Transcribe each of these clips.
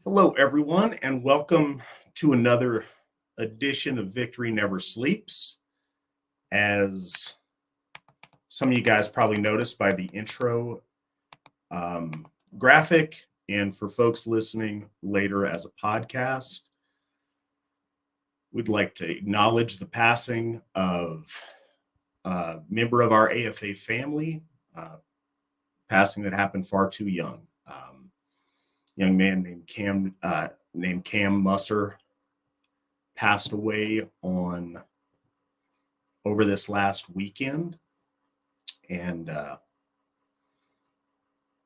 Hello, everyone, and welcome to another edition of Victory Never Sleeps. As some of you guys probably noticed by the intro graphic, and for folks listening later as a podcast, we'd like to acknowledge the passing of a member of our AFA family, passing that happened far too young. Young man named Cam Muser passed away over this last weekend, and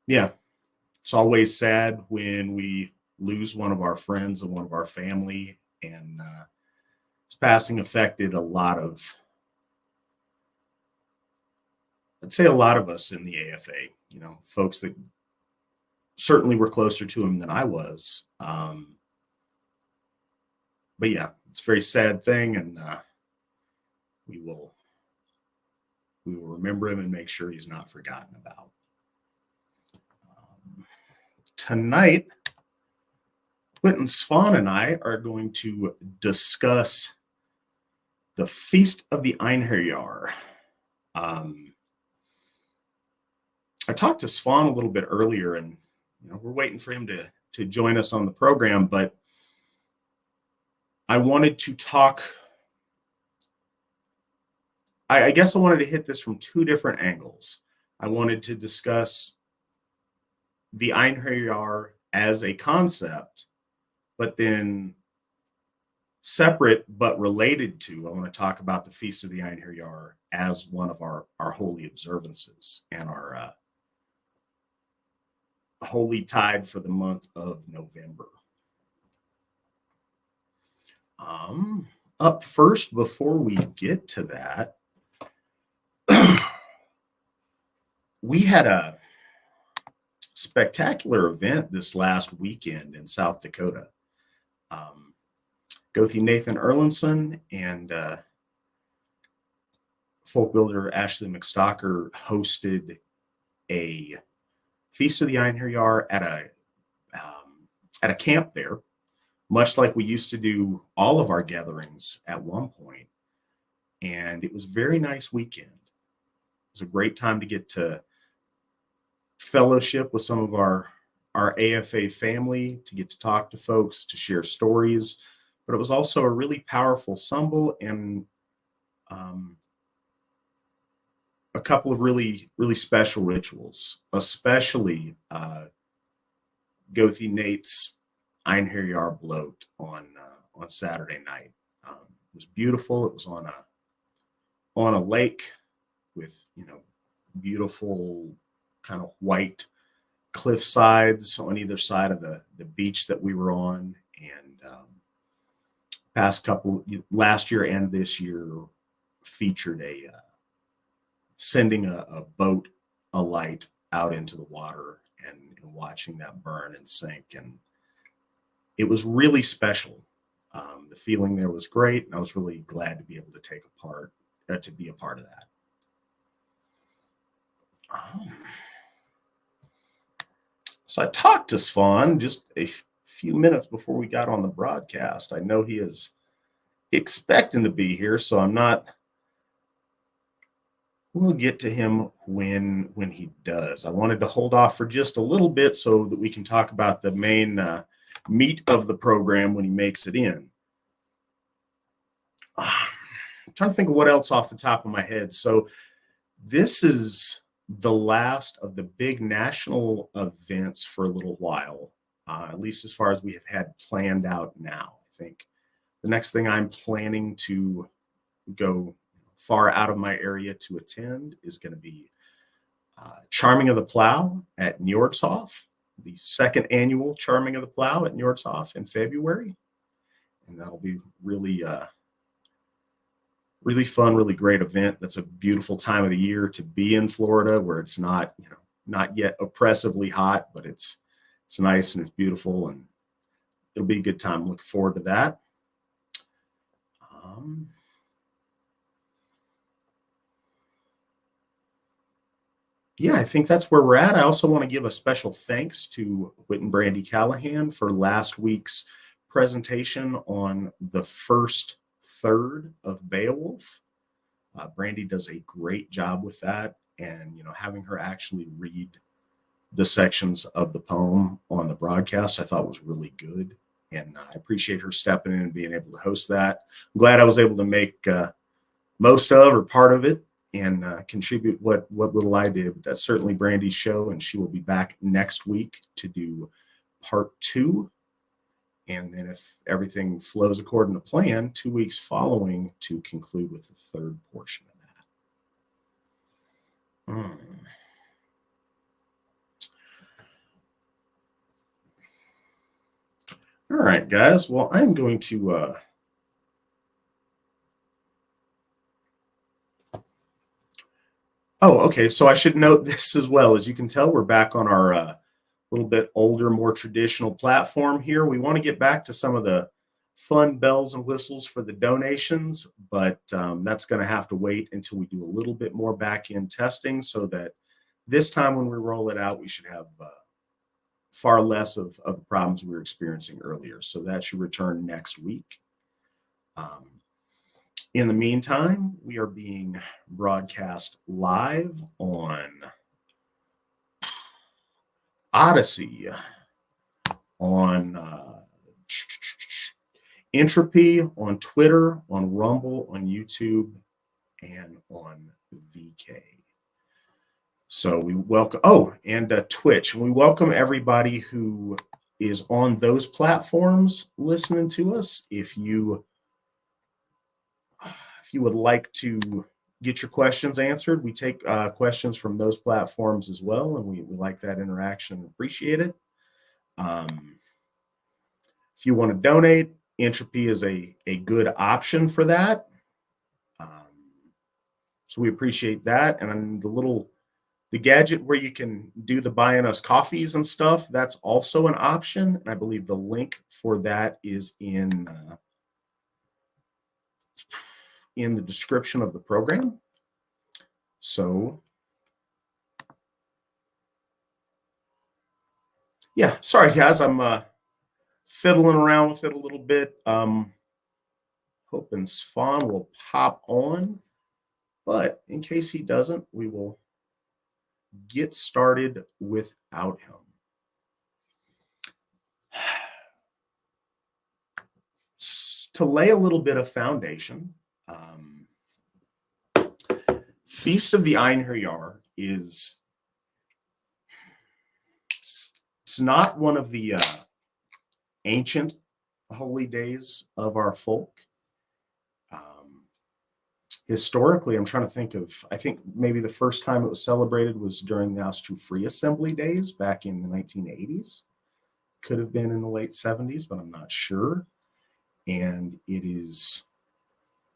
it's always sad when we lose one of our friends and one of our family, and his passing affected a lot of us in the AFA. Folks that certainly were closer to him than I was. But yeah, it's a very sad thing, and we will remember him and make sure he's not forgotten about. Tonight, Witan Svan and I are going to discuss the Feast of the Einherjar. I talked to Svan a little bit earlier, and we're waiting for him to join us on the program, but I wanted to talk. I guess I wanted to hit this from two different angles. I wanted to discuss the Einherjar as a concept, but then separate but related to, I want to talk about the Feast of the Einherjar as one of our holy observances and our holy tide for the month of November. Up first, before we get to that, we had a spectacular event this last weekend in South Dakota. Gothi Nathan Erlinson and folk builder Ashley McStalker hosted a Feast of the Einherjar at a camp there, much like we used to do all of our gatherings at one point. And it was a very nice weekend. It was a great time to get to fellowship with some of our AFA family, to get to talk to folks, to share stories. But it was also a really powerful symbol and a couple of really, really special rituals, especially Gothi Nate's Einherjar bloat on Saturday night. It was beautiful. It was on a lake with beautiful kind of white cliff sides on either side of the beach that we were on. And last year and this year featured sending a boat alight out into the water and watching that burn and sink. And it was really special. The feeling there was great, and I was really glad to be able to be a part of that. So I talked to Svan just a few minutes before we got on the broadcast. I know he is expecting to be here, so we'll get to him when he does. I wanted to hold off for just a little bit so that we can talk about the main meat of the program when he makes it in. I'm trying to think of what else off the top of my head. So this is the last of the big national events for a little while, at least as far as we have had planned out now. I think the next thing I'm planning to go far out of my area to attend is going to be Charming of the Plow at Njordshof, the second annual Charming of the Plow at Njordshof in February. And that'll be really fun, really great event. That's a beautiful time of the year to be in Florida, where it's not yet oppressively hot, but it's nice and it's beautiful, and it'll be a good time. Looking forward to that. yeah, I think that's where we're at. I also want to give a special thanks to Whit and Brandy Callahan for last week's presentation on the first third of Beowulf. Brandy does a great job with that, and having her actually read the sections of the poem on the broadcast, I thought was really good, and I appreciate her stepping in and being able to host that. I'm glad I was able to make most of or part of it and contribute what little I did. But that's certainly Brandy's show, and she will be back next week to do part 2. And then if everything flows according to plan, 2 weeks following to conclude with the third portion of that. All right, guys. Well, I'm going to okay. So I should note this as well. As you can tell, we're back on our little bit older, more traditional platform here. We want to get back to some of the fun bells and whistles for the donations, but that's going to have to wait until we do a little bit more back-end testing, so that this time when we roll it out, we should have far less of the problems we were experiencing earlier. So that should return next week. In the meantime, we are being broadcast live on Odyssey, on Entropy, on Twitter, on Rumble, on YouTube, and on VK. So we welcome, and Twitch. And we welcome everybody who is on those platforms listening to us. If you would like to get your questions answered, we take questions from those platforms as well, and we like that interaction and appreciate it. If you want to donate, Entropy is a good option for that. So we appreciate that. And the gadget where you can do the buying us coffees and stuff, that's also an option. And I believe the link for that is in the description of the program. So yeah, sorry guys, I'm fiddling around with it a little bit. Hoping Svan will pop on, but in case he doesn't, we will get started without him. To lay a little bit of foundation, Feast of the Einherjar it's not one of the ancient holy days of our folk. Historically, I'm trying to think I think maybe the first time it was celebrated was during the Asatru Free Assembly days back in the 1980s. Could have been in the late 70s, but I'm not sure. And it is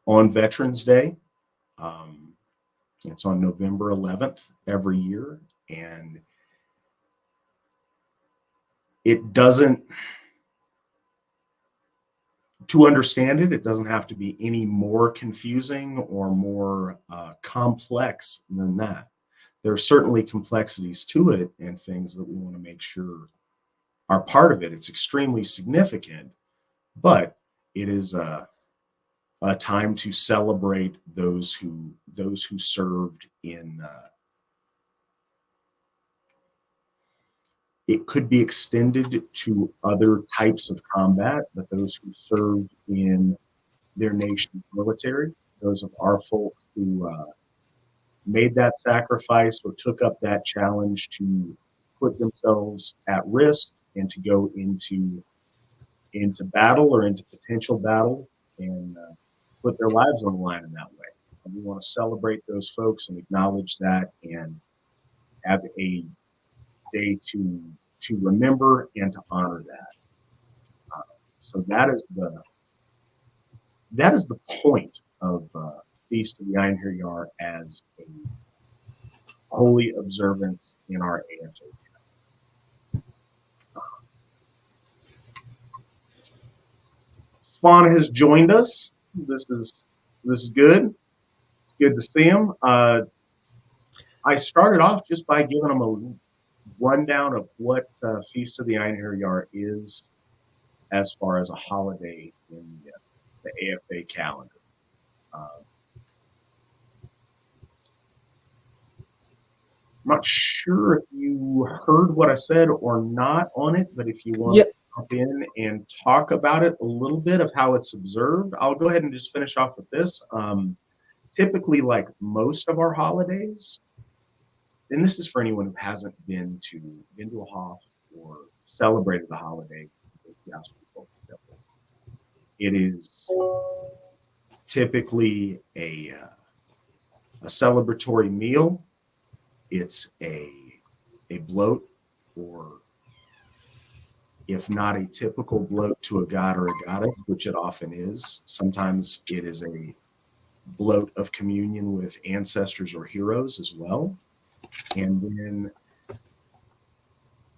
on Veterans Day. It's on November 11th every year. And it doesn't, to understand it, it doesn't have to be any more confusing or more complex than that. There are certainly complexities to it and things that we want to make sure are part of it. It's extremely significant, but it is a time to celebrate those who served in. It could be extended to other types of combat, but those who served in their nation's military, those of our folk who made that sacrifice or took up that challenge to put themselves at risk and to go into battle or into potential battle and put their lives on the line in that way. And we want to celebrate those folks and acknowledge that and have a day to remember and to honor that. So that is the point of Feast of the Einherjar as a holy observance in our AFA. Svan has joined us. This is good. It's good to see him. I started off just by giving them a rundown of what Feast of the Einherjar is as far as a holiday in the AFA calendar. I'm not sure if you heard what I said or not on it, but if you want Yeah. to jump in and talk about it a little bit of how it's observed, I'll go ahead and just finish off with this. Typically, like most of our holidays, and this is for anyone who hasn't been to a Hof or celebrated the holiday with the Asatru simple. It is typically a celebratory meal. It's a bloat, or if not a typical bloat to a god or a goddess, which it often is, sometimes it is a bloat of communion with ancestors or heroes as well. And then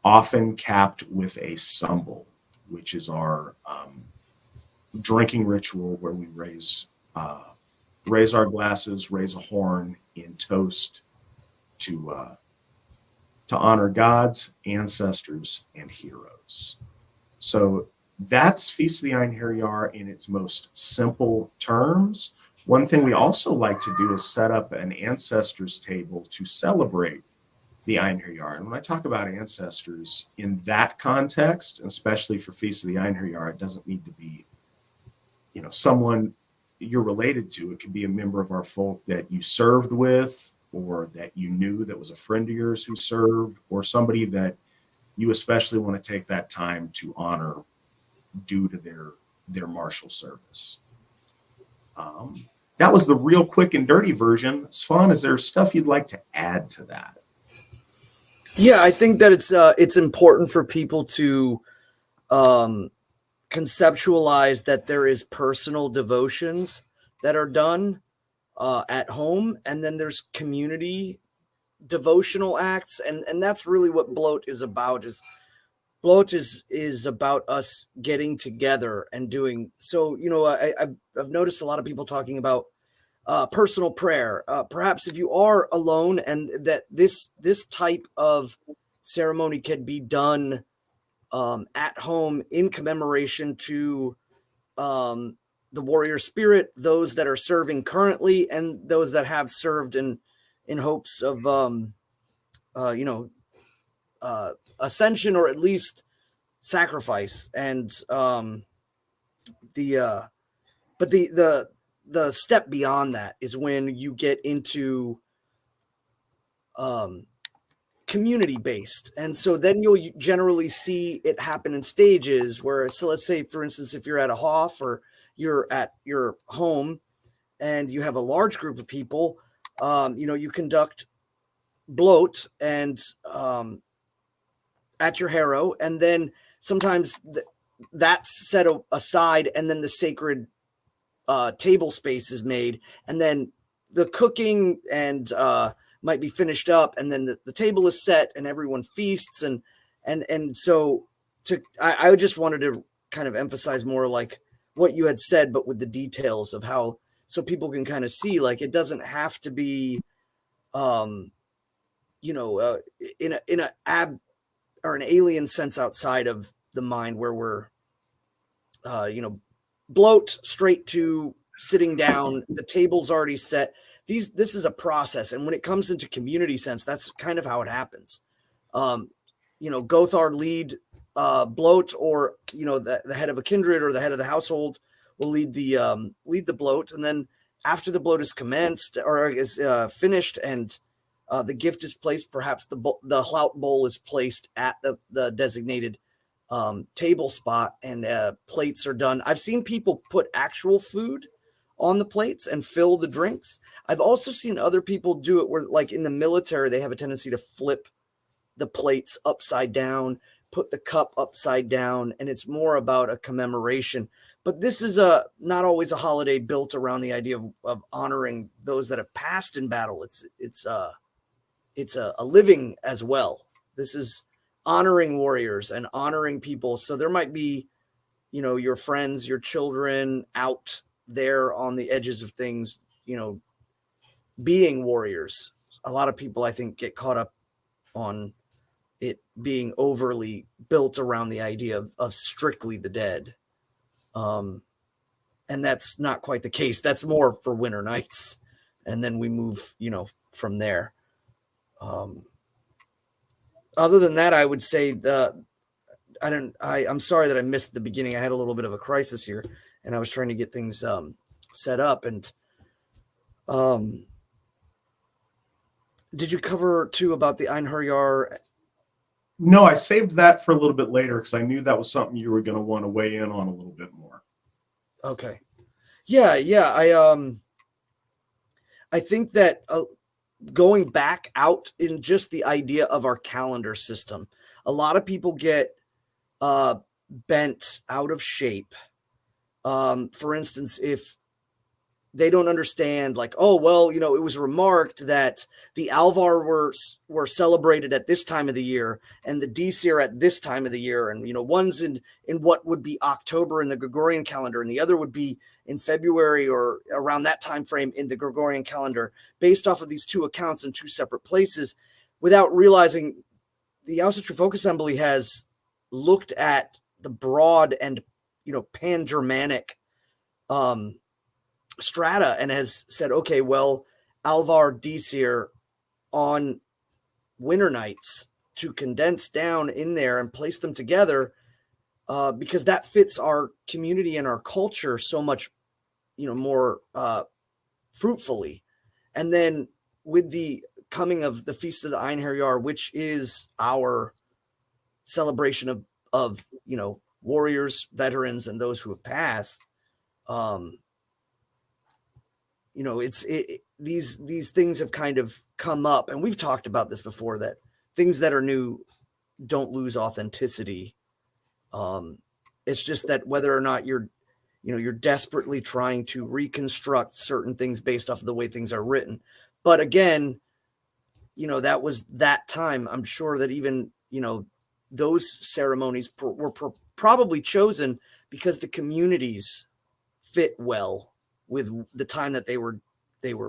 often capped with a sumbel, which is our drinking ritual where we raise our glasses, raise a horn in toast to honor gods, ancestors, and heroes. So that's Feast of the Einherjar in its most simple terms. One thing we also like to do is set up an ancestors table to celebrate the Einherjar. And when I talk about ancestors in that context, especially for Feast of the Einherjar, it doesn't need to be, someone you're related to. It could be a member of our folk that you served with, or that you knew that was a friend of yours who served, or somebody that you especially want to take that time to honor due to their martial service. That was the real quick and dirty version. Svan, is there stuff you'd like to add to that? Yeah, I think that it's important for people to conceptualize that there is personal devotions that are done at home, and then there's community devotional acts, and that's really what bloat is about. Bloat is about us getting together and doing so. I've noticed a lot of people talking about personal prayer. Perhaps if you are alone, and that this type of ceremony can be done at home in commemoration to the warrior spirit, those that are serving currently, and those that have served in hopes of ascension, or at least sacrifice. And the step beyond that is when you get into community based, and so then you'll generally see it happen in stages where, so let's say, for instance, if you're at a Hof or you're at your home and you have a large group of people, you conduct bloat and at your harrow, and then sometimes that's set aside, and then the sacred table space is made, and then the cooking and might be finished up, and then the table is set and everyone feasts, and so I just wanted to kind of emphasize more like what you had said, but with the details of how, so people can kind of see, like, it doesn't have to be in a or an alien sense outside of the mind, where we're bloat straight to sitting down, the table's already set. This is a process, and when it comes into community sense, that's kind of how it happens. Gothar lead bloat, or the head of a kindred or the head of the household will lead the bloat, and then after the bloat is commenced or is finished, and the gift is placed, perhaps the Hlaut bowl is placed at the designated table spot, and plates are done. I've seen people put actual food on the plates and fill the drinks. I've also seen other people do it where, like in the military, they have a tendency to flip the plates upside down, put the cup upside down, and it's more about a commemoration. But this is not always a holiday built around the idea of honoring those that have passed in battle. It's a living as well. This is honoring warriors and honoring people. So there might be, your friends, your children out there on the edges of things, being warriors. a lot of people, I think, get caught up on it being overly built around the idea of strictly the dead. And that's not quite the case. That's more for Winter Nights. And then we move, from there. Other than that, I would say I'm sorry that I missed the beginning. I had a little bit of a crisis here, and I was trying to get things set up. And did you cover too about the Einherjar? No, I saved that for a little bit later because I knew that was something you were going to want to weigh in on a little bit more. Okay. Yeah. I think that going back out in just the idea of our calendar system, a lot of people get bent out of shape. For instance, if they don't understand, like, oh, well, it was remarked that the Alvar were celebrated at this time of the year and the Disir at this time of the year. And, one's in what would be October in the Gregorian calendar, and the other would be in February or around that time frame in the Gregorian calendar, based off of these two accounts in two separate places, without realizing the Asatru Folk Assembly has looked at the broad and, pan-Germanic strata and has said, okay, well, Alvar Disir on Winter Nights, to condense down in there and place them together, because that fits our community and our culture so much, more fruitfully. And then with the coming of the Feast of the Einherjar, which is our celebration of warriors, veterans, and those who have passed, these things have kind of come up, and we've talked about this before, that things that are new don't lose authenticity. It's just that whether or not you're desperately trying to reconstruct certain things based off of the way things are written. But again, that was that time. I'm sure that even, those ceremonies were probably chosen because the communities fit well with the time that they were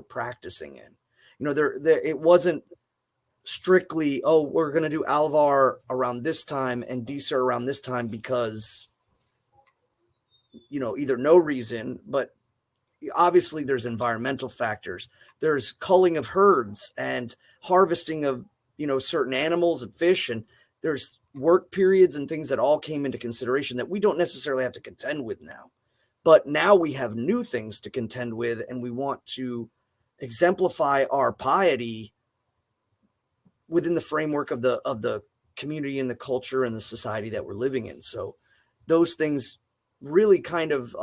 practicing in. It wasn't strictly, oh, we're going to do Alvar around this time and Disir around this time because, either no reason, but obviously there's environmental factors. There's culling of herds and harvesting of, certain animals and fish, and there's work periods and things that all came into consideration that we don't necessarily have to contend with now. But now we have new things to contend with, and we want to exemplify our piety within the framework of the community and the culture and the society that we're living in. So those things really kind of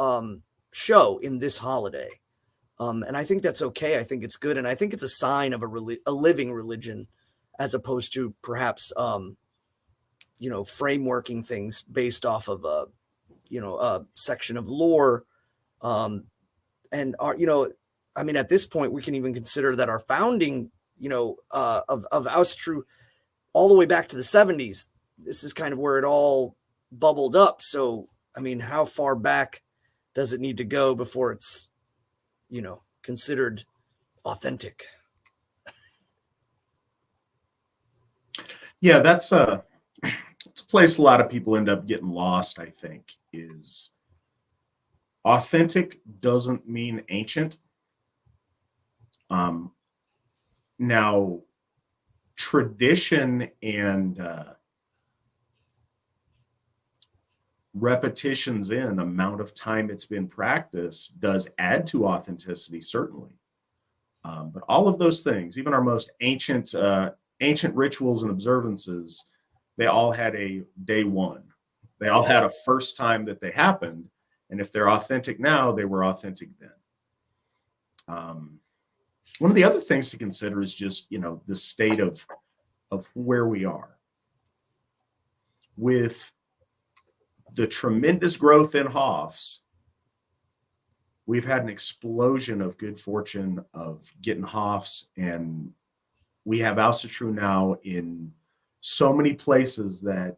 show in this holiday. And I think that's okay. I think it's good. And I think it's a sign of a living religion, as opposed to perhaps, frameworking things based off of a section of lore. And at this point, we can even consider that our founding, of Asatru all the way back to the 70s, this is kind of where it all bubbled up. So, how far back does it need to go before it's, considered authentic? Yeah, it's a place a lot of people end up getting lost, I think, is authentic doesn't mean ancient. Now, tradition and repetitions in amount of time it's been practiced does add to authenticity, certainly. But all of those things, even our most ancient rituals and observances, they all had a day one. They all had a first time that they happened. And if they're authentic now, they were authentic then. One of the other things to consider is just, the state of where we are. With the tremendous growth in Hofs, we've had an explosion of good fortune of getting Hofs, and we have Asatru now in so many places that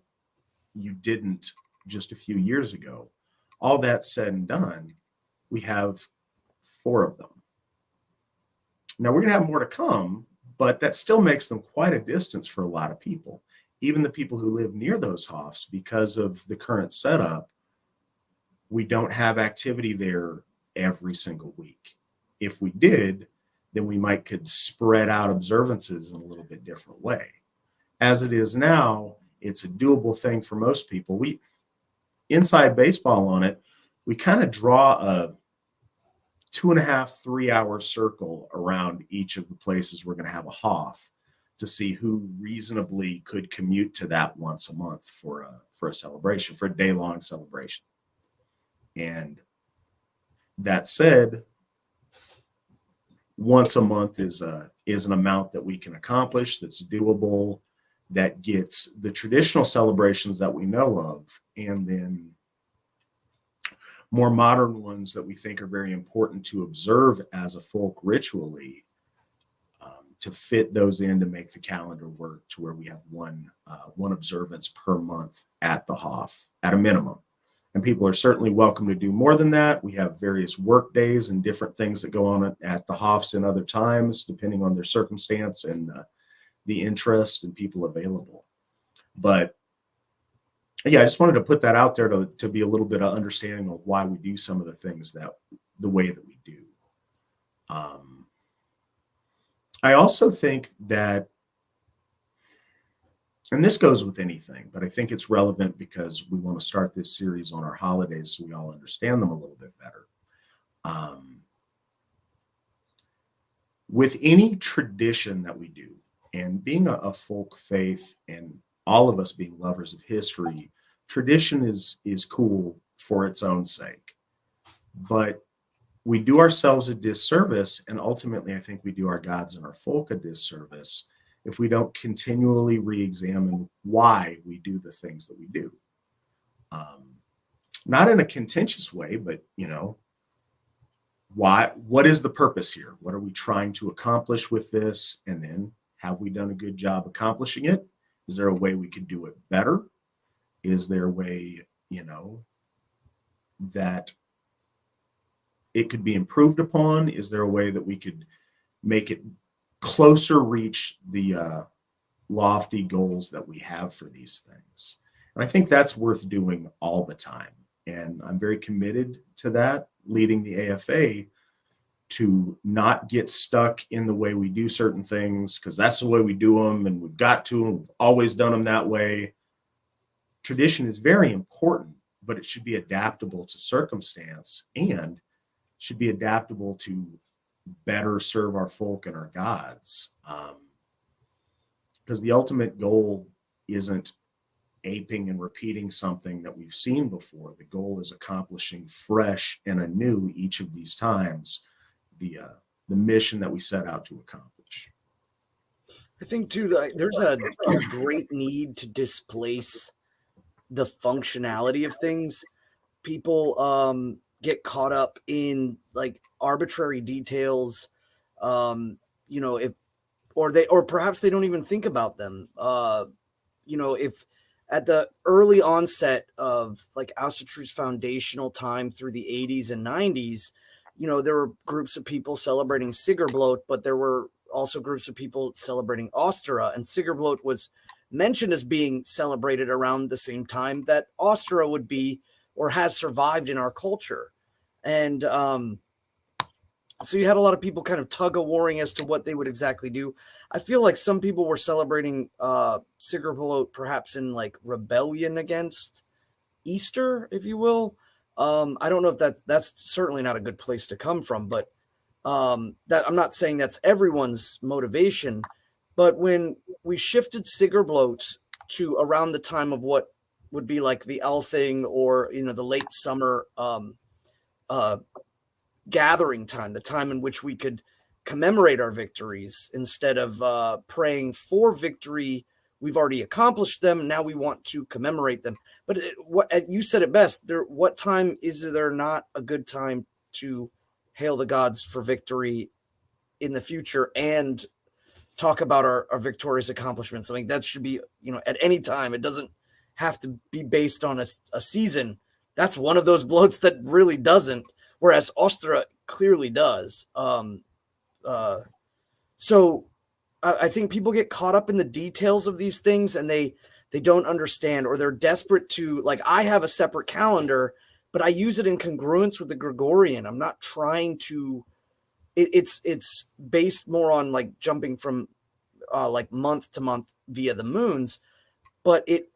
you didn't just a few years ago. All that said and done, we have 4 of them. Now we're going to have more to come, but that still makes them quite a distance for a lot of people. Even the people who live near those hofs, because of the current setup, we don't have activity there every single week. If we did, then we might could spread out observances in a little bit different way. As it is now, it's a doable thing for most people. We inside baseball on it, we kind of draw a 2.5, 3 hour circle around each of the places we're going to have a hof to see who reasonably could commute to that once a month for a celebration, for a day-long celebration. And that said, once a month is an amount that we can accomplish, that's doable, that gets the traditional celebrations that we know of, and then more modern ones that we think are very important to observe as a folk ritually, to fit those in to make the calendar work to where we have one observance per month at the hof at a minimum. And people are certainly welcome to do more than that. We have various work days and different things that go on at the hofs in other times, depending on their circumstance and the interest and people available. But yeah, I just wanted to put that out there to be a little bit of understanding of why we do some of the things the way that we do. I also think that, and this goes with anything, but I think it's relevant because we want to start this series on our holidays so we all understand them a little bit better. With any tradition that we do, and being a folk faith and all of us being lovers of history, tradition is cool for its own sake. But we do ourselves a disservice, and ultimately I think we do our gods and our folk a disservice if we don't continually re-examine why we do the things that we do. Not in a contentious way, but what is the purpose here? What are we trying to accomplish with this? And then, have we done a good job accomplishing it? Is there a way we could do it better? Is there a way, that it could be improved upon? Is there a way that we could make it closer reach the lofty goals that we have for these things? And I think that's worth doing all the time. And I'm very committed to that, leading the AFA, to not get stuck in the way we do certain things, because that's the way we do them, and we've got to, and we've always done them that way. Tradition is very important, but it should be adaptable to circumstance and should be adaptable to better serve our folk and our gods. Because the ultimate goal isn't aping and repeating something that we've seen before. The goal is accomplishing fresh and anew each of these times the mission that we set out to accomplish. I think too that there's a great need to displace the functionality of things. People get caught up in like arbitrary details, if or perhaps they don't even think about them. If at the early onset of like Asatru's foundational time through the 80s and 90s, there were groups of people celebrating Sigurblot, but there were also groups of people celebrating Ostra, and Sigurblot was mentioned as being celebrated around the same time that Ostra would be or has survived in our culture. And so you had a lot of people kind of tug-of-warring as to what they would exactly do. I feel like some people were celebrating Sigurblot perhaps in like rebellion against Easter, if you will. I don't know if that's certainly not a good place to come from, but that I'm not saying that's everyone's motivation. But when we shifted Sigurblot to around the time of what would be like the Althing or the late summer gathering time, the time in which we could commemorate our victories instead of praying for victory. We've already accomplished them. Now we want to commemorate them. But you said it best. What time is there not a good time to hail the gods for victory in the future and talk about our victorious accomplishments? I mean, that should be, at any time. It doesn't have to be based on a season. That's one of those bloats that really doesn't, whereas Ostra clearly does. So I think people get caught up in the details of these things, and they don't understand, or they're desperate to, like, I have a separate calendar, but I use it in congruence with the Gregorian. I'm not trying to, it's based more on like jumping from like month to month via the moons, but it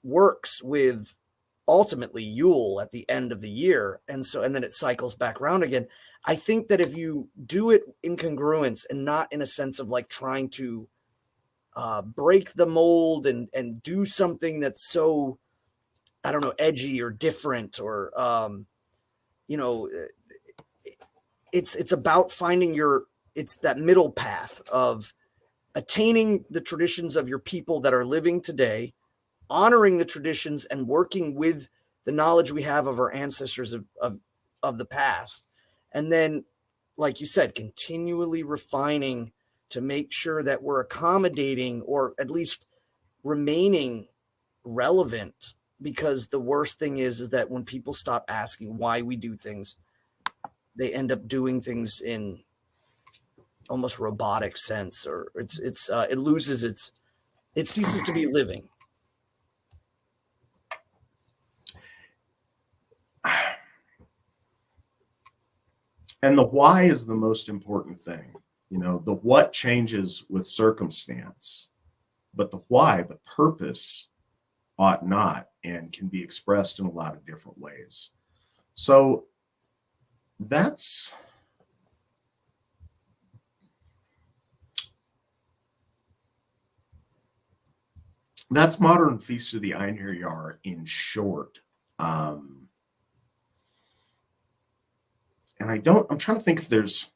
works with ultimately Yule at the end of the year. And then it cycles back around again. I think that if you do it in congruence and not in a sense of like trying to break the mold and do something that's so, I don't know, edgy or different, or it's about finding it's that middle path of attaining the traditions of your people that are living today, honoring the traditions and working with the knowledge we have of our ancestors of the past. And then, like you said, continually refining to make sure that we're accommodating, or at least remaining relevant. Because the worst thing is that when people stop asking why we do things, they end up doing things in almost robotic sense, or it loses it ceases to be living. And the why is the most important thing. The what changes with circumstance, but the why, the purpose, ought not, and can be expressed in a lot of different ways. So that's modern Feast of the Einherjar in short. And I'm trying to think if there's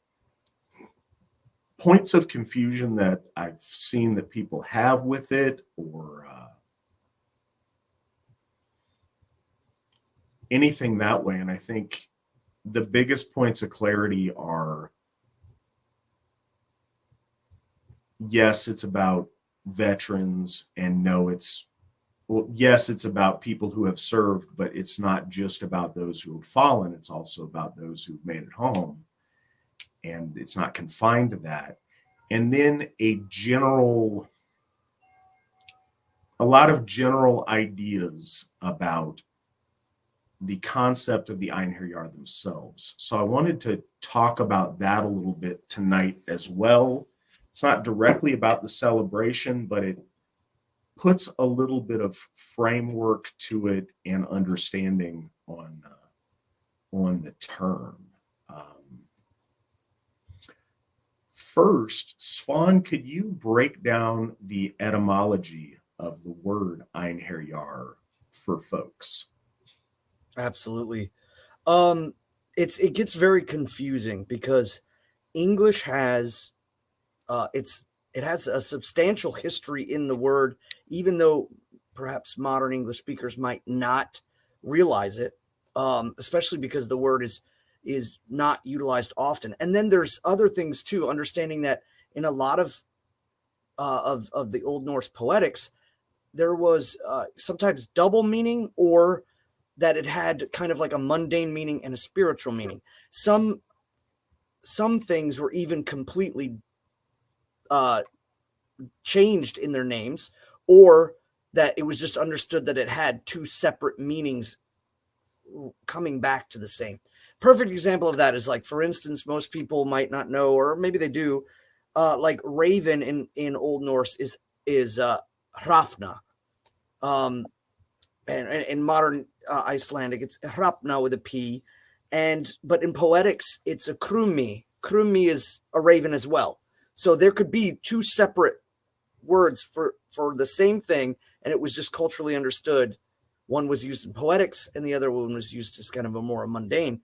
points of confusion that I've seen that people have with it, or anything that way. And I think the biggest points of clarity are, yes, it's about veterans, and no, yes, it's about people who have served, but it's not just about those who have fallen. It's also about those who've made it home. And it's not confined to that. And then a lot of general ideas about the concept of the Einherjar themselves. So I wanted to talk about that a little bit tonight as well. It's not directly about the celebration, but it puts a little bit of framework to it and understanding on the term. First, Svan, could you break down the etymology of the word Einherjar for folks? Absolutely. It gets very confusing because English has it has a substantial history in the word, even though perhaps modern English speakers might not realize it, especially because the word is not utilized often. And then there's other things too, understanding that in a lot of the Old Norse poetics, there was sometimes double meaning, or that it had kind of like a mundane meaning and a spiritual meaning. Some things were even completely changed in their names, or that it was just understood that it had two separate meanings coming back to the same. Perfect example of that is, like, for instance, most people might not know, or maybe they do, like raven in Old Norse is hrafna. And in modern Icelandic, it's hrafna with a P. But in poetics, it's a krummi. Krummi is a raven as well. So there could be two separate words for the same thing, and it was just culturally understood. One was used in poetics, and the other one was used as kind of a more mundane.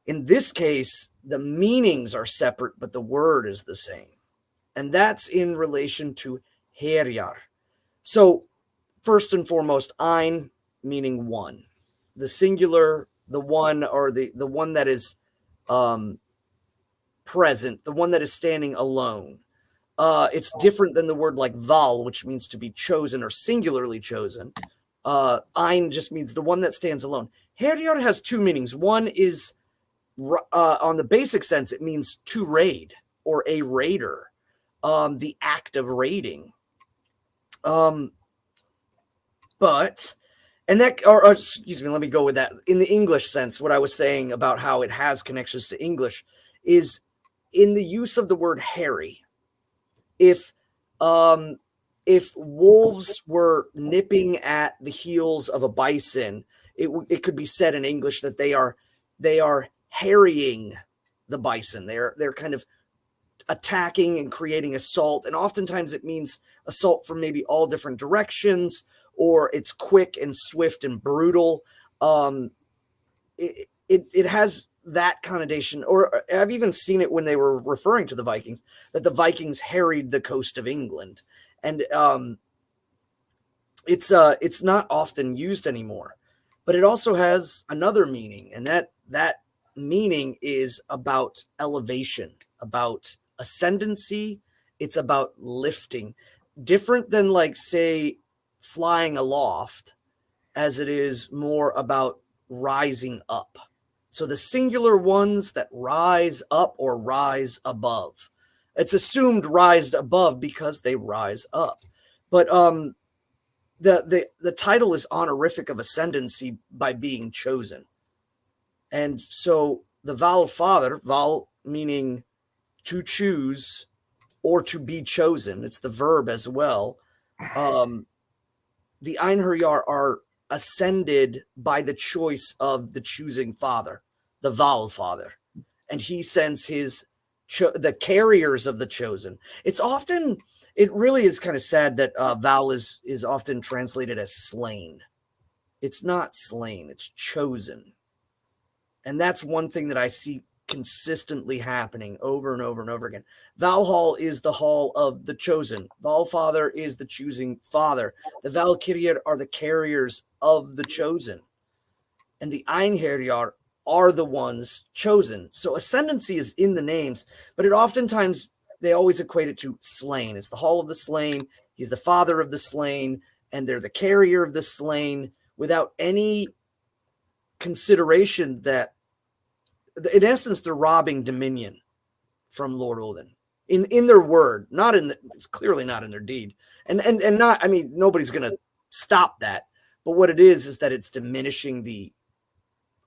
In this case, the meanings are separate, but the word is the same. And that's in relation to herjar. So first and foremost, ein meaning one. The singular, the one, or the one that is present, the one that is standing alone. It's different than the word like val, which means to be chosen or singularly chosen. Ein just means the one that stands alone. Herjar has two meanings. One is, on the basic sense, it means to raid or a raider. the act of raiding. But, and that, or excuse me, let me go with that. In the English sense, what I was saying about how it has connections to English is in the use of the word hairy. If wolves were nipping at the heels of a bison, it could be said in English that they are harrying the bison. They're kind of attacking and creating assault, and oftentimes it means assault from maybe all different directions, or it's quick and swift and brutal. It has that connotation, or I've even seen it when they were referring to the Vikings, that the Vikings harried the coast of England, and it's not often used anymore. But it also has another meaning, and that meaning is about elevation, about ascendancy. It's about lifting, different than, like, say, flying aloft, as it is more about rising up. So the singular ones that rise up or rise above, it's assumed rised above because they rise up. But the title is honorific of ascendancy by being chosen. And so the Val Father, Val meaning to choose or to be chosen, it's the verb as well. The Einherjar are ascended by the choice of the choosing father, the Val Father. And he sends the carriers of the chosen. It really is kind of sad that Val is often translated as slain. It's not slain, it's chosen. And that's one thing that I see consistently happening over and over and over again. Valhall is the hall of the chosen. Valfather is the choosing father. The Valkyrier are the carriers of the chosen. And the Einherjar are the ones chosen. So ascendancy is in the names, but they always equate it to slain. It's the hall of the slain. He's the father of the slain, and they're the carrier of the slain, without any consideration that, in essence, they're robbing dominion from Lord Odin in their word, it's clearly not in their deed, and not. I mean, nobody's going to stop that. But what it is that it's diminishing the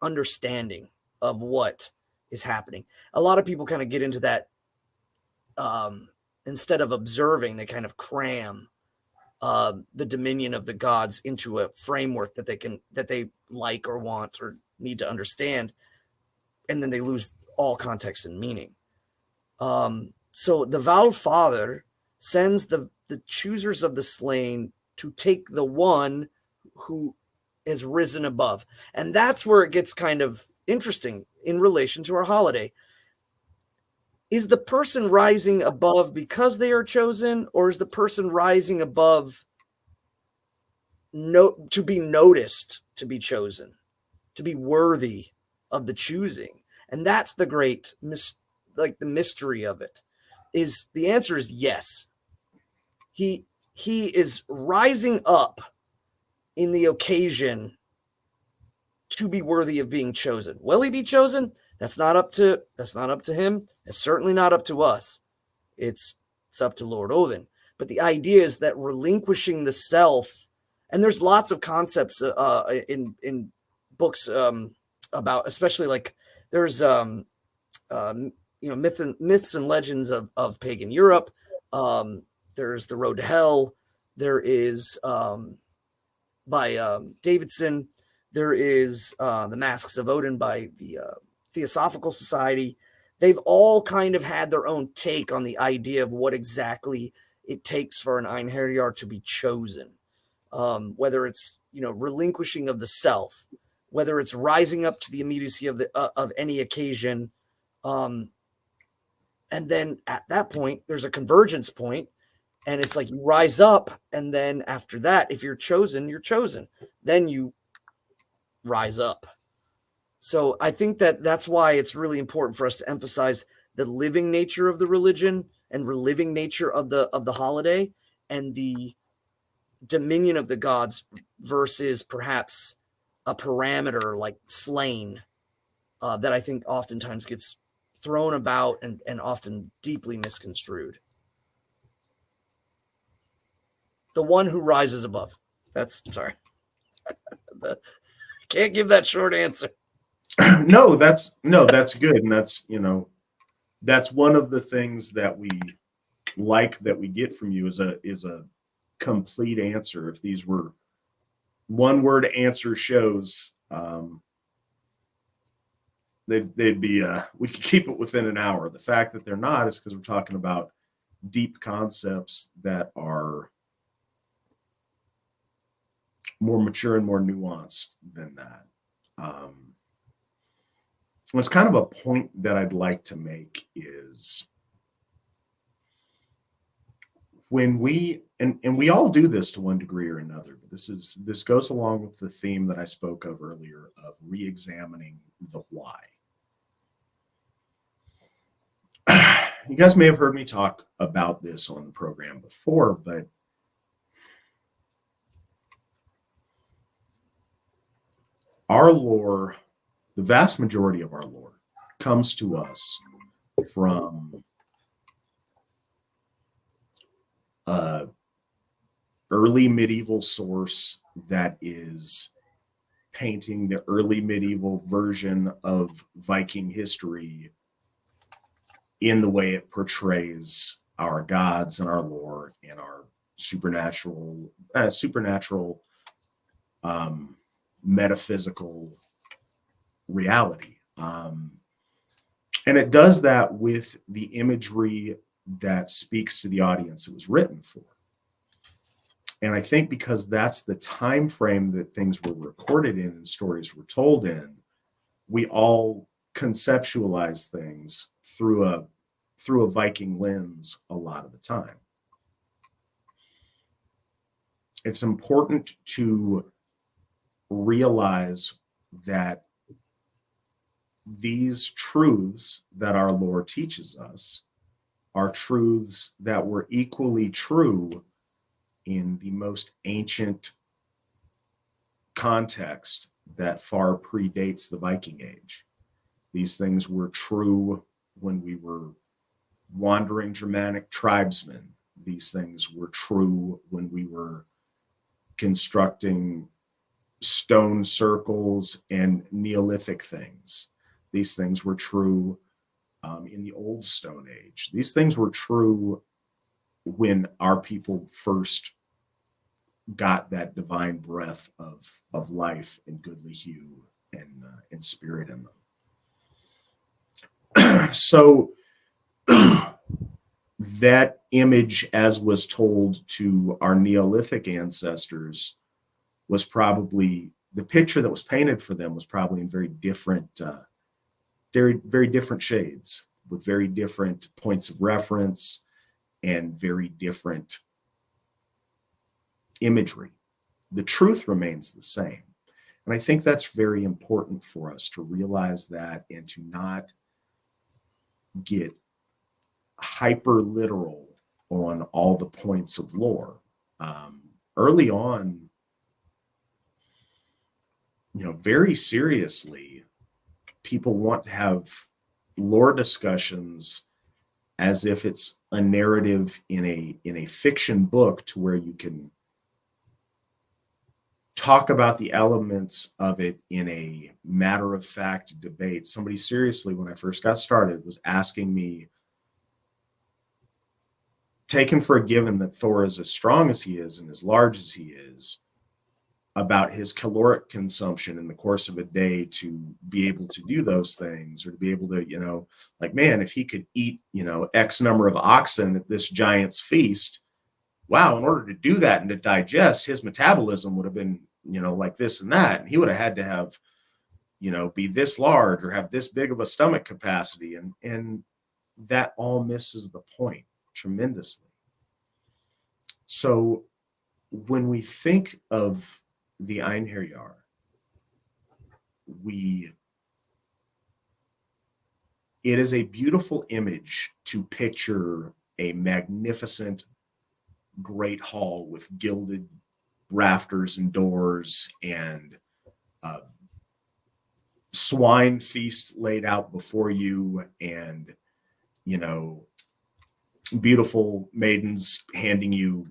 understanding of what is happening. A lot of people kind of get into that. Instead of observing, they kind of cram the dominion of the gods into a framework that they like or want or need to understand, and then they lose all context and meaning. So the Val Father sends the choosers of the slain to take the one who has risen above. And that's where it gets kind of interesting in relation to our holiday. Is the person rising above because they are chosen, or is the person rising above to be noticed, to be chosen, to be worthy of the choosing? And that's the great the mystery of it. Is the answer is yes. He is rising up in the occasion to be worthy of being chosen. Will he be chosen? That's not up to him. It's certainly not up to us. It's up to Lord Odin. But the idea is that relinquishing the self, and there's lots of concepts in books about, especially like there's myths and legends of pagan Europe. There's The Road to Hell. There is by Davidson. There is The Masks of Odin by the Theosophical Society. They've all kind of had their own take on the idea of what exactly it takes for an Einherjar to be chosen. Whether it's relinquishing of the self, whether it's rising up to the immediacy of any occasion, and then at that point there's a convergence point, and it's like you rise up, and then after that, if you're chosen, you're chosen. Then you rise up. So I think that's why it's really important for us to emphasize the living nature of the religion and reliving nature of the holiday, and the dominion of the gods versus perhaps a parameter like slain that I think oftentimes gets thrown about and often deeply misconstrued. The one who rises above. That's sorry. Can't give that short answer. No, that's good. And that's, that's one of the things that we like that we get from you is a complete answer. If these were one word answer shows, they'd be we could keep it within an hour. The fact that they're not is because we're talking about deep concepts that are more mature and more nuanced than that. It's kind of a point that I'd like to make is when we and we all do this to one degree or another, but this goes along with the theme that I spoke of earlier of re-examining the why. You guys may have heard me talk about this on the program before, but our lore, the vast majority of our lore, comes to us from early medieval source that is painting the early medieval version of Viking history in the way it portrays our gods and our lore and our supernatural metaphysical reality. And it does that with the imagery that speaks to the audience it was written for. And I think because that's the time frame that things were recorded in and stories were told in, we all conceptualize things through a Viking lens a lot of the time. It's important to realize that these truths that our lore teaches us are truths that were equally true in the most ancient context that far predates the Viking Age. These things were true when we were wandering Germanic tribesmen. These things were true when we were constructing stone circles and Neolithic things. These things were true in the Old Stone Age. These things were true when our people first got that divine breath of life and goodly hue and spirit in them. So that image, as was told to our Neolithic ancestors, was probably the picture that was painted for them was probably in very different shades with very different points of reference and very different imagery. The truth remains the same. And I think that's very important for us to realize that and to not get hyper literal on all the points of lore. Early on, very seriously, people want to have lore discussions as if it's a narrative in a fiction book, to where you can talk about the elements of it in a matter-of-fact debate. Somebody seriously, when I first got started, was asking me, taken for a given that Thor is as strong as he is and as large as he is, about his caloric consumption in the course of a day to be able to do those things, or to be able to, man, if he could eat, X number of oxen at this giant's feast, wow, in order to do that and to digest, his metabolism would have been, like this and that. And he would have had to have, be this large or have this big of a stomach capacity. And that all misses the point tremendously. So when we think of the Einherjar, it is a beautiful image to picture a magnificent great hall with gilded rafters and doors and swine feast laid out before you, and beautiful maidens handing you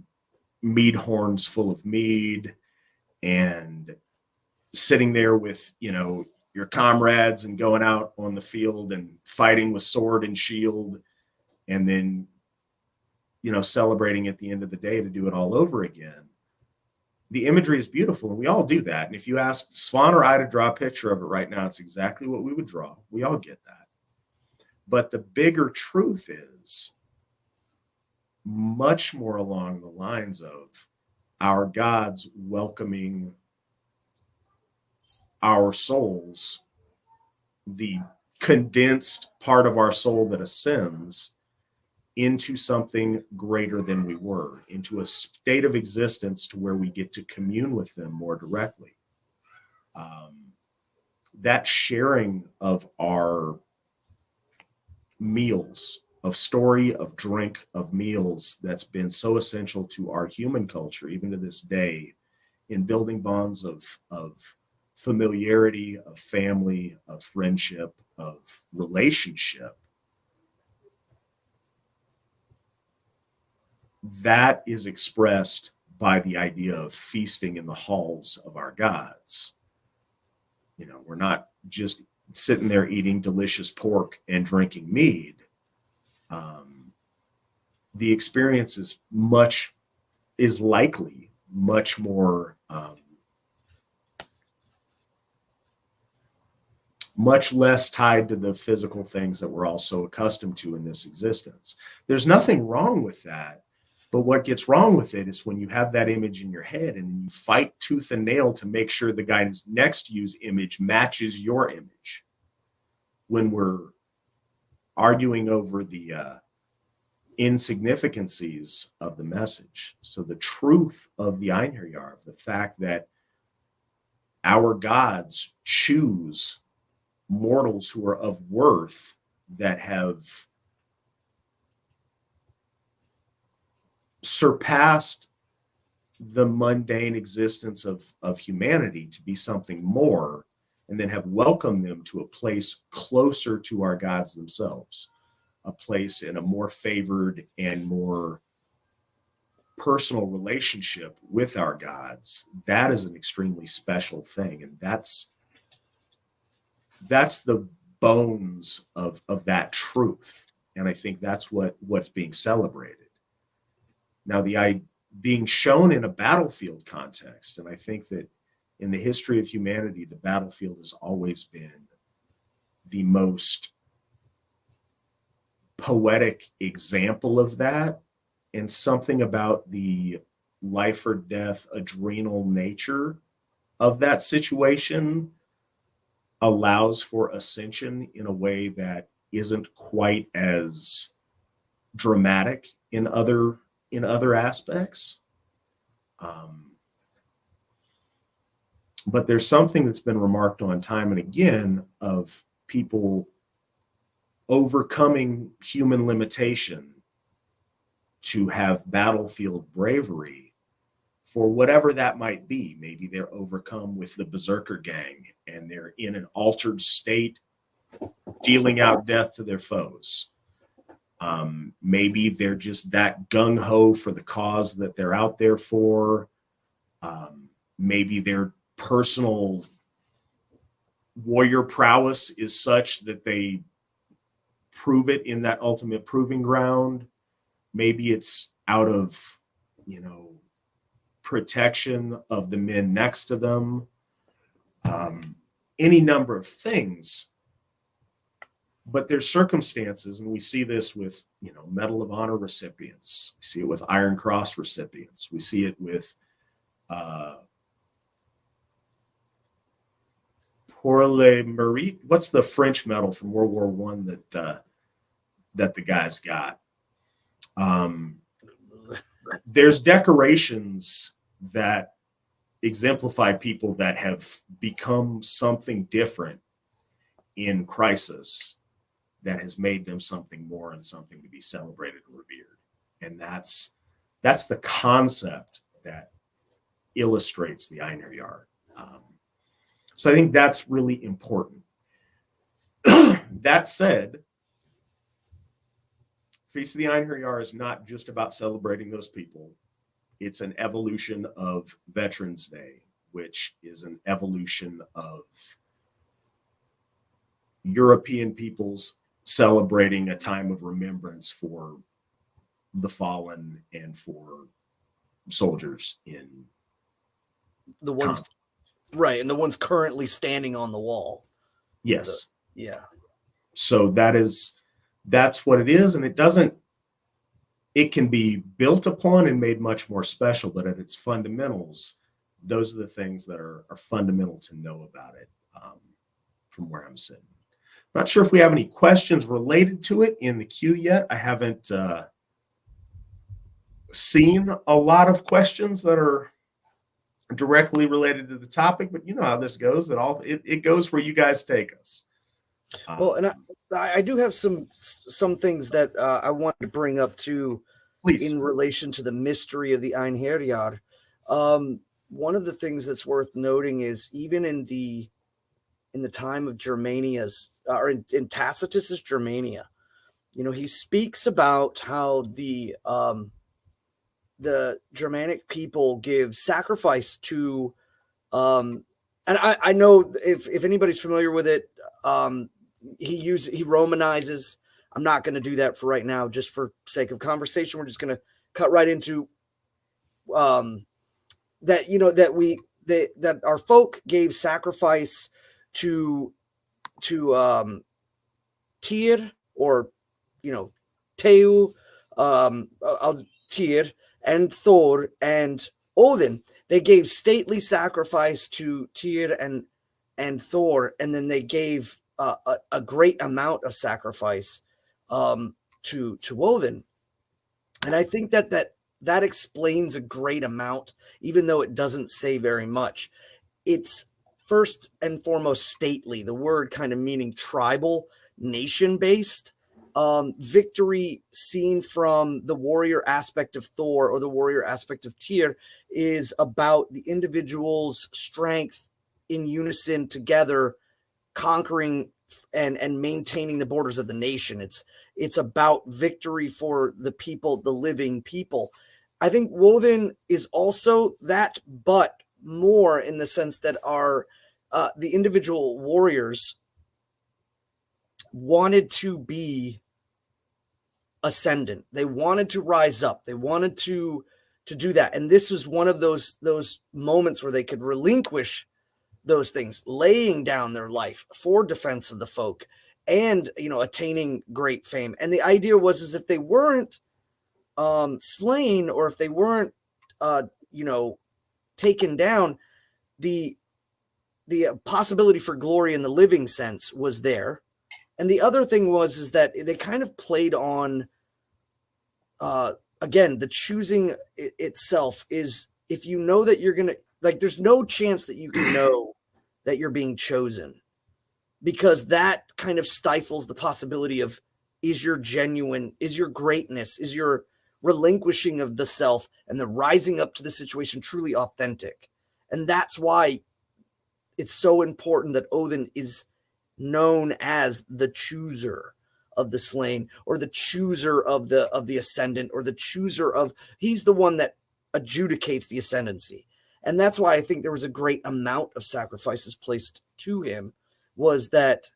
mead horns full of mead and sitting there with, your comrades and going out on the field and fighting with sword and shield, and then, celebrating at the end of the day to do it all over again. The imagery is beautiful, and we all do that. And if you ask Svan or I to draw a picture of it right now, it's exactly what we would draw. We all get that. But the bigger truth is much more along the lines of our gods welcoming our souls, the condensed part of our soul that ascends into something greater than we were, into a state of existence to where we get to commune with them more directly. That sharing of our meals, of story, of drink, of meals, that's been so essential to our human culture, even to this day, in building bonds of familiarity, of family, of friendship, of relationship. That is expressed by the idea of feasting in the halls of our gods. We're not just sitting there eating delicious pork and drinking mead. The experience is likely much more, much less tied to the physical things that we're all so accustomed to in this existence. There's nothing wrong with that. But what gets wrong with it is when you have that image in your head and you fight tooth and nail to make sure the guy next to you's image matches your image. When we're arguing over the insignificancies of the message. So the truth of the Einherjar, the fact that our gods choose mortals who are of worth, that have surpassed the mundane existence of humanity to be something more, and then have welcomed them to a place closer to our gods themselves, a place in a more favored and more personal relationship with our gods. That is an extremely special thing, and that's the bones of that truth. And I think that's what's being celebrated now. Being shown in a battlefield context, and I think that in the history of humanity, the battlefield has always been the most poetic example of that, and something about the life or death adrenal nature of that situation allows for ascension in a way that isn't quite as dramatic in other aspects. But there's something that's been remarked on time and again of people overcoming human limitation to have battlefield bravery for whatever that might be. Maybe they're overcome with the berserker gang and they're in an altered state dealing out death to their foes. Maybe they're just that gung-ho for the cause that they're out there for. Maybe their personal warrior prowess is such that they prove it in that ultimate proving ground. Maybe it's out of, protection of the men next to them. Any number of things. But there's circumstances, and we see this with, Medal of Honor recipients. We see it with Iron Cross recipients. We see it with Pour le Mérite. What's the French medal from World War I that the guys got? There's decorations that exemplify people that have become something different in crisis, that has made them something more and something to be celebrated and revered. And that's the concept that illustrates the Einherjar. So I think that's really important. That said, Feast of the Einherjar is not just about celebrating those people. it's an evolution of Veterans Day, which is an evolution of European peoples celebrating a time of remembrance for the fallen and for soldiers in The ones conflict. right, and the ones currently standing on the wall. Yes. Yeah. So that's what it is, and it can be built upon and made much more special, but at its fundamentals, those are the things that are fundamental to know about it from where I'm sitting. Not sure if we have any questions related to it in the queue yet. I haven't seen a lot of questions that are directly related to the topic, but you know how this goes. It goes where you guys take us. Well, and I do have some things that I wanted to bring up too, Please. in relation to the mystery of the Einherjar. One of the things that's worth noting is even in the time of Germania's, or in Tacitus's Germania, you know, he speaks about how the Germanic people give sacrifice to, and I know if anybody's familiar with it, he Romanizes. I'm not going to do that for right now, just for sake of conversation. We're just going to cut right into that. You know that our folk gave sacrifice to Tyr, or Teu, Tyr and Thor and Odin. They gave stately sacrifice to Tyr and Thor, and then they gave a great amount of sacrifice to Odin. And I think that explains a great amount, even though it doesn't say very much. It's first and foremost stately, the word kind of meaning tribal, nation-based. Victory seen from the warrior aspect of Thor or the warrior aspect of Tyr is about the individual's strength in unison together, conquering and maintaining the borders of the nation. It's about victory for the people, the living people. I think Woden is also that, but more in the sense that the individual warriors wanted to be ascendant. They wanted to rise up. They wanted to do that. And this was one of those moments where they could relinquish those things, laying down their life for defense of the folk and, attaining great fame. And the idea was if they weren't slain, or if they weren't, taken down, the possibility for glory in the living sense was there. And the other thing is that they kind of played on, again, the choosing itself is, if you know that you're going to, there's no chance that you can know that you're being chosen, because that kind of stifles the possibility of, is your greatness, is your relinquishing of the self and the rising up to the situation truly authentic. And that's why it's so important that Odin is known as the chooser of the slain, or the chooser of the ascendant, or the chooser of, he's the one that adjudicates the ascendancy. And that's why I think there was a great amount of sacrifices placed to him, was that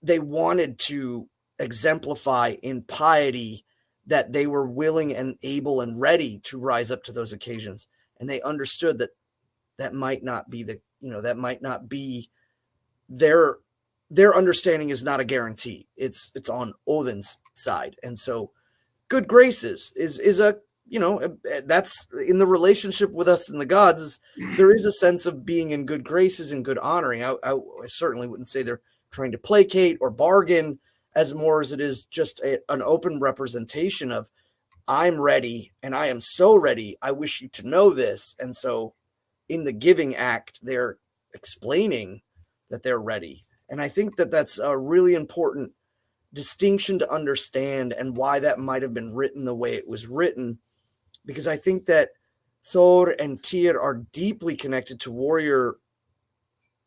they wanted to exemplify in piety that they were willing and able and ready to rise up to those occasions. And they understood that might not be that might not be their understanding, is not a guarantee. It's on Odin's side. And so good graces is a, that's in the relationship with us and the gods. There is a sense of being in good graces and good honoring. I certainly wouldn't say they're trying to placate or bargain, as more as it is just an open representation of, I'm ready, and I am so ready. I wish you to know this. And so in the giving act, they're explaining that they're ready. And I think that that's a really important distinction to understand, and why that might have been written the way it was written, because I think that Thor and Tyr are deeply connected to warrior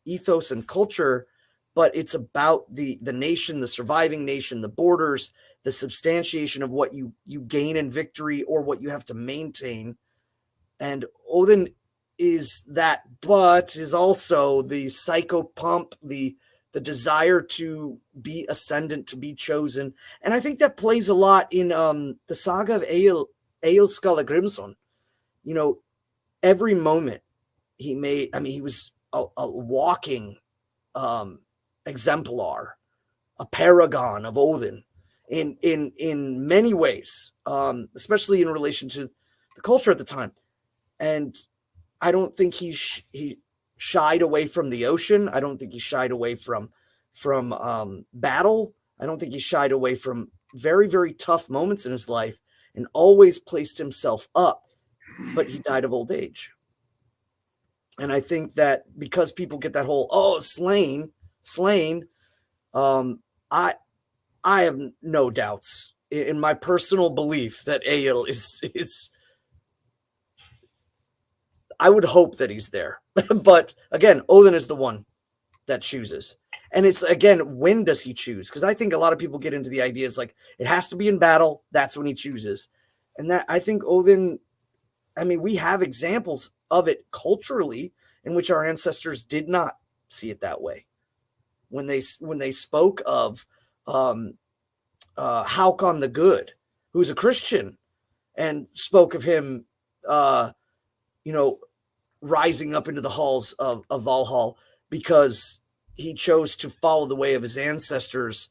ethos and culture, but it's about the nation, the surviving nation, the borders, the substantiation of what you gain in victory or what you have to maintain. And Odin is that, but is also the psychopomp, the desire to be ascendant, to be chosen. And I think that plays a lot in the saga of Egil Skallagrimsson. You know, every moment he made, I mean, he was a walking exemplar, a paragon of Odin in many ways, especially in relation to the culture at the time. And I don't think he shied away from the ocean. I don't think he shied away from battle. I don't think he shied away from very, very tough moments in his life, and always placed himself up. But he died of old age. And I think that because people get that whole, slain, I have no doubts in my personal belief that Egil is I would hope that he's there. But again, Odin is the one that chooses. And it's, again, when does he choose? Because I think a lot of people get into the ideas like it has to be in battle. That's when he chooses. And that, I think Odin, I mean, we have examples of it culturally in which our ancestors did not see it that way. When they spoke of Haukon the Good, who's a Christian, and spoke of him, rising up into the halls of Valhall because he chose to follow the way of his ancestors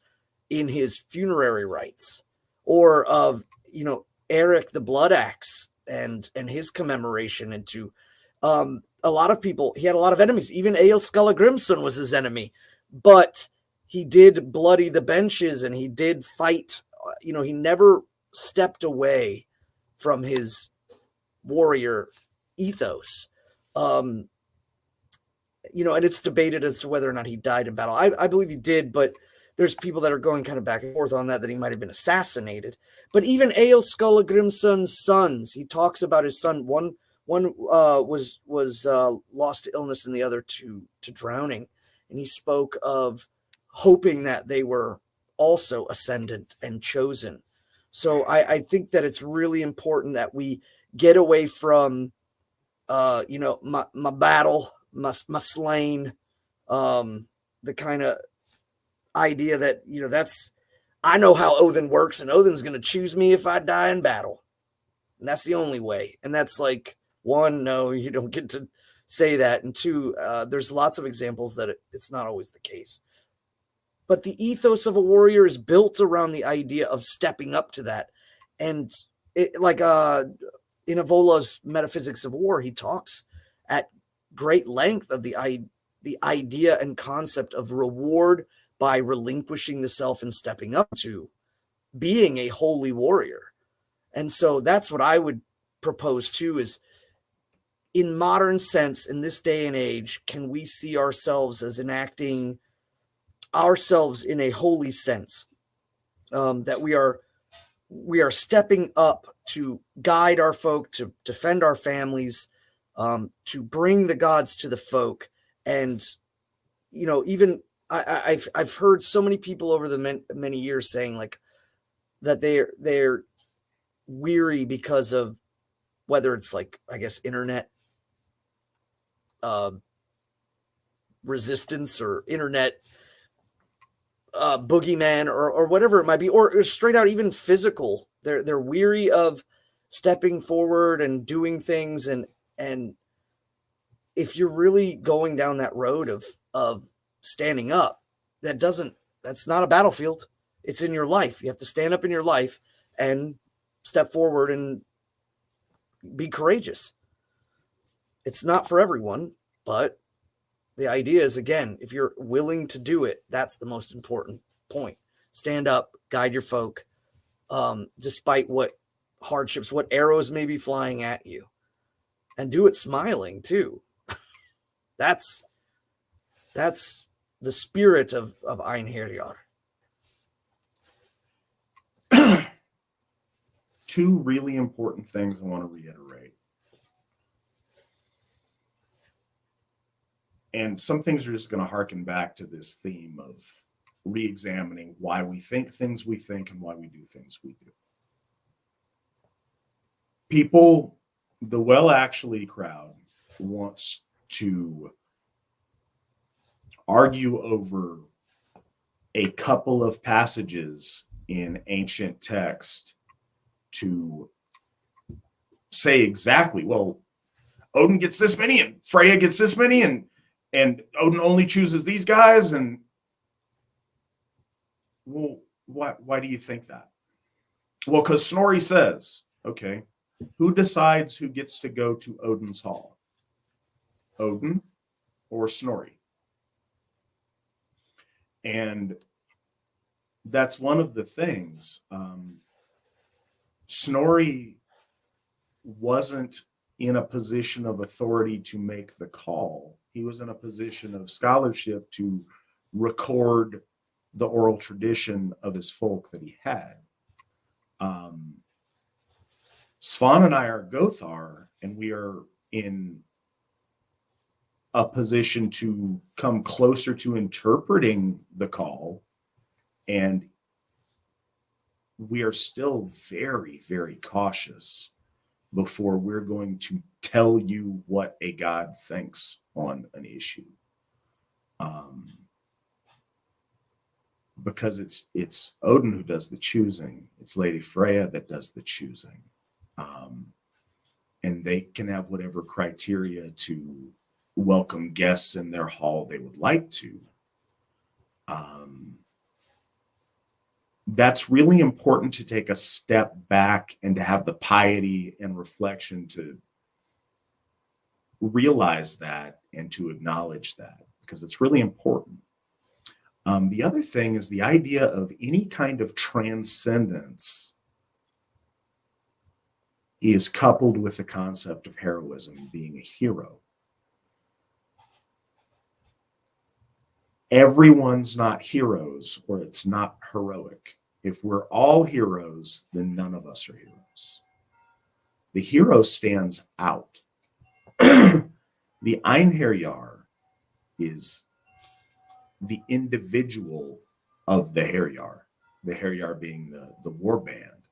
in his funerary rites, or of, Eric the Blood Axe and his commemoration into a lot of people. He had a lot of enemies. Even Egil Skallagrimsson was his enemy, but he did bloody the benches and he did fight. He never stepped away from his warrior ethos. And it's debated as to whether or not he died in battle. I believe he did, but there's people that are going kind of back and forth on that he might have been assassinated. But even Egil Skallagrimsson's sons, he talks about his son. One was lost to illness, and the other to drowning. And he spoke of hoping that they were also ascendant and chosen. So I think that it's really important that we get away from, my battle, my slain, the kind of idea that, I know how Odin works, and Odin's going to choose me if I die in battle. And that's the only way. And that's like, one, no, you don't get to say that. And two, there's lots of examples that it's not always the case. But the ethos of a warrior is built around the idea of stepping up to that. And in Avola's Metaphysics of War, he talks at great length of the idea and concept of reward by relinquishing the self and stepping up to being a holy warrior. And so that's what I would propose too, is in modern sense, in this day and age, can we see ourselves as enacting ourselves in a holy sense, that we are stepping up to guide our folk, to defend our families, to bring the gods to the folk. And, even I've heard so many people over the many years saying like that they're weary because of whether it's like, I guess, internet resistance or internet boogeyman or whatever it might be, or straight out even physical. They're weary of stepping forward and doing things. And if you're really going down that road of standing up, that's not a battlefield. It's in your life. You have to stand up in your life and step forward and be courageous. It's not for everyone, but the idea is, again, if you're willing to do it, that's the most important point. Stand up, guide your folk, despite what hardships, what arrows may be flying at you, and do it smiling too. That's the spirit of Einherjar. Two really important things I want to reiterate. And some things are just going to harken back to this theme of re-examining why we think things we think and why we do things we do. People, the well actually crowd wants to argue over a couple of passages in ancient text to say exactly, well, Odin gets this many and Freya gets this many, and Odin only chooses these guys. And well, why do you think that? Well, because Snorri says, okay, who decides who gets to go to Odin's hall? Odin or Snorri? And that's one of the things. Snorri wasn't in a position of authority to make the call. He was in a position of scholarship to record the oral tradition of his folk that he had. Svan and I are Gothar, and we are in a position to come closer to interpreting the call, and we are still very, very cautious before we're going to tell you what a god thinks on an issue. Because it's Odin who does the choosing. It's Lady Freya that does the choosing. And they can have whatever criteria to welcome guests in their hall they would like to. That's really important to take a step back and to have the piety and reflection to realize that and to acknowledge that, because it's really important. The other thing is the idea of any kind of transcendence is coupled with the concept of heroism, being a hero. Everyone's not heroes, or it's not heroic. If we're all heroes, then none of us are heroes. The hero stands out. The Einherjar is the individual of the Herjar being the war band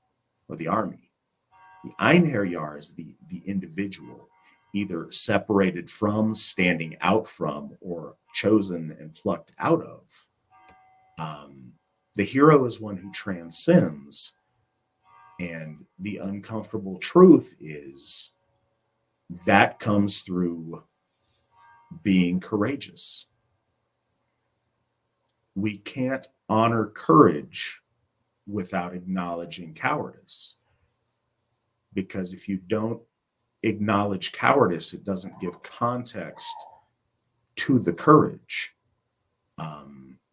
or the army. The Einherjar is the individual, either separated from, standing out from, or chosen and plucked out of. The hero is one who transcends, and the uncomfortable truth is that comes through being courageous. We can't honor courage without acknowledging cowardice, because if you don't acknowledge cowardice, it doesn't give context to the courage.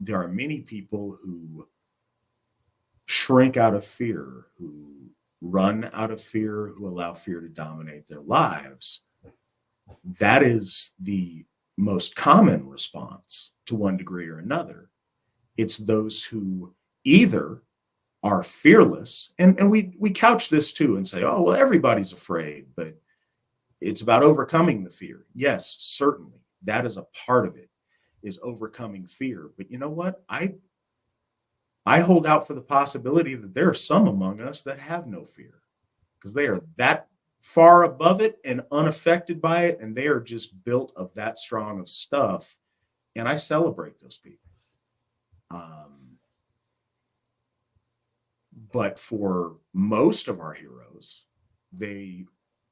There are many people who shrink out of fear, who run out of fear, who allow fear to dominate their lives. That is the most common response to one degree or another. It's those who either are fearless, and we couch this too and say, oh, well, everybody's afraid, but it's about overcoming the fear. Yes, certainly. That is a part of it, is overcoming fear. But you know what? I hold out for the possibility that there are some among us that have no fear, because they are that far above it and unaffected by it, and they are just built of that strong of stuff. And I celebrate those people. But for most of our heroes, they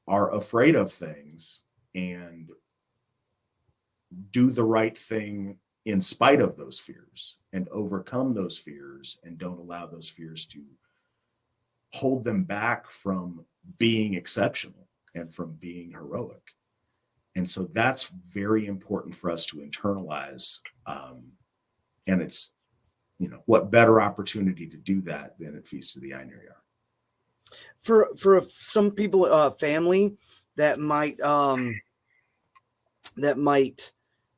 are afraid of things and do the right thing in spite of those fears, and overcome those fears, and don't allow those fears to hold them back from being exceptional and from being heroic. And so that's very important for us to internalize. And it's, what better opportunity to do that than at Feast of the Einherjar? For some people, family that might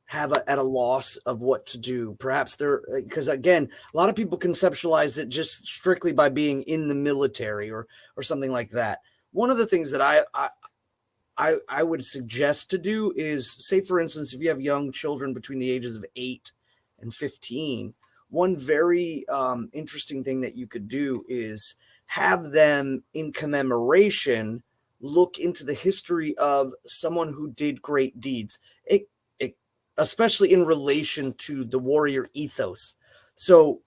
have at a loss of what to do. Perhaps they're, because again, a lot of people conceptualize it just strictly by being in the military or something like that. One of the things that I would suggest to do is, say, for instance, if you have young children between the ages of 8 and 15, one very interesting thing that you could do is have them, in commemoration, look into the history of someone who did great deeds, especially in relation to the warrior ethos. So,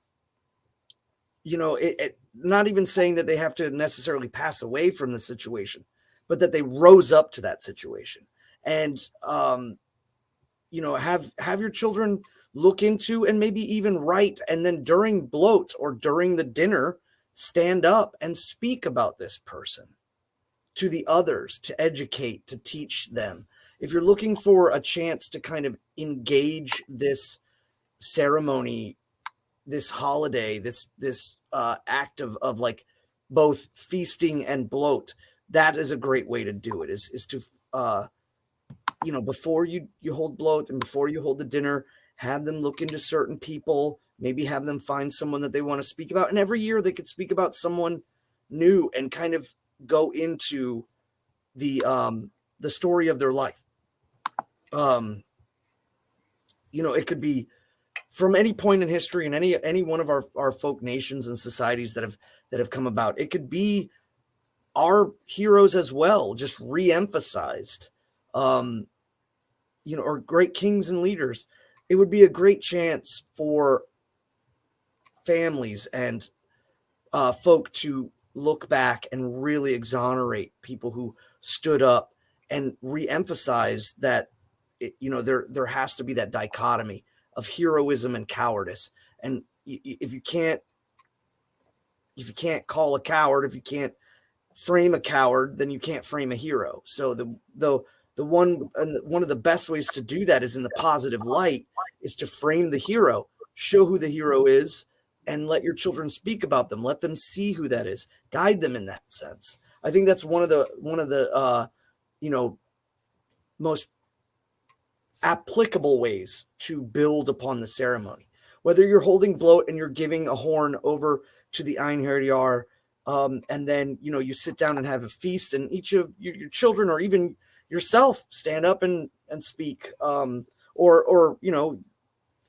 not even saying that they have to necessarily pass away from the situation, but that they rose up to that situation. And have your children look into and maybe even write, and then during bloat or during the dinner, stand up and speak about this person to the others, to educate, to teach them. If you're looking for a chance to kind of engage this ceremony, this holiday, this act of like both feasting and bloat, that is a great way to do it, is to before you hold bloat and before you hold the dinner, have them look into certain people, maybe have them find someone that they want to speak about. And every year they could speak about someone new and kind of go into the story of their life. It could be from any point in history in any one of our folk nations and societies that have come about. It could be our heroes as well, just re-emphasized, or great kings and leaders. It would be a great chance for families and folk to look back and really exonerate people who stood up and re-emphasize that there has to be that dichotomy of heroism and cowardice. And if you can't call a coward, if you can't frame a coward, then you can't frame a hero. So one of the best ways to do that is in the positive light, is to frame the hero, show who the hero is, and let your children speak about them. Let them see who that is. Guide them in that sense. I think that's one of the most applicable ways to build upon the ceremony. Whether you're holding bloat and you're giving a horn over to the Einherjar, and then you sit down and have a feast, and each of your children or even yourself stand up and speak, or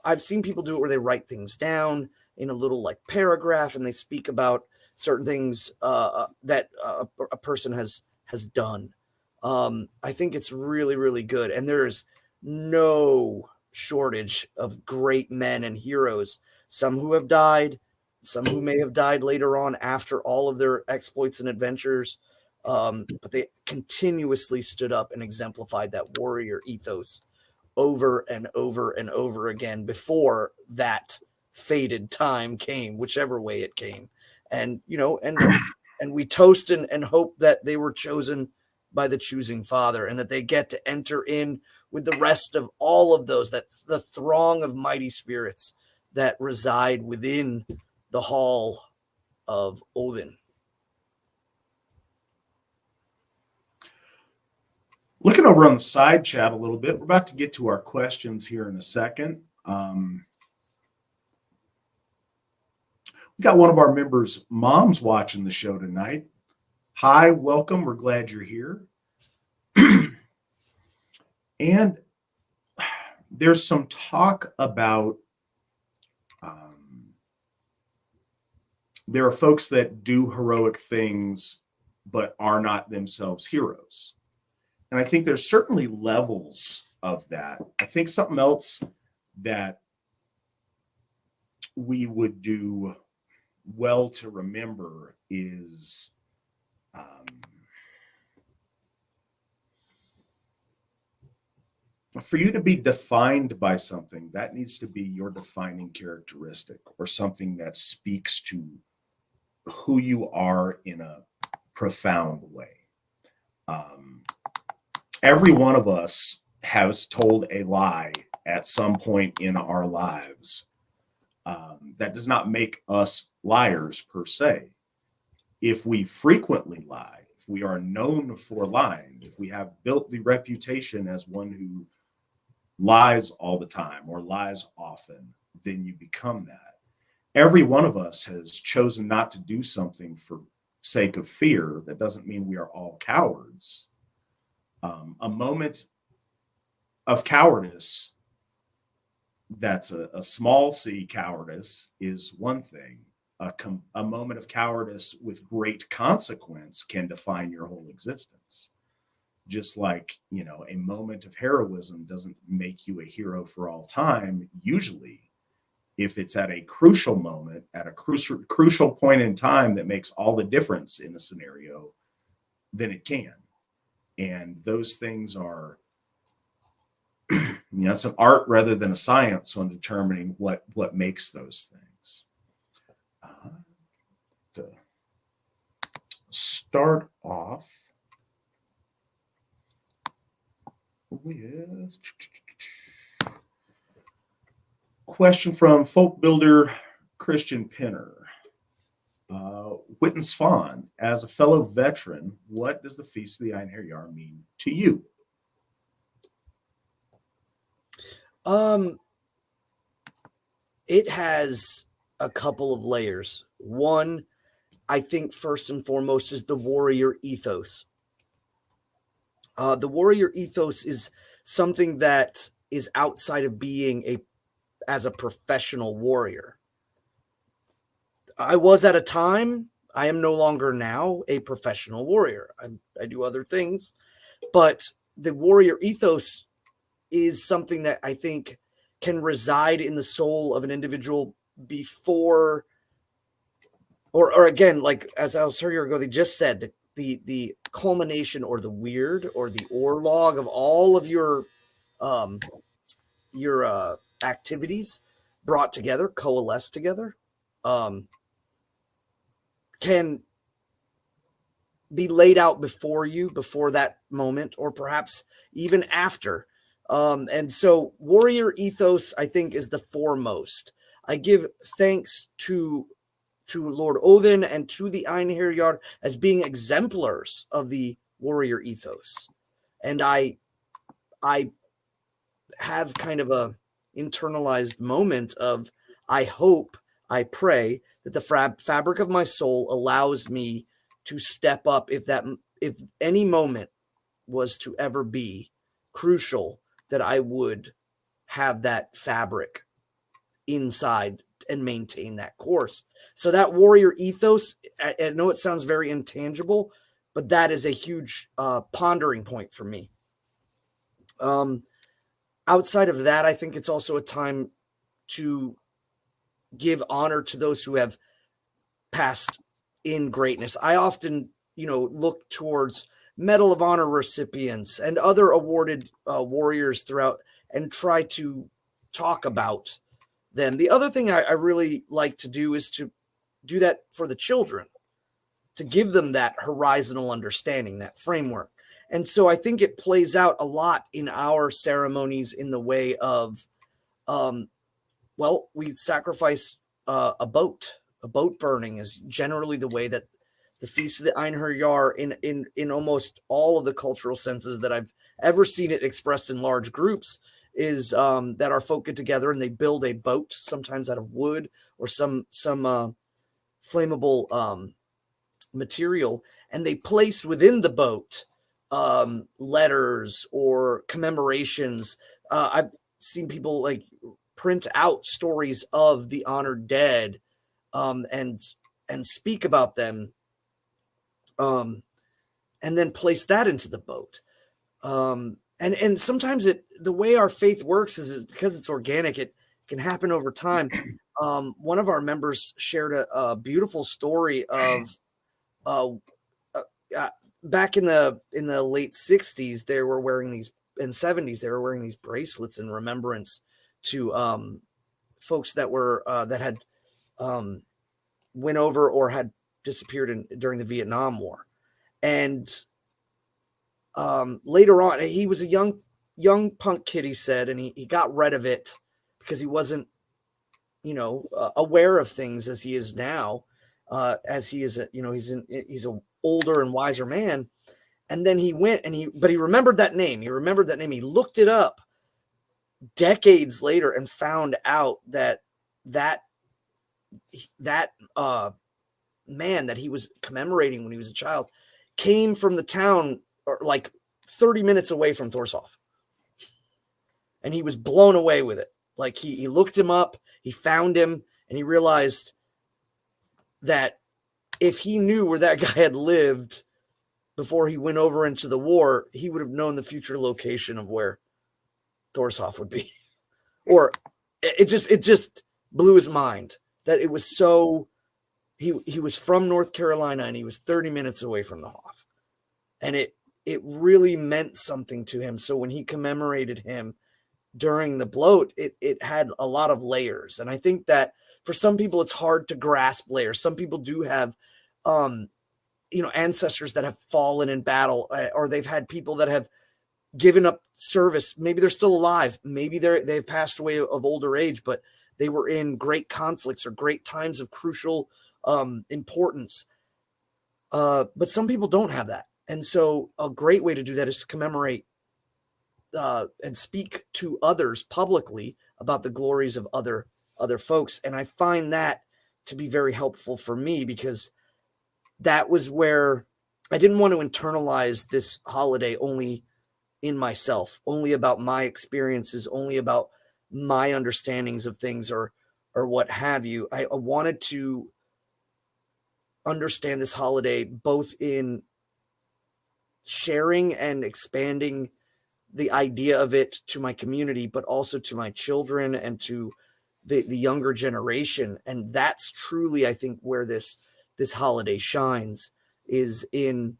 I've seen people do it where they write things down in a little like paragraph, and they speak about certain things that a person has done. I think it's really, really good. And there's no shortage of great men and heroes, some who have died, some who may have died later on after all of their exploits and adventures. But they continuously stood up and exemplified that warrior ethos over and over and over again before that fated time came, whichever way it came. And and we toast and hope that they were chosen by the choosing Father, and that they get to enter in with the rest of all of those, that the throng of mighty spirits that reside within the hall of Odin. Looking over on the side chat a little bit, we're about to get to our questions here in a second. We got one of our members' moms watching the show tonight. Hi, welcome. We're glad you're here. And there's some talk about there are folks that do heroic things but are not themselves heroes. And I think there's certainly levels of that. I think something else that we would do well to remember is for you to be defined by something, that needs to be your defining characteristic, or something that speaks to who you are in a profound way. Every one of us has told a lie at some point in our lives. That does not make us liars per se. If we frequently lie, if we are known for lying, if we have built the reputation as one who lies all the time or lies often, then you become that. Every one of us has chosen not to do something for sake of fear. That doesn't mean we are all cowards. A moment of cowardice that's a small c cowardice is one thing. A moment of cowardice with great consequence can define your whole existence. Just like, a moment of heroism doesn't make you a hero for all time. Usually, if it's at a crucial moment, at a crucial point in time that makes all the difference in the scenario, then it can. And those things are, it's an art rather than a science on determining what makes those things. To start off with question from folk builder Christian Pinner. Witan Svan, as a fellow veteran, what does the Feast of the Einherjar mean to you? It has a couple of layers. One, I think first and foremost, is the warrior ethos. The warrior ethos is something that is outside of being as a professional warrior. I was at a time. I am no longer now a professional warrior. I do other things, but the warrior ethos is something that I think can reside in the soul of an individual before, or again, like as Asatru ago, they just said, the culmination or the weird or the orlog of all of your activities brought together, coalesced together, can be laid out before you, before that moment, or perhaps even after. And so warrior ethos, I think, is the foremost. I give thanks to Lord Odin and to the Einherjar as being exemplars of the warrior ethos. And I have kind of a internalized moment of, I hope, I pray that the fabric of my soul allows me to step up if any moment was to ever be crucial, that I would have that fabric inside and maintain that course. So that warrior ethos, I know it sounds very intangible, but that is a huge pondering point for me. Outside of that, I think it's also a time to give honor to those who have passed in greatness. I often, look towards Medal of Honor recipients and other awarded warriors throughout and try to talk about them. The other thing I really like to do is to do that for the children, to give them that horizontal understanding, that framework. And so I think it plays out a lot in our ceremonies in the way of, we sacrifice a boat. A boat burning is generally the way that the Feast of the Einherjar, in almost all of the cultural senses that I've ever seen it expressed in large groups, is that our folk get together and they build a boat, sometimes out of wood or some flammable material, and they place within the boat letters or commemorations. I've seen people like print out stories of the honored dead and speak about them, and then place that into the boat. And sometimes the way our faith works is because it's organic, it can happen over time. One of our members shared a beautiful story of back in the late 60s, they were wearing these, in 70s, they were wearing these bracelets in remembrance to folks that were that had went over or had disappeared during the Vietnam War. And later on, he was a young punk kid, he said, and he got rid of it because he wasn't, aware of things as he is now, as he is, he's a older and wiser man. And then he went but he remembered that name. He remembered that name. He looked it up decades later and found out that man that he was commemorating when he was a child came from the town like 30 minutes away from Thorshof. And he was blown away with it. Like he looked him up, he found him, and he realized that if he knew where that guy had lived before he went over into the war, he would have known the future location of where Thorshof would be. Or it just blew his mind that it was so, he was from North Carolina and he was 30 minutes away from the Hof. And it really meant something to him. So when he commemorated him during the bloat, it had a lot of layers. And I think that for some people, it's hard to grasp layers. Some people do have, ancestors that have fallen in battle, or they've had people that have given up service. Maybe they're still alive. Maybe they've passed away of older age, but they were in great conflicts or great times of crucial importance. But some people don't have that. And so a great way to do that is to commemorate and speak to others publicly about the glories of other folks. And I find that to be very helpful for me, because that was where I didn't want to internalize this holiday only in myself, only about my experiences, only about my understandings of things or what have you. I wanted to understand this holiday both in sharing and expanding the idea of it to my community, but also to my children and to the younger generation. And that's truly, I think, where this holiday shines, is in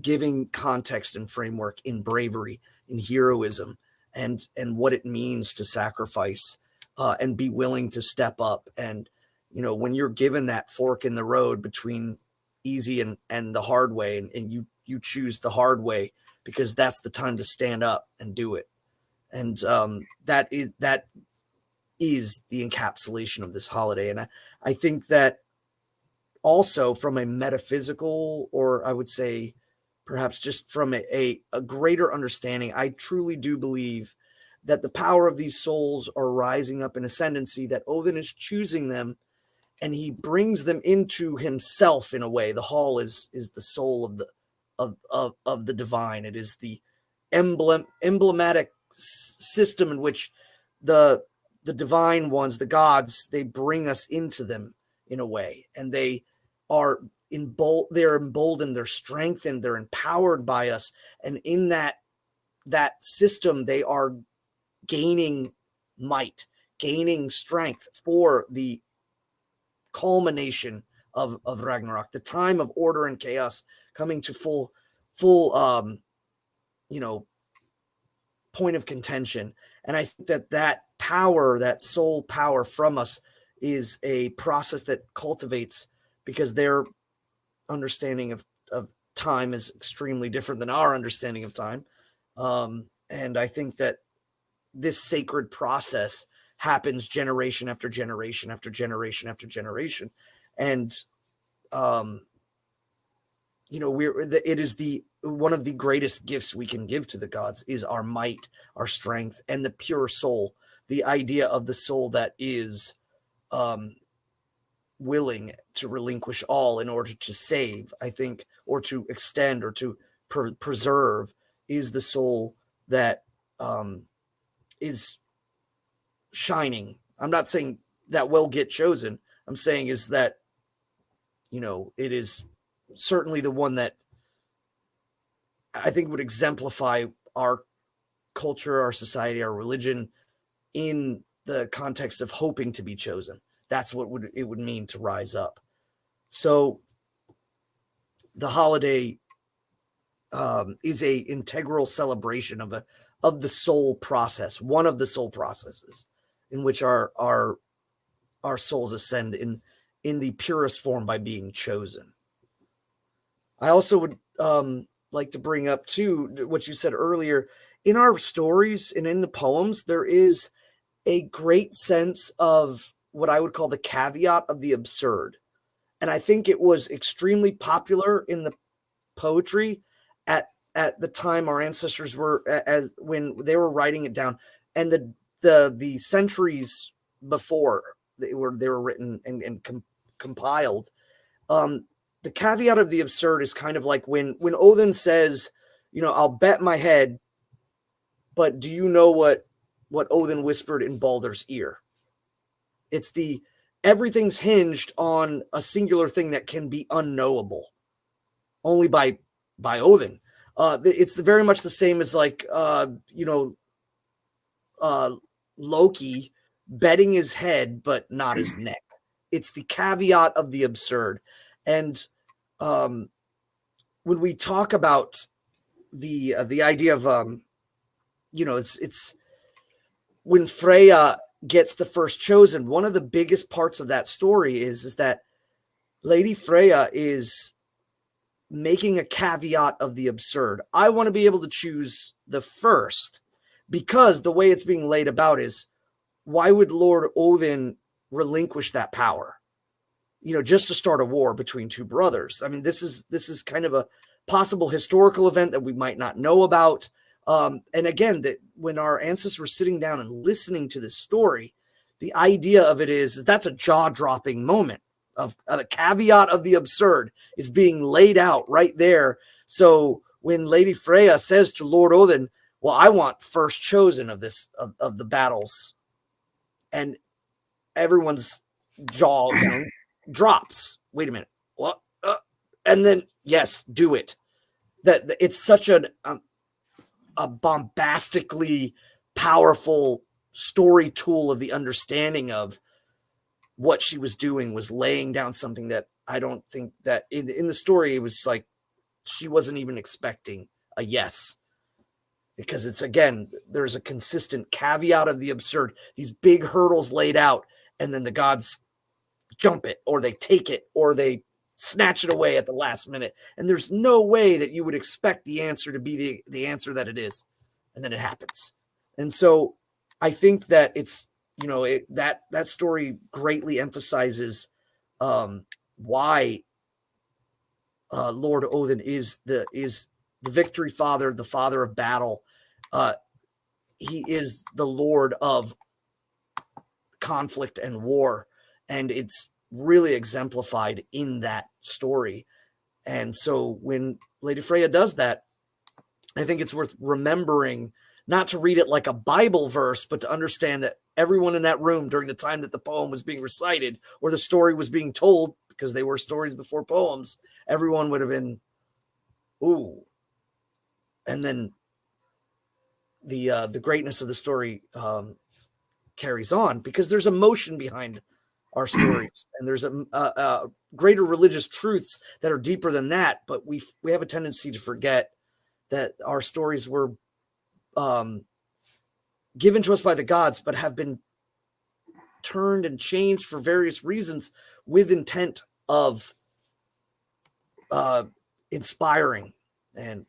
giving context and framework, in bravery, in heroism, and what it means to sacrifice and be willing to step up. And, when you're given that fork in the road between easy and the hard way, and you choose the hard way, because that's the time to stand up and do it. And that is the encapsulation of this holiday. And I think that also from a metaphysical, or I would say perhaps just from a greater understanding, I truly do believe that the power of these souls are rising up in ascendancy, that Odin is choosing them and he brings them into himself in a way. The hall is the soul of the divine. It is the emblematic system in which the divine ones, the gods, they bring us into them in a way, and they are they're emboldened, they're strengthened, they're empowered by us, and in that system, they are gaining might, gaining strength for the culmination of Ragnarok, the time of order and chaos coming to full point of contention. And I think that power, that soul power from us, is a process that cultivates, because their understanding of time is extremely different than our understanding of time. And I think that this sacred process happens generation after generation after generation after generation. And, it is one of the greatest gifts we can give to the gods is our might, our strength, and the pure soul. The idea of the soul that is willing to relinquish all in order to save, I think, or to extend or to preserve, is the soul that is shining. I'm not saying that will get chosen. I'm saying is that, it is certainly the one that I think would exemplify our culture, our society, our religion in the context of hoping to be chosen. That's what it would mean to rise up. So the holiday is a integral celebration of the soul process, one of the soul processes in which our souls ascend in the purest form by being chosen. I also would like to bring up too what you said earlier. In our stories and in the poems, there is a great sense of what I would call the caveat of the absurd. And I think it was extremely popular in the poetry at the time our ancestors were, as when they were writing it down, and the centuries before they were written and compiled. The caveat of the absurd is kind of like when Odin says, I'll bet my head, but do you know what what Odin whispered in Baldur's ear. It's everything's hinged on a singular thing that can be unknowable only by Odin. It's very much the same as like Loki betting his head but not his neck. It's the caveat of the absurd. And when we talk about the idea of it's when Freya gets the first chosen, one of the biggest parts of that story is that Lady Freya is making a caveat of the absurd. I want to be able to choose the first, because the way it's being laid about is, why would Lord Odin relinquish that power? Just to start a war between two brothers. I mean, this is kind of a possible historical event that we might not know about. And again, that when our ancestors were sitting down and listening to this story, the idea of it is that's a jaw-dropping moment of the caveat of the absurd is being laid out right there. So when Lady Freya says to Lord Odin, well, I want first chosen of this, of the battles, and everyone's jaw drops. Wait a minute. What? And then, yes, do it. That it's such a bombastically powerful story tool of the understanding of what she was doing, was laying down something that I don't think that in the story, it was like she wasn't even expecting a yes. Because it's, again, there's a consistent caveat of the absurd, these big hurdles laid out, and then the gods jump it, or they take it, or they snatch it away at the last minute. And there's no way that you would expect the answer to be the answer that it is. And then it happens. And so I think that it's, that story greatly emphasizes why Lord Odin is the victory father, the father of battle. He is the Lord of conflict and war. And it's really exemplified in that story. And so when Lady Freya does that, I think it's worth remembering, not to read it like a Bible verse, but to understand that everyone in that room during the time that the poem was being recited or the story was being told, because they were stories before poems, everyone would have been, ooh. And then the greatness of the story carries on, because there's emotion behind our stories, and there's a greater religious truths that are deeper than that. But we have a tendency to forget that our stories were given to us by the gods, but have been turned and changed for various reasons with intent of inspiring and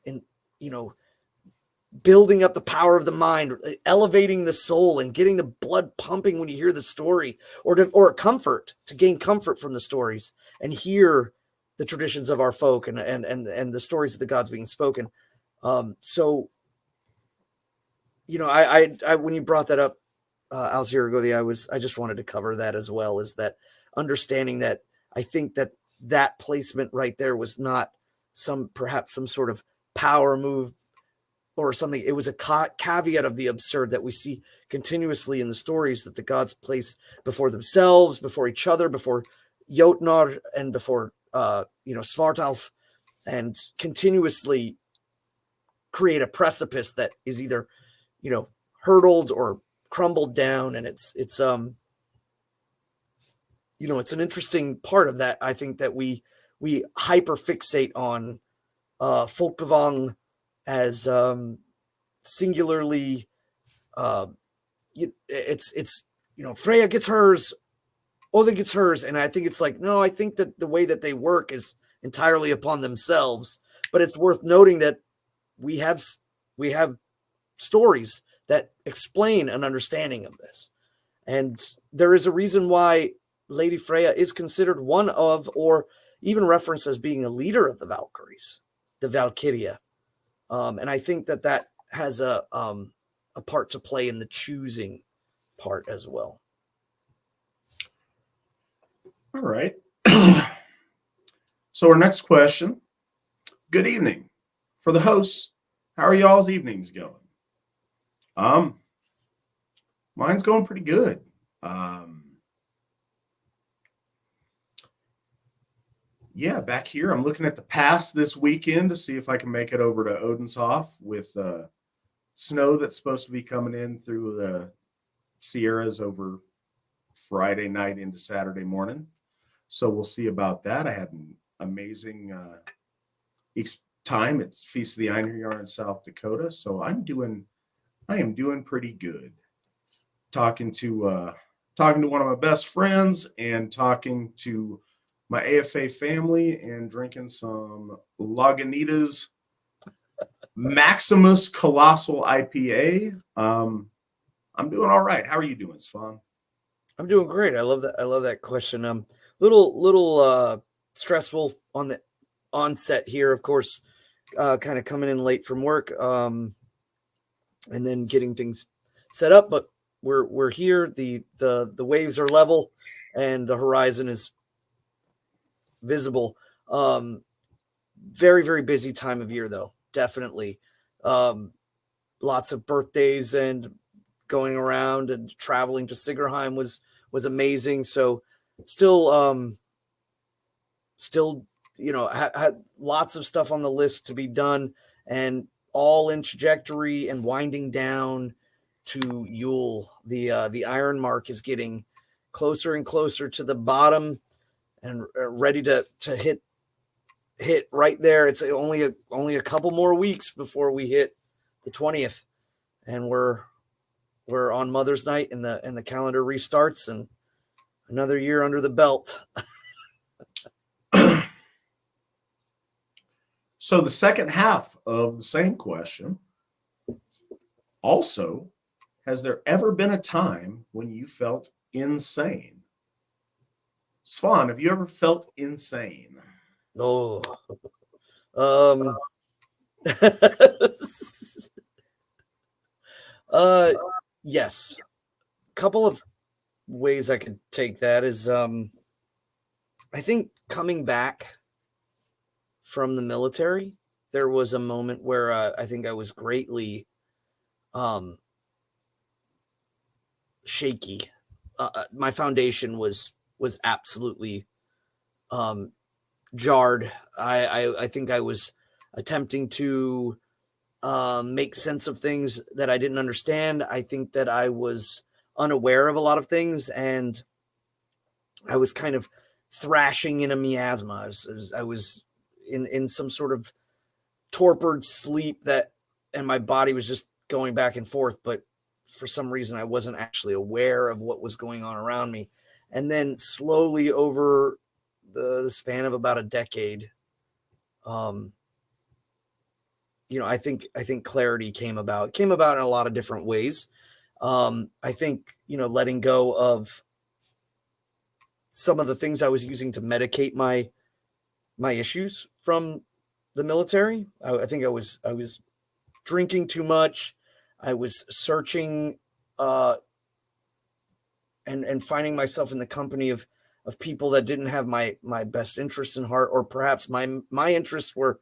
building up the power of the mind, elevating the soul, and getting the blood pumping when you hear the story, or to gain comfort from the stories and hear the traditions of our folk and the stories of the gods being spoken. So, I when you brought that up, Alzira, I just wanted to cover that as well, is that understanding that I think that placement right there was not perhaps some sort of power move or something. It was a caveat of the absurd that we see continuously in the stories that the gods place before themselves, before each other, before Jotnar, and before Svartalf, and continuously create a precipice that is either hurdled or crumbled down. And it's an interesting part of that. I think that we hyper fixate on Folkvang as singularly. It's Freya gets hers, Odin gets hers, and I think it's like, no, I think that the way that they work is entirely upon themselves. But it's worth noting that we have stories that explain an understanding of this, and there is a reason why Lady Freya is considered one of, or even referenced as being a leader of the Valkyries, the Valkyria. And I think that has a part to play in the choosing part as well. All right. So our next question. Good evening. For the hosts, how are y'all's evenings going? Mine's going pretty good. Yeah, back here, I'm looking at the pass this weekend to see if I can make it over to Odenshof with snow that's supposed to be coming in through the Sierras over Friday night into Saturday morning. So we'll see about that. I had an amazing time at Feast of the Einherjar in South Dakota. So I am doing pretty good. Talking to one of my best friends and talking to my AFA family and drinking some Lagunitas Maximus Colossal IPA. I'm doing all right. How are you doing, Svan? I'm doing great. I love that. I love that question. Little stressful on the onset here, of course, kind of coming in late from work, and then getting things set up. But we're here. The waves are level, and the horizon is visible. Very, very busy time of year, though. Definitely. Lots of birthdays and going around and traveling to Sigerheim was amazing. So still, had lots of stuff on the list to be done, and all in trajectory and winding down to Yule. The iron mark is getting closer and closer to the bottom and ready to hit right there. It's only a couple more weeks before we hit the 20th, and we're on Mother's Night, and the calendar restarts, and another year under the belt. So the second half of the same question also, has there ever been a time when you felt insane? Svan, have you ever felt insane? Oh, yes. Couple of ways I could take that is, I think coming back from the military, there was a moment where I think I was greatly shaky. My foundation was absolutely jarred. I think I was attempting to make sense of things that I didn't understand. I think that I was unaware of a lot of things, and I was kind of thrashing in a miasma. I was in some sort of torpid sleep and my body was just going back and forth, but for some reason I wasn't actually aware of what was going on around me. And then slowly over the span of about a decade, I think clarity came about. It came about in a lot of different ways. I think, letting go of some of the things I was using to medicate my issues from the military. I think I was drinking too much. I was searching and finding myself in the company of people that didn't have my best interests in heart, or perhaps my interests were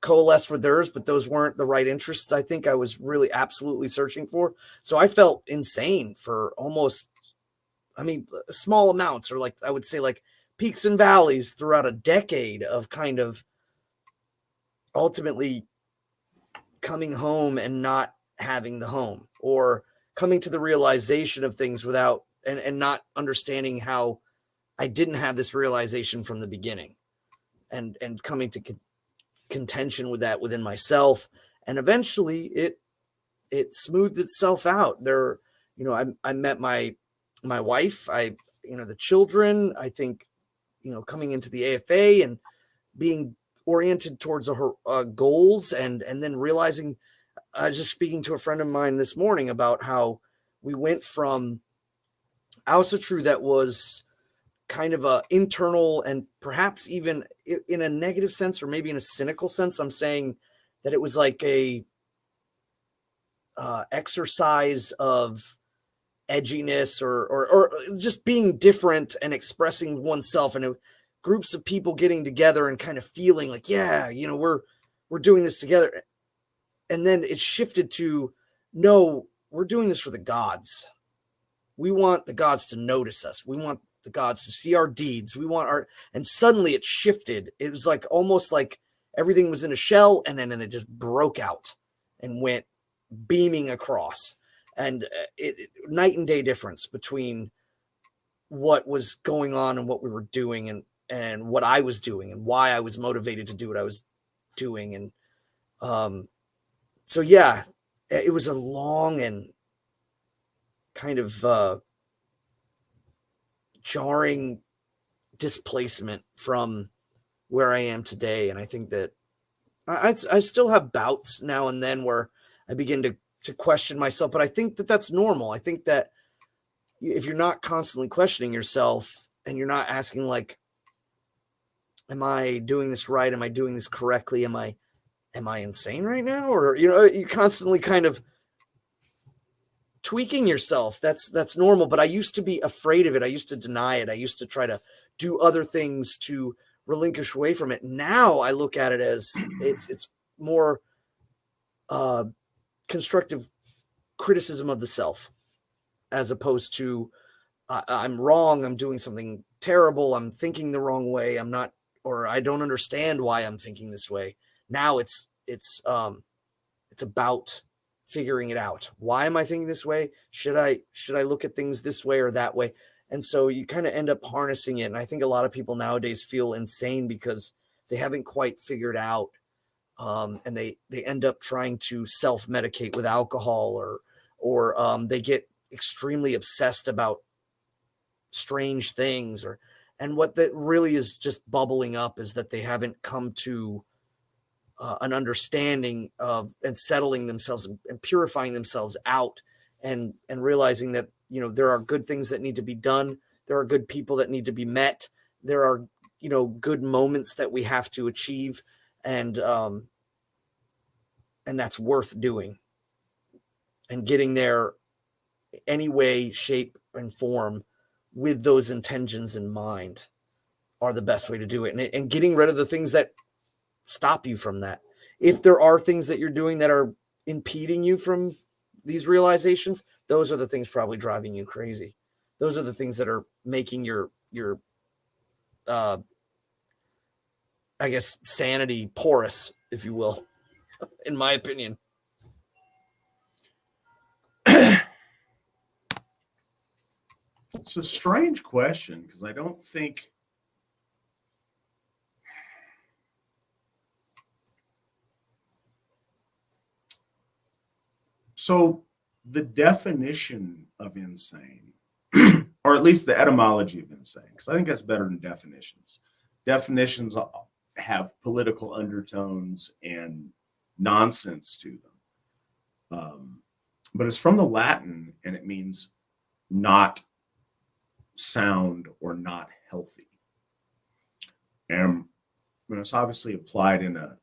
coalesced with theirs, but those weren't the right interests I think I was really absolutely searching for. So I felt insane for almost, small amounts, or I would say peaks and valleys throughout a decade of kind of ultimately coming home and not having the home, or coming to the realization of things without and not understanding how I didn't have this realization from the beginning, and coming to contention with that within myself. And eventually it smoothed itself out. There, I met my wife, the children. I think, coming into the AFA and being oriented towards goals, and then realizing, just speaking to a friend of mine this morning about how we went from Asatru that was kind of a internal, and perhaps even in a negative sense, or maybe in a cynical sense, I'm saying that it was like a exercise of edginess, or just being different and expressing oneself, and groups of people getting together and kind of feeling like, yeah, we're doing this together. And then it shifted to, no, we're doing this for the gods. We want the gods to notice us. We want the gods to see our deeds. We want our, and suddenly it shifted. It was like almost like everything was in a shell, and then it just broke out and went beaming across. And night and day difference between what was going on and what we were doing, and what I was doing and why I was motivated to do what I was doing. And so yeah, it was a long and kind of jarring displacement from where I am today. And I think that I still have bouts now and then where I begin to question myself, but I think that that's normal. I think that if you're not constantly questioning yourself and you're not asking like, am I doing this right? Am I doing this correctly? Am I insane right now? Or, you constantly kind of tweaking yourself. That's normal. But I used to be afraid of it. I used to deny it. I used to try to do other things to relinquish away from it. Now I look at it as it's more constructive criticism of the self, as opposed to I'm wrong, I'm doing something terrible, I'm thinking the wrong way, I'm not, or I don't understand why I'm thinking this way. Now it's about figuring it out. Why am I thinking this way? Should I look at things this way or that way? And so you kind of end up harnessing it. And I think a lot of people nowadays feel insane because they haven't quite figured out, and they end up trying to self-medicate with alcohol, or they get extremely obsessed about strange things, and what that really is just bubbling up is that they haven't come to an understanding of, and settling themselves and purifying themselves out, and realizing that, there are good things that need to be done. There are good people that need to be met. There are, good moments that we have to achieve, and that's worth doing, and getting there any way, shape, and form with those intentions in mind are the best way to do it. And getting rid of the things that stop you from that. If there are things that you're doing that are impeding you from these realizations, those are the things probably driving you crazy. Those are the things that are making your I guess sanity porous, if you will, in my opinion. It's a strange question because I don't think so. The definition of insane, or at least the etymology of insane, because I think that's better than definitions. Definitions have political undertones and nonsense to them. But it's from the Latin, and it means not sound or not healthy. And it's obviously applied in a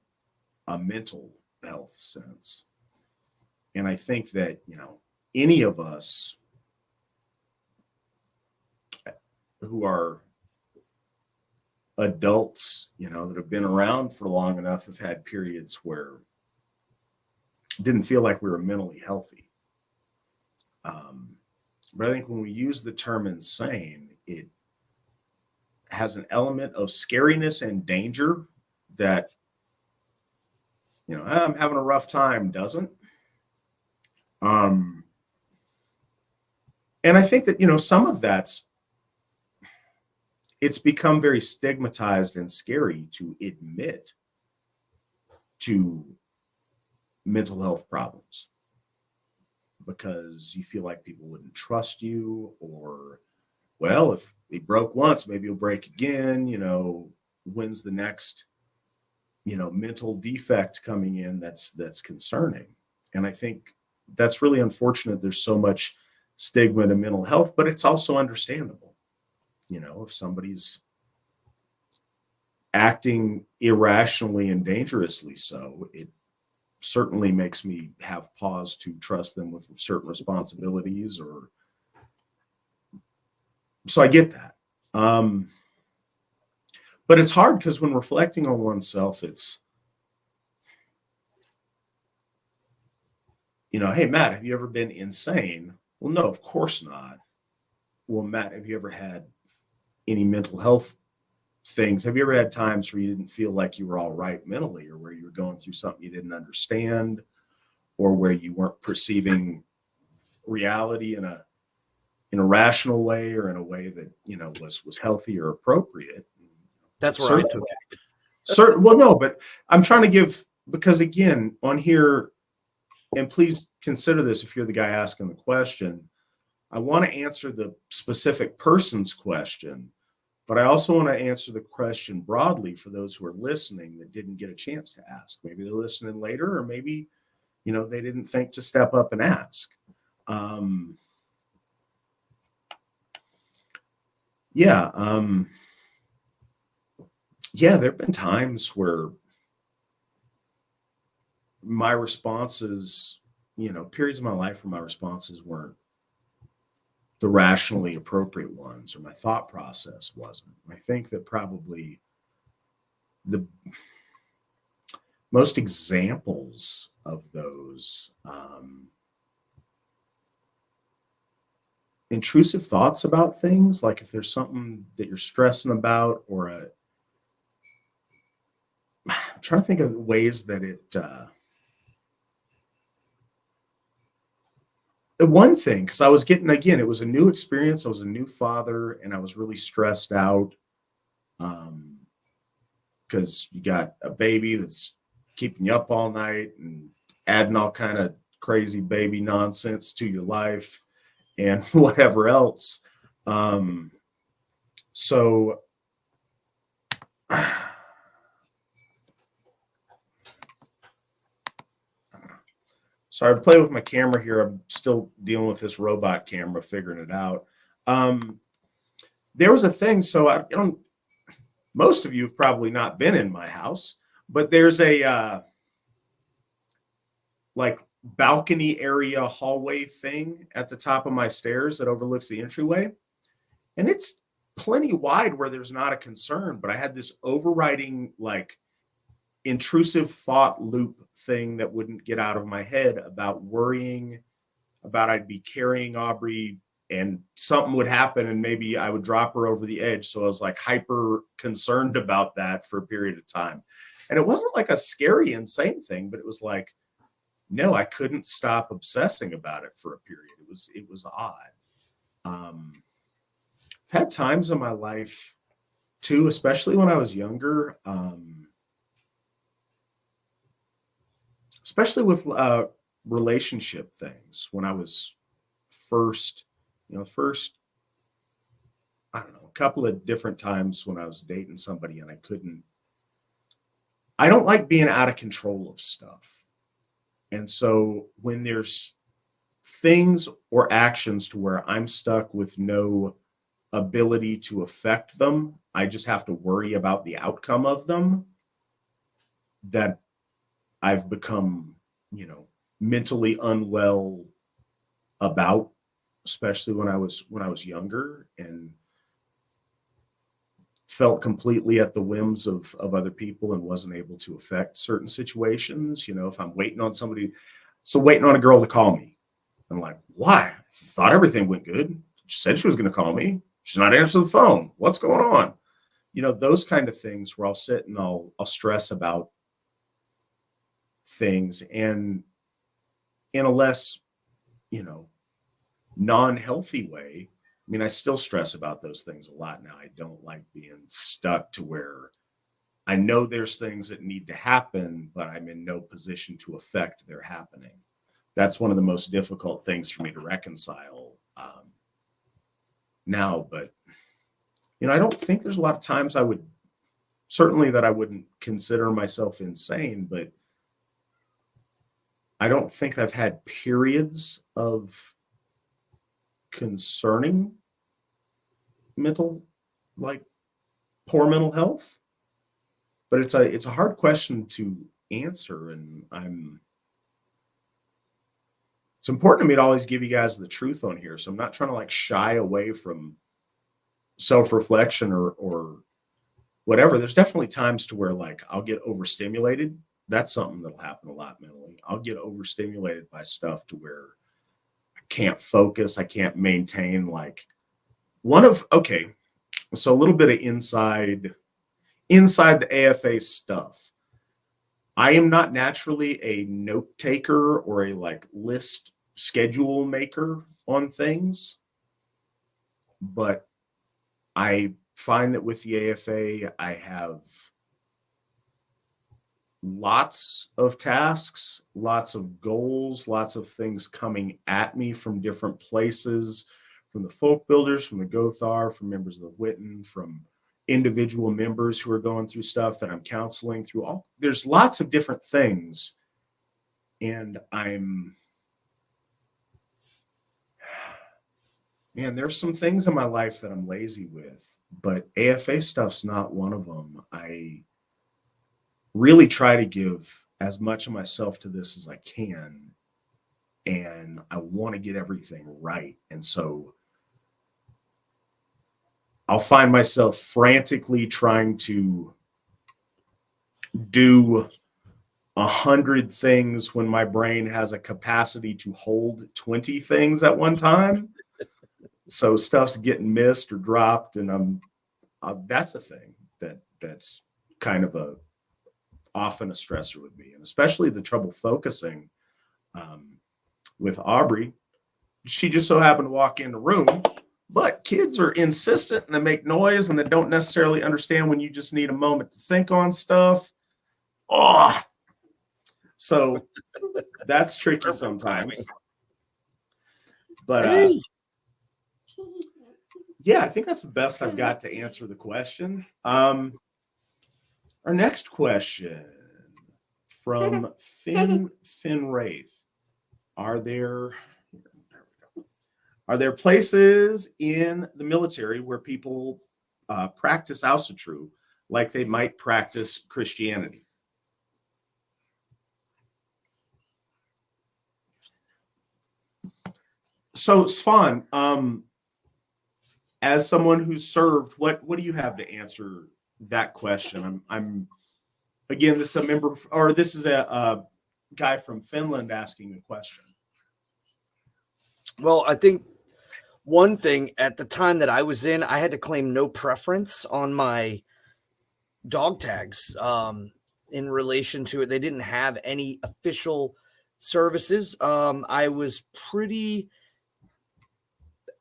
mental health sense. And I think that, any of us who are adults, that have been around for long enough have had periods where it didn't feel like we were mentally healthy. But I think when we use the term insane, it has an element of scariness and danger that, I'm having a rough time doesn't. And I think that, some of it's become very stigmatized and scary to admit to mental health problems because you feel like people wouldn't trust you, or, well, if he broke once, maybe he'll break again. When's the next, mental defect coming in that's concerning? And I think that's really unfortunate. There's so much stigma to mental health, but it's also understandable. If somebody's acting irrationally and dangerously so, it certainly makes me have pause to trust them with certain responsibilities, or so I get that. But it's hard because when reflecting on oneself, it's, hey, Matt, have you ever been insane? Well, no, of course not. well, Matt, have you ever had any mental health things? Have you ever had times where you didn't feel like you were all right mentally, or where you were going through something you didn't understand, or where you weren't perceiving reality in a rational way, or in a way that, you know, was healthy or appropriate? That's where I took it. Well, no, but I'm trying to give, because again, on here, and please consider this if you're the guy asking the question, I want to answer the specific person's question, but I also want to answer the question broadly for those who are listening that didn't get a chance to ask. Maybe they're listening later, or maybe, you know, they didn't think to step up and ask. Yeah, there have been times where my responses, you know, periods of my life where my responses weren't the rationally appropriate ones, or my thought process wasn't. I think that probably the most examples of those intrusive thoughts about things, like if there's something that you're stressing about, or I'm trying to think of ways that the one thing, because I was getting, again, it was a new experience. I was a new father, and I was really stressed out because you got a baby that's keeping you up all night and adding all kind of crazy baby nonsense to your life and whatever else. So sorry, I play with my camera here. I'm still dealing with this robot camera, figuring it out. There was a thing. So I don't. Most of you have probably not been in my house, but there's a like balcony area hallway thing at the top of my stairs that overlooks the entryway, and it's plenty wide where there's not a concern. But I had this overriding, like, intrusive thought loop thing that wouldn't get out of my head about worrying about I'd be carrying Aubrey and something would happen and maybe I would drop her over the edge. So I was like hyper concerned about that for a period of time. And it wasn't like a scary, insane thing, but it was like, no, I couldn't stop obsessing about it for a period. It was odd. I've had times in my life too, especially when I was younger, especially with relationship things. When I was first, I don't know, a couple of different times when I was dating somebody and I don't like being out of control of stuff. And so when there's things or actions to where I'm stuck with no ability to affect them, I just have to worry about the outcome of them, that I've become, mentally unwell about, especially when I was younger, and felt completely at the whims of other people and wasn't able to affect certain situations. If I'm waiting on somebody, waiting on a girl to call me, I'm like, why? I thought everything went good. She said she was going to call me. She's not answering the phone. What's going on? Those kind of things where I'll sit and I'll stress about things, and in a less, non-healthy way. I mean, I still stress about those things a lot now. I don't like being stuck to where I know there's things that need to happen, but I'm in no position to affect their happening. That's one of the most difficult things for me to reconcile now. But, I don't think there's a lot of times I wouldn't consider myself insane, but I don't think I've had periods of concerning poor mental health. But it's a hard question to answer, and it's important to me to always give you guys the truth on here. So I'm not trying to shy away from self-reflection or whatever. There's definitely times to where I'll get overstimulated. That's something that'll happen a lot mentally. I'll get overstimulated by stuff to where I can't focus. I can't maintain Okay, so a little bit of inside the AFA stuff. I am not naturally a note taker or a like list schedule maker on things, but I find that with the AFA, I have lots of tasks, lots of goals, lots of things coming at me from different places, from the folk builders, from the Gothar, from members of the Witan, from individual members who are going through stuff that I'm counseling through. There's lots of different things, and there's some things in my life that I'm lazy with, but AFA stuff's not one of them. I really try to give as much of myself to this as I can, and I want to get everything right. And so I'll find myself frantically trying to do 100 things when my brain has a capacity to hold 20 things at one time. So stuff's getting missed or dropped, and that's a thing that's kind of often a stressor with me, and especially the trouble focusing. With Aubrey, she just so happened to walk in the room, but kids are insistent and they make noise and they don't necessarily understand when you just need a moment to think on stuff. Oh, so that's tricky sometimes. But yeah, I think that's the best I've got to answer the question. Our next question from Finn Wraith. Are there places in the military where people practice Asatru like they might practice Christianity? So Svan, as someone who's served, what do you have to answer that question? I'm again, this is a guy from Finland asking a question. Well, I think one thing at the time that I was in, I had to claim no preference on my dog tags in relation to it. They didn't have any official services. I was pretty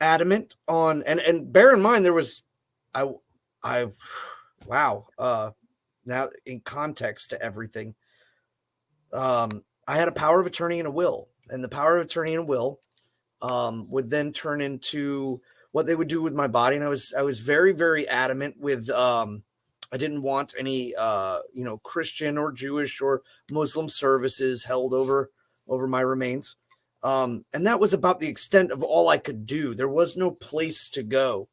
adamant on, and bear in mind, there was, now in context to everything, I had a power of attorney and a will, and the power of attorney and a will would then turn into what they would do with my body. And I was very, very adamant with, I didn't want any, Christian or Jewish or Muslim services held over my remains. And that was about the extent of all I could do. There was no place to go.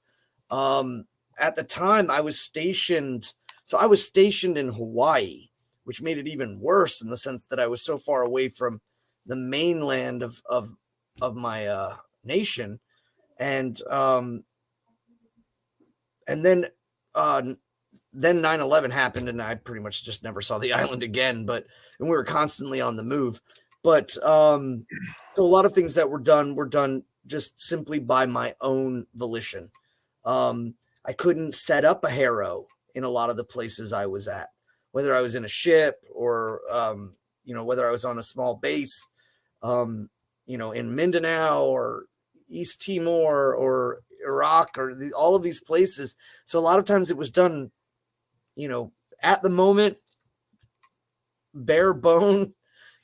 At the time I was stationed in Hawaii, which made it even worse in the sense that I was so far away from the mainland of my nation. And then 9/11 happened, and I pretty much just never saw the island again, and we were constantly on the move. But so a lot of things that were done just simply by my own volition. I couldn't set up a harrow in a lot of the places I was at, whether I was in a ship or, whether I was on a small base, in Mindanao or East Timor or Iraq or all of these places. So a lot of times it was done, at the moment, bare bone,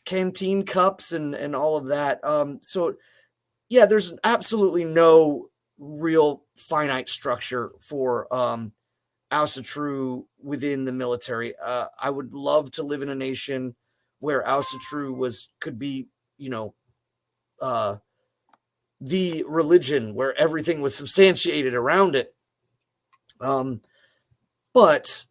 canteen cups and all of that. So yeah, there's absolutely no real finite structure for Asatru within the military. I would love to live in a nation where Asatru could be, the religion where everything was substantiated around it. But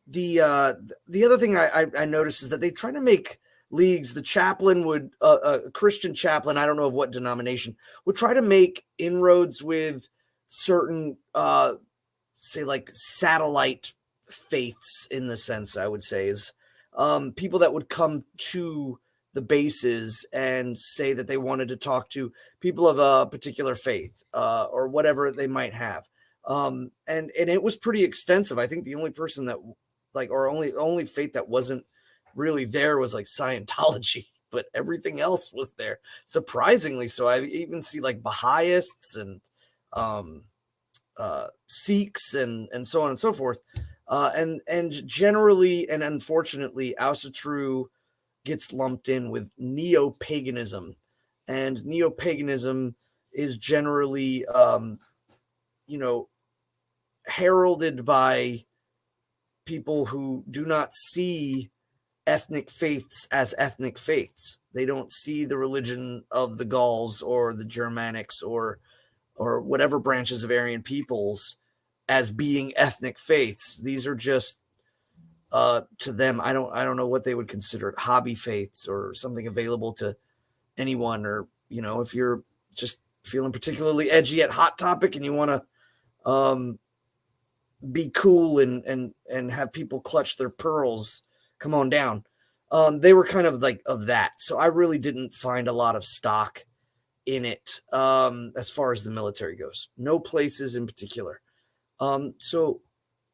the other thing I noticed is that they try to make leagues. The chaplain would, a Christian chaplain, I don't know of what denomination, would try to make inroads with certain, say like satellite faiths, in the sense I would say is people that would come to the bases and say that they wanted to talk to people of a particular faith or whatever they might have. And it was pretty extensive. I think the only person that only faith that wasn't really there was like Scientology, but everything else was there, surprisingly. So I even see like Baha'ists and Sikhs and so on and so forth. And generally and unfortunately, Asatru gets lumped in with neo-paganism, and neo-paganism is generally, heralded by people who do not see ethnic faiths as ethnic faiths. They don't see the religion of the Gauls or the Germanics or whatever branches of Aryan peoples as being ethnic faiths. These are just to them, I don't know what they would consider it, hobby faiths or something available to anyone. Or, if you're just feeling particularly edgy at Hot Topic and you want to be cool and have people clutch their pearls, come on down. They were kind of like of that. So I really didn't find a lot of stock in it as far as the military goes. No places in particular. So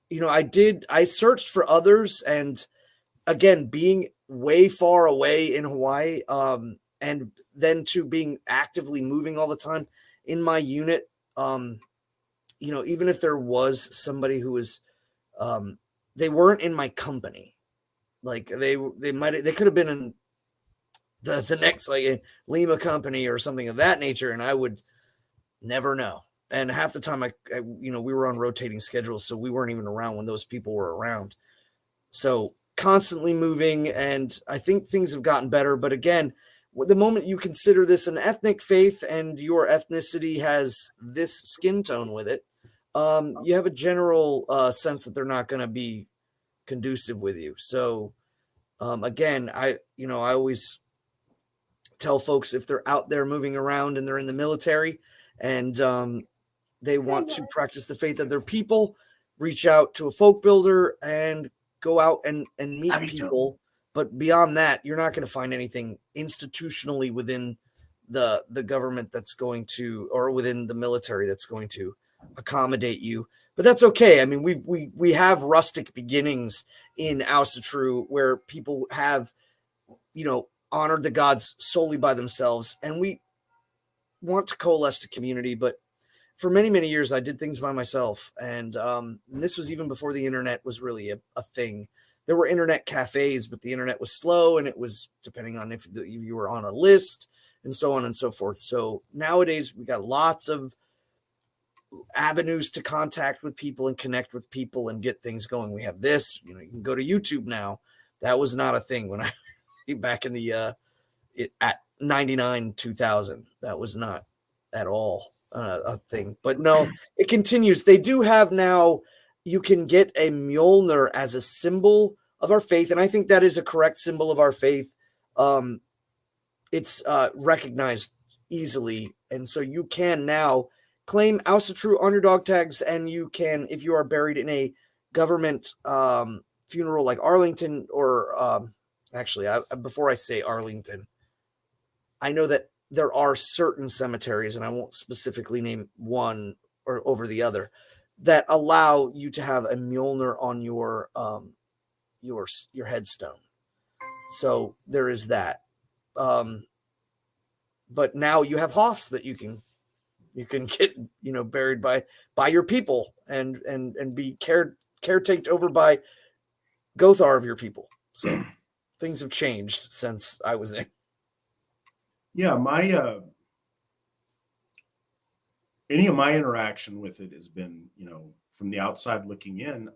I searched for others, and again, being way far away in Hawaii, and then to being actively moving all the time in my unit, even if there was somebody who was, they weren't in my company. Like they could have been in the next like Lima company or something of that nature, and I would never know. And half the time we were on rotating schedules, so we weren't even around when those people were around. So constantly moving, and I think things have gotten better. But again, the moment you consider this an ethnic faith and your ethnicity has this skin tone with it, you have a general sense that they're not going to be conducive with you. So again, I always tell folks, if they're out there moving around and they're in the military and they want to practice the faith of their people, reach out to a folk builder and go out and meet people. But beyond that, you're not going to find anything institutionally within the government that's going to, or within the military that's going to accommodate you. But that's okay. I mean, we have rustic beginnings in Asatru where people have, honored the gods solely by themselves, and we want to coalesce to community. But for many, many years, I did things by myself. And this was even before the internet was really a thing. There were internet cafes, but the internet was slow, and it was depending on if you were on a list and so on and so forth. So nowadays, we got lots of avenues to contact with people and connect with people and get things going. We have this, you can go to YouTube now. That was not a thing when I back in the at 99, 2000. That was not at all a thing. But no, it continues. They do have now, you can get a Mjolnir as a symbol of our faith, and I think that is a correct symbol of our faith. It's recognized easily, and so you can now claim Asatru on your dog tags, and you can, if you are buried in a government funeral like Arlington, or actually, before I say Arlington, I know that there are certain cemeteries, and I won't specifically name one or over the other, that allow you to have a Mjolnir on your headstone. So there is that. But now you have Hoffs that you can get, buried by your people and be caretaken over by Gothar of your people. So things have changed since I was in. Yeah, any of my interaction with it has been, from the outside looking in.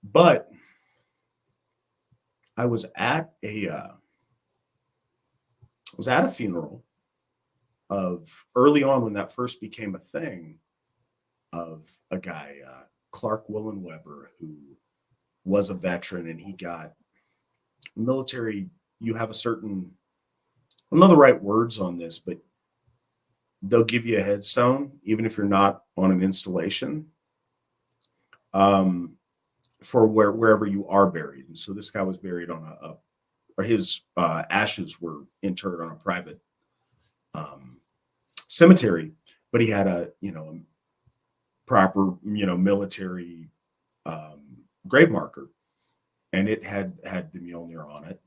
But I was at a funeral of early on when that first became a thing, of a guy, Clark Willenweber, who was a veteran, and he got military. You have a certain, I don't know the right words on this, but they'll give you a headstone even if you're not on an installation. for wherever you are buried. And so this guy was buried on or his ashes were interred on a private cemetery, but he had a proper military grave marker, and it had the Mjolnir on it.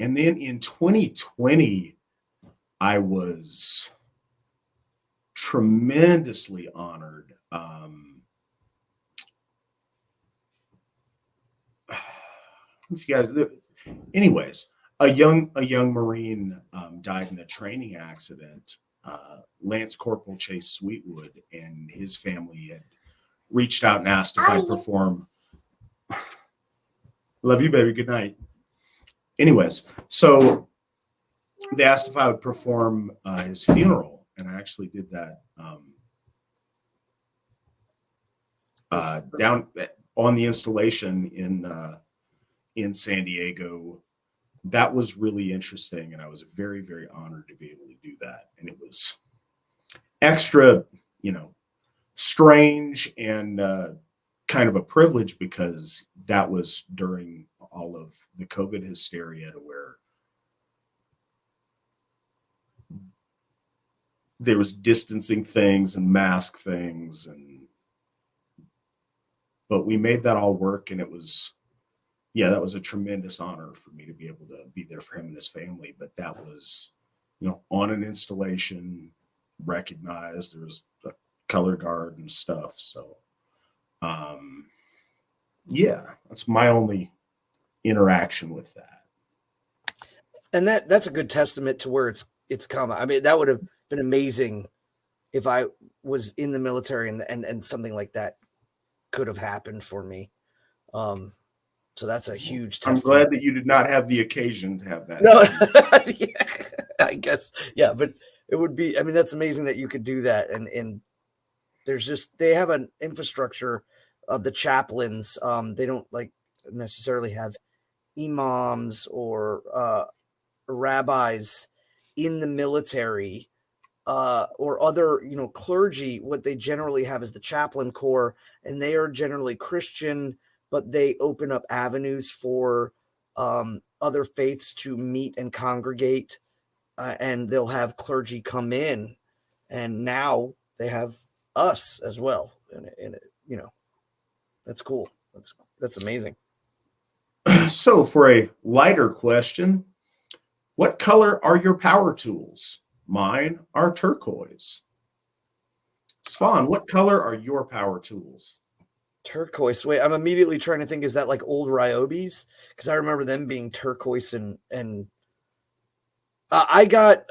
And then in 2020, I was tremendously honored. If you guys, anyways, a young Marine died in a training accident. Lance Corporal Chase Sweetwood and his family had reached out and asked if I'd perform. Love you, baby. Good night. Anyways, so they asked if I would perform his funeral, and I actually did that down on the installation in San Diego. That was really interesting, and I was very, very honored to be able to do that. And it was extra, strange and kind of a privilege, because that was during all of the COVID hysteria, to where there was distancing things and mask things, but we made that all work, and it was, that was a tremendous honor for me to be able to be there for him and his family. But that was, on an installation, recognized. There was a color guard and stuff. So, that's my only interaction with that. And that's a good testament to where it's come. I mean, that would have been amazing if I was in the military and something like that could have happened for me. So that's a huge testament. I'm glad that you did not have the occasion to have that. No, yeah, I guess. Yeah, but it would be, I mean, that's amazing that you could do that. And they have an infrastructure of the chaplains. They don't necessarily have imams or rabbis in the military or other, clergy. What they generally have is the chaplain corps, and they are generally Christian, but they open up avenues for other faiths to meet and congregate, and they'll have clergy come in, and now they have us as well. And that's cool. That's amazing. So for a lighter question, what color are your power tools? Mine are turquoise. Svan, what color are your power tools? Turquoise. Wait, I'm immediately trying to think, is that like old Ryobis? Because I remember them being turquoise and I got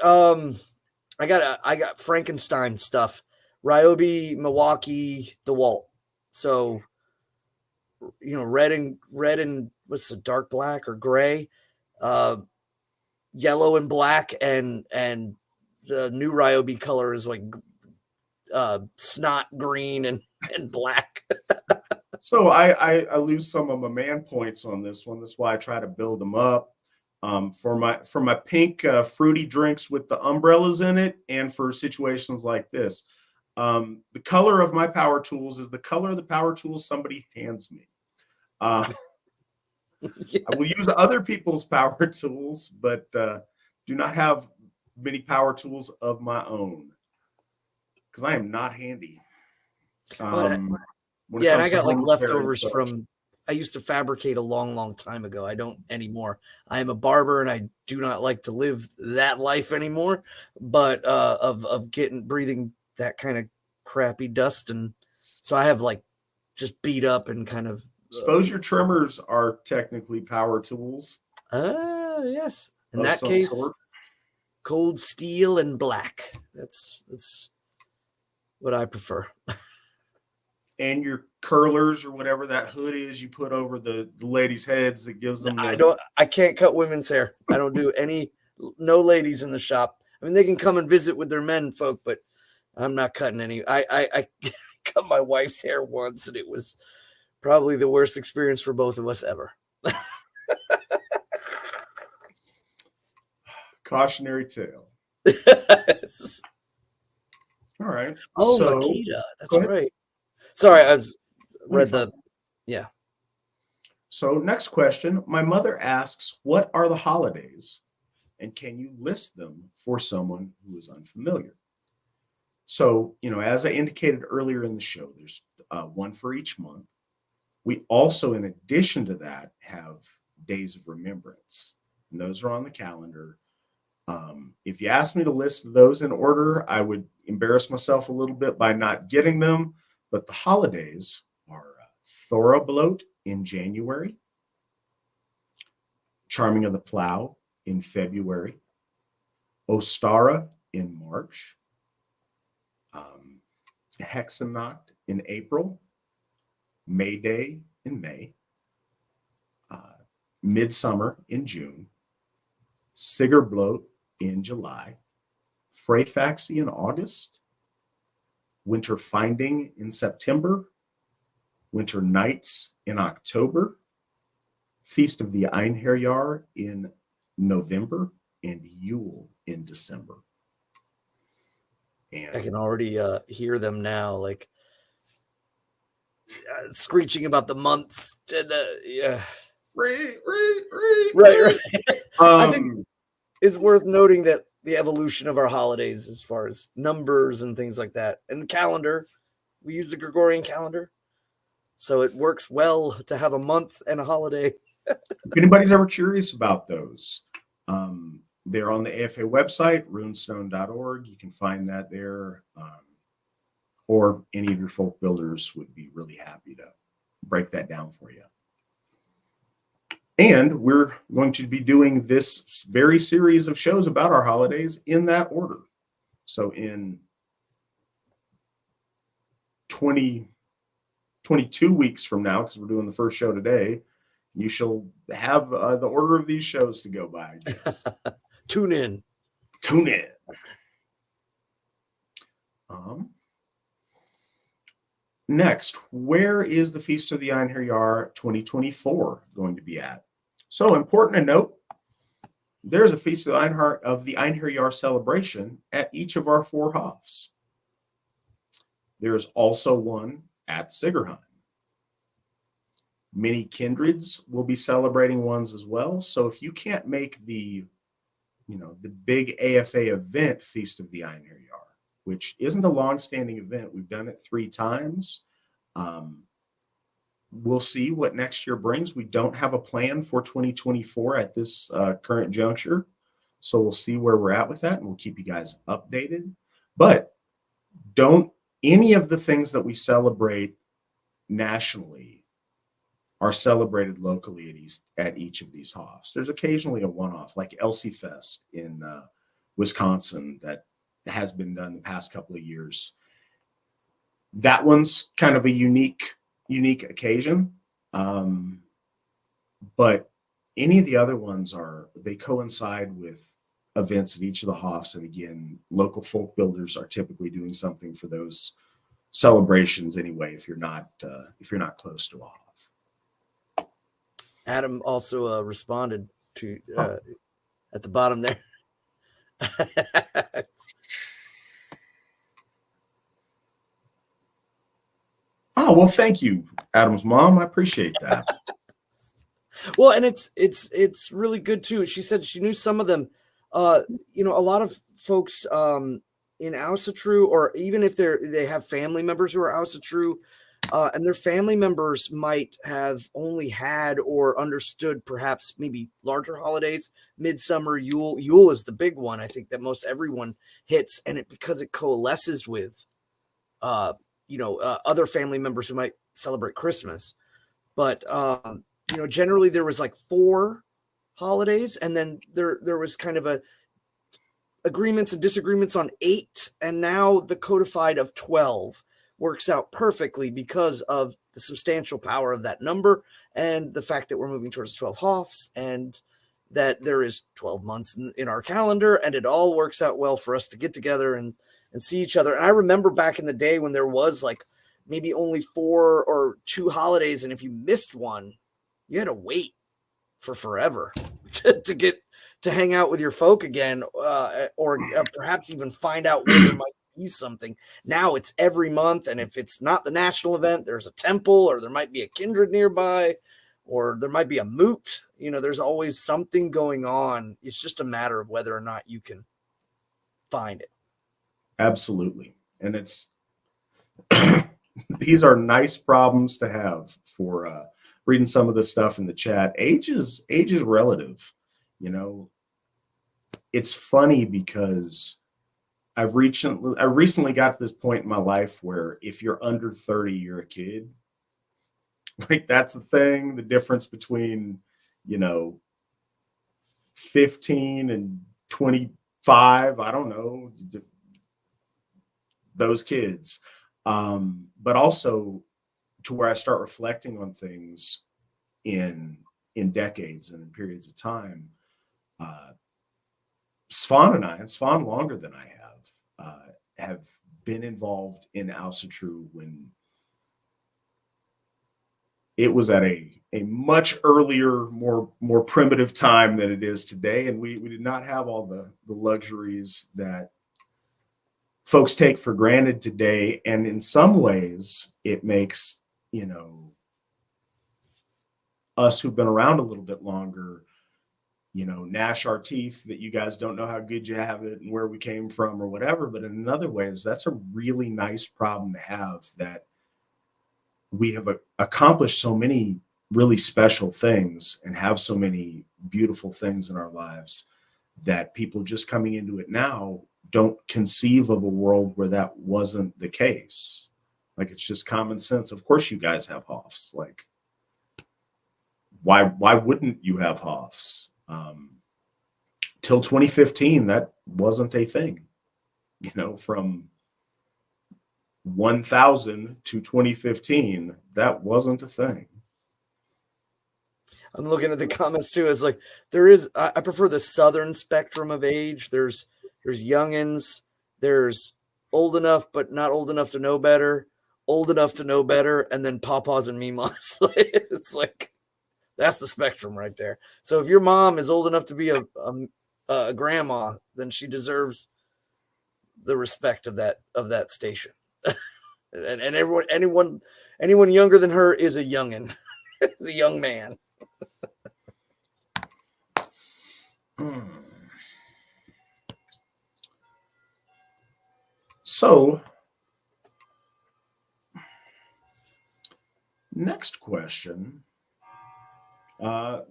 Frankenstein stuff. Ryobi, Milwaukee, DeWalt. So red and what's the dark black or gray, yellow and black, and the new Ryobi color is like snot green and black. So I lose some of my man points on this one. That's why I try to build them up. For my pink fruity drinks with the umbrellas in it, and for situations like this, the color of my power tools is the color of the power tools somebody hands me. I will use other people's power tools, but do not have many power tools of my own, because I am not handy. And I got like leftovers from, I used to fabricate a long, long time ago. I don't anymore. I am a barber, and I do not like to live that life anymore, but of breathing that kind of crappy dust. And so I have like just beat up and kind of. Suppose your trimmers are technically power tools. Yes. In that case, cold steel and black. That's what I prefer. And your curlers, or whatever that hood is you put over the ladies' heads that gives them. I can't cut women's hair. I don't do no ladies in the shop. I mean, they can come and visit with their men folk, but I'm not cutting any. I cut my wife's hair once, and it was probably the worst experience for both of us ever. Cautionary tale. All right. Oh, Makita. That's right. Sorry, read the, yeah. So next question, my mother asks, what are the holidays and can you list them for someone who is unfamiliar? So, as I indicated earlier in the show, there's one for each month. We also, in addition to that, have days of remembrance, and those are on the calendar. If you asked me to list those in order, I would embarrass myself a little bit by not getting them, but the holidays are Thorablot in January, Charming of the Plow in February, Ostara in March, Hexennacht in April, May Day in May, Midsummer in June, Sigerblot in July, Freyfaxi in August, Winter Finding in September, Winter Nights in October, Feast of the Einherjar in November, and Yule in December. And I can already hear them now, like screeching about the months. Yeah. Right. I think it's worth noting that the evolution of our holidays, as far as numbers and things like that, and the calendar, we use the Gregorian calendar, so it works well to have a month and a holiday. If anybody's ever curious about those, they're on the AFA website, runestone.org. You can find that there, or any of your folk builders would be really happy to break that down for you. And we're going to be doing this very series of shows about our holidays in that order. So in 22 weeks from now, because we're doing the first show today, you shall have the order of these shows to go by. Yes. Tune in. Next, where is the Feast of the Einherjar 2024 going to be at? So important to note, there's a Feast of the Einherjar celebration at each of our 4 Hofs. There's also one at Sigerheim. Many kindreds will be celebrating ones as well. So if you can't make the big AFA event, Feast of the Einherjar, which isn't a long-standing event, we've done it 3 times. We'll see what next year brings. We don't have a plan for 2024 at this current juncture. So we'll see where we're at with that, and we'll keep you guys updated. But any of the things that we celebrate nationally are celebrated locally at each of these Hofs. There's occasionally a one-off, like Elsie Fest in Wisconsin, that has been done the past couple of years. That one's kind of a unique occasion. But any of the other ones they coincide with events at each of the Hofs. And again, local folk builders are typically doing something for those celebrations anyway, if you're not close to a Hof. Adam also responded to at the bottom there. Oh, well, thank you, Adam's mom. I appreciate that. Well, and it's really good too. She said she knew some of them. A lot of folks in Asatru, or even if they have family members who are Asatru, and their family members might have only had or understood perhaps maybe larger holidays, Midsummer, Yule. Yule is the big one, I think, that most everyone hits, and because it coalesces with other family members who might celebrate Christmas. But generally there was like 4 holidays, and then there was kind of agreements and disagreements on 8, and now the codified of 12 works out perfectly because of the substantial power of that number and the fact that we're moving towards 12 Hofs and that there is 12 months in our calendar, and it all works out well for us to get together and see each other. And I remember back in the day when there was like maybe only 4 or 2 holidays, and if you missed one, you had to wait for forever to get to hang out with your folk again, or perhaps even find out where there might appease something. Now it's every month, and if it's not the national event, there's a temple, or there might be a kindred nearby, or there might be a moot. There's always something going on. It's just a matter of whether or not you can find it. Absolutely. And it's these are nice problems to have for reading some of the stuff in the chat. Age is relative. It's funny because I recently got to this point in my life where if you're under 30, you're a kid. Like, that's the thing, the difference between, 15 and 25, I don't know, those kids. But also to where I start reflecting on things in decades and in periods of time. Svan longer than I have been involved in Asatru when it was at a much earlier, more primitive time than it is today. And we did not have all the luxuries that folks take for granted today. And in some ways, it makes, us who've been around a little bit longer, gnash our teeth that you guys don't know how good you have it and where we came from or whatever. But in other ways, that's a really nice problem to have, that we have accomplished so many really special things and have so many beautiful things in our lives that people just coming into it now don't conceive of a world where that wasn't the case. Like, it's just common sense. Of course you guys have Hoffs. Like, why wouldn't you have Hoffs? Till 2015, that wasn't a thing. From 1000 to 2015, that wasn't a thing. I'm looking at the comments too. It's like I prefer the southern spectrum of age. There's youngins, there's old enough but not old enough to know better, old enough to know better, and then papas and mimas. It's like, that's the spectrum right there. So if your mom is old enough to be a grandma, then she deserves the respect of that station. and anyone younger than her is a youngin, the young man. So, next question.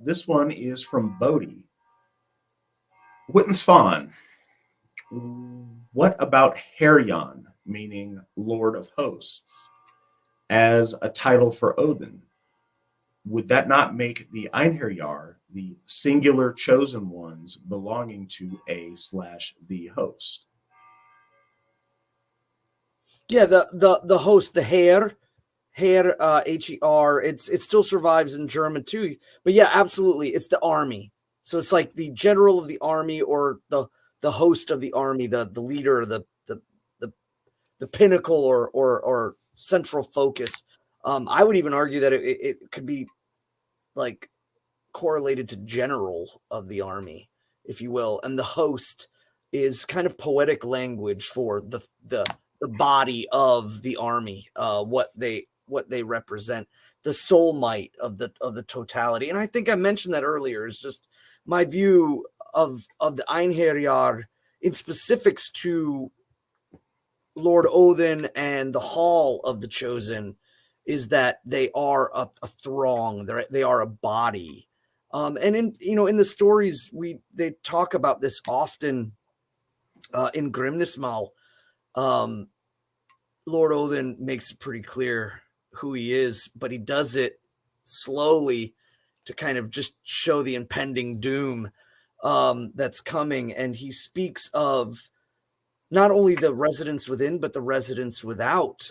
This one is from Bodhi. Witan Svan, what about Herjan, meaning Lord of Hosts, as a title for Odin? Would that not make the Einherjar the singular chosen ones belonging to /the host? Yeah, the host, the Herr, Her, Her, it still survives in German too. But yeah, absolutely, it's the army. So it's like the general of the army, or the host of the army, the leader, the pinnacle or central focus. I would even argue that it could be like correlated to general of the army, if you will, and the host is kind of poetic language for the body of the army, what they represent, the soul might of the totality. And I think I mentioned that earlier, is just my view of the Einherjar in specifics to Lord Odin and the Hall of the Chosen, is that they are a throng, they are a body. And in the stories, they talk about this often in Grimnismal. Lord Odin makes it pretty clear who he is, but he does it slowly to kind of just show the impending doom that's coming. And he speaks of not only the residents within, but the residents without.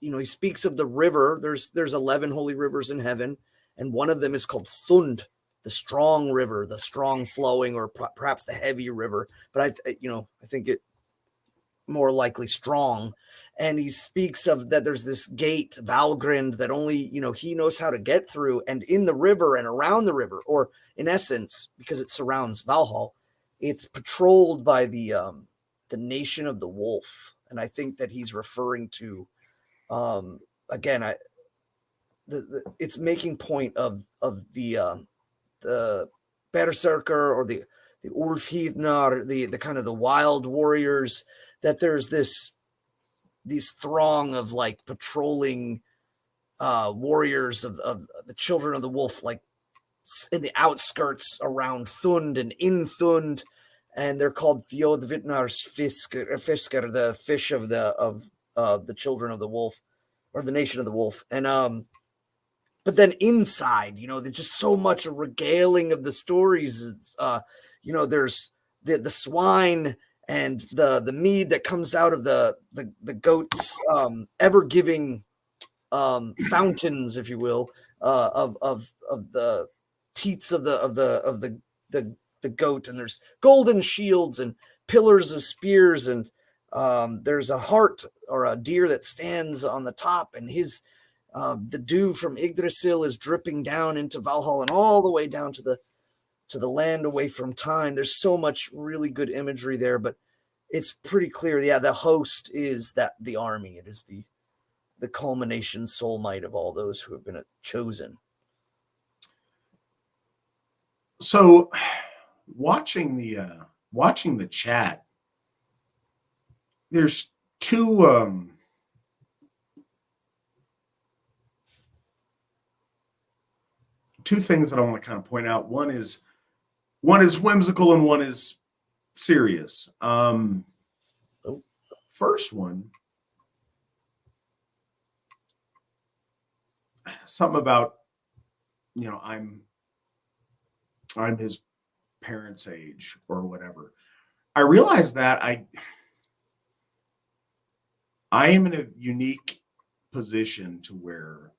He speaks of the river. There's 11 holy rivers in heaven, and one of them is called Thund, the strong river, the strong flowing, or perhaps the heavy river. But I think it more likely strong. And he speaks of that there's this gate, Valgrind, that only, he knows how to get through. And in the river and around the river, or in essence, because it surrounds Valhall, it's patrolled by the the nation of the wolf, and I think that he's referring to again it's making point of the berserker or the Ulfhidnar, the kind of the wild warriors, that there's these throng of like patrolling warriors of the children of the wolf, like in the outskirts around Thund and in Thund, and they're called Theodvitnar's Fisker, the fish of the children of the wolf, or the nation of the wolf. And but then inside, there's just so much regaling of the stories. It's, there's the swine and the mead that comes out of the goats, ever giving fountains, if you will, of the teats of the goat, and there's golden shields and pillars of spears, and there's a hart or a deer that stands on the top, and his the dew from Yggdrasil is dripping down into Valhalla and all the way down to the land away from time. There's so much really good imagery there, but it's pretty clear. Yeah, the host is the army. It is the culmination soul might of all those who have been chosen. So watching the chat, there's two things that I want to kind of point out. One is whimsical and one is serious. First one, something about, I'm his parents' age or whatever. I realized that I am in a unique position to where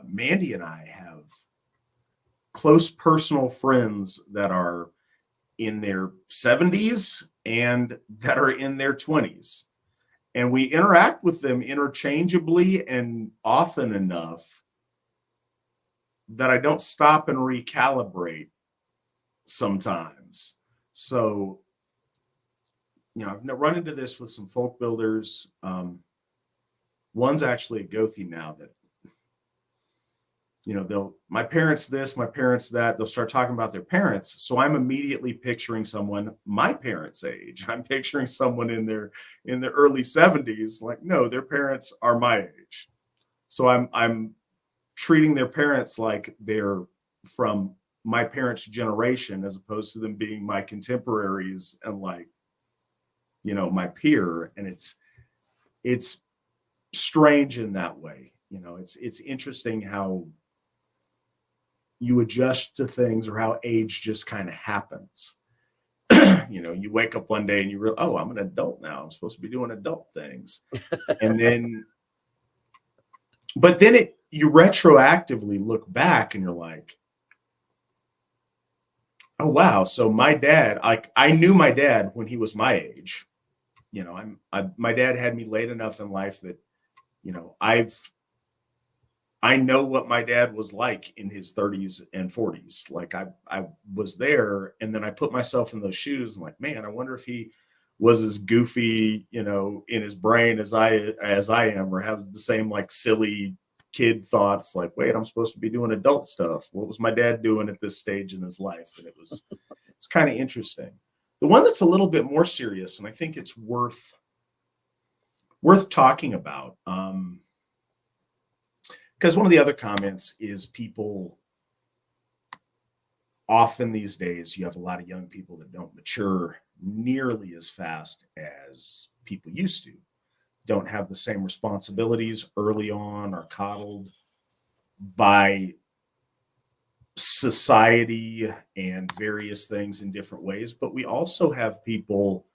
Mandy and I have close personal friends that are in their 70s and that are in their 20s. And we interact with them interchangeably and often enough that I don't stop and recalibrate sometimes. So, I've run into this with some folk builders. One's actually a Gothi now that, my parents this, my parents that, they'll start talking about their parents. So I'm immediately picturing someone my parents' age. I'm picturing someone in their early 70s. Like, no, their parents are my age. So I'm treating their parents like they're from my parents' generation, as opposed to them being my contemporaries and like, my peer. And it's strange in that way. It's interesting how you adjust to things, or how age just kind of happens. You wake up one day and you realize, oh, I'm an adult now. I'm supposed to be doing adult things. And then, but then you retroactively look back and you're like, oh, wow. So my dad, I knew my dad when he was my age. My dad had me late enough in life that, I know what my dad was like in his 30s and 40s. Like I was there, and then I put myself in those shoes and like, man, I wonder if he was as goofy, in his brain as I am, or has the same like silly kid thoughts like, wait, I'm supposed to be doing adult stuff. What was my dad doing at this stage in his life? And it's kind of interesting. The one that's a little bit more serious, and I think it's worth talking about, because one of the other comments is people often these days, you have a lot of young people that don't mature nearly as fast as people used to, don't have the same responsibilities early on, are coddled by society and various things in different ways. But we also have people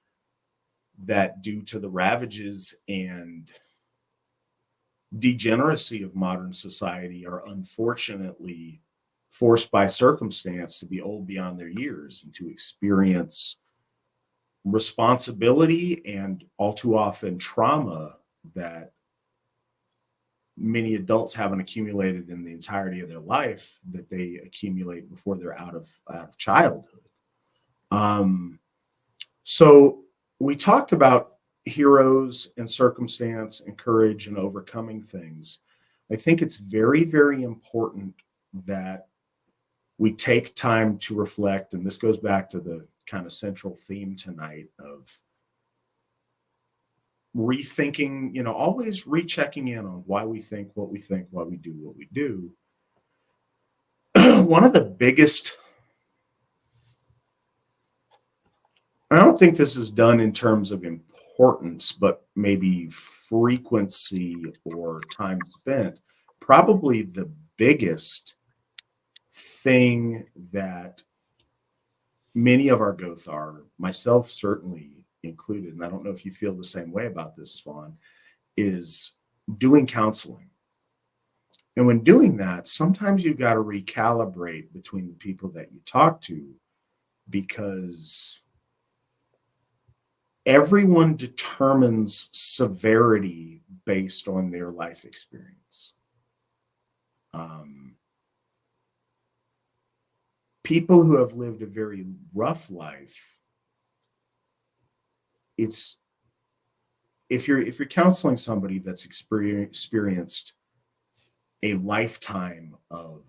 that, due to the ravages and degeneracy of modern society, are unfortunately forced by circumstance to be old beyond their years and to experience responsibility and all too often trauma that many adults haven't accumulated in the entirety of their life, that they accumulate before they're out of childhood. So we talked about heroes and circumstance and courage and overcoming things. I think it's very, very important that we take time to reflect. And this goes back to the kind of central theme tonight of rethinking, always rechecking in on why we think, why we do what we do. One of the biggest, I don't think this is done in terms of importance, but maybe frequency or time spent. Probably the biggest thing that many of our Gothar, myself certainly included, and I don't know if you feel the same way about this, Svan, is doing counseling. And when doing that, sometimes you've got to recalibrate between the people that you talk to, because everyone determines severity based on their life experience. People who have lived a very rough life, if you're counseling somebody that's experienced a lifetime of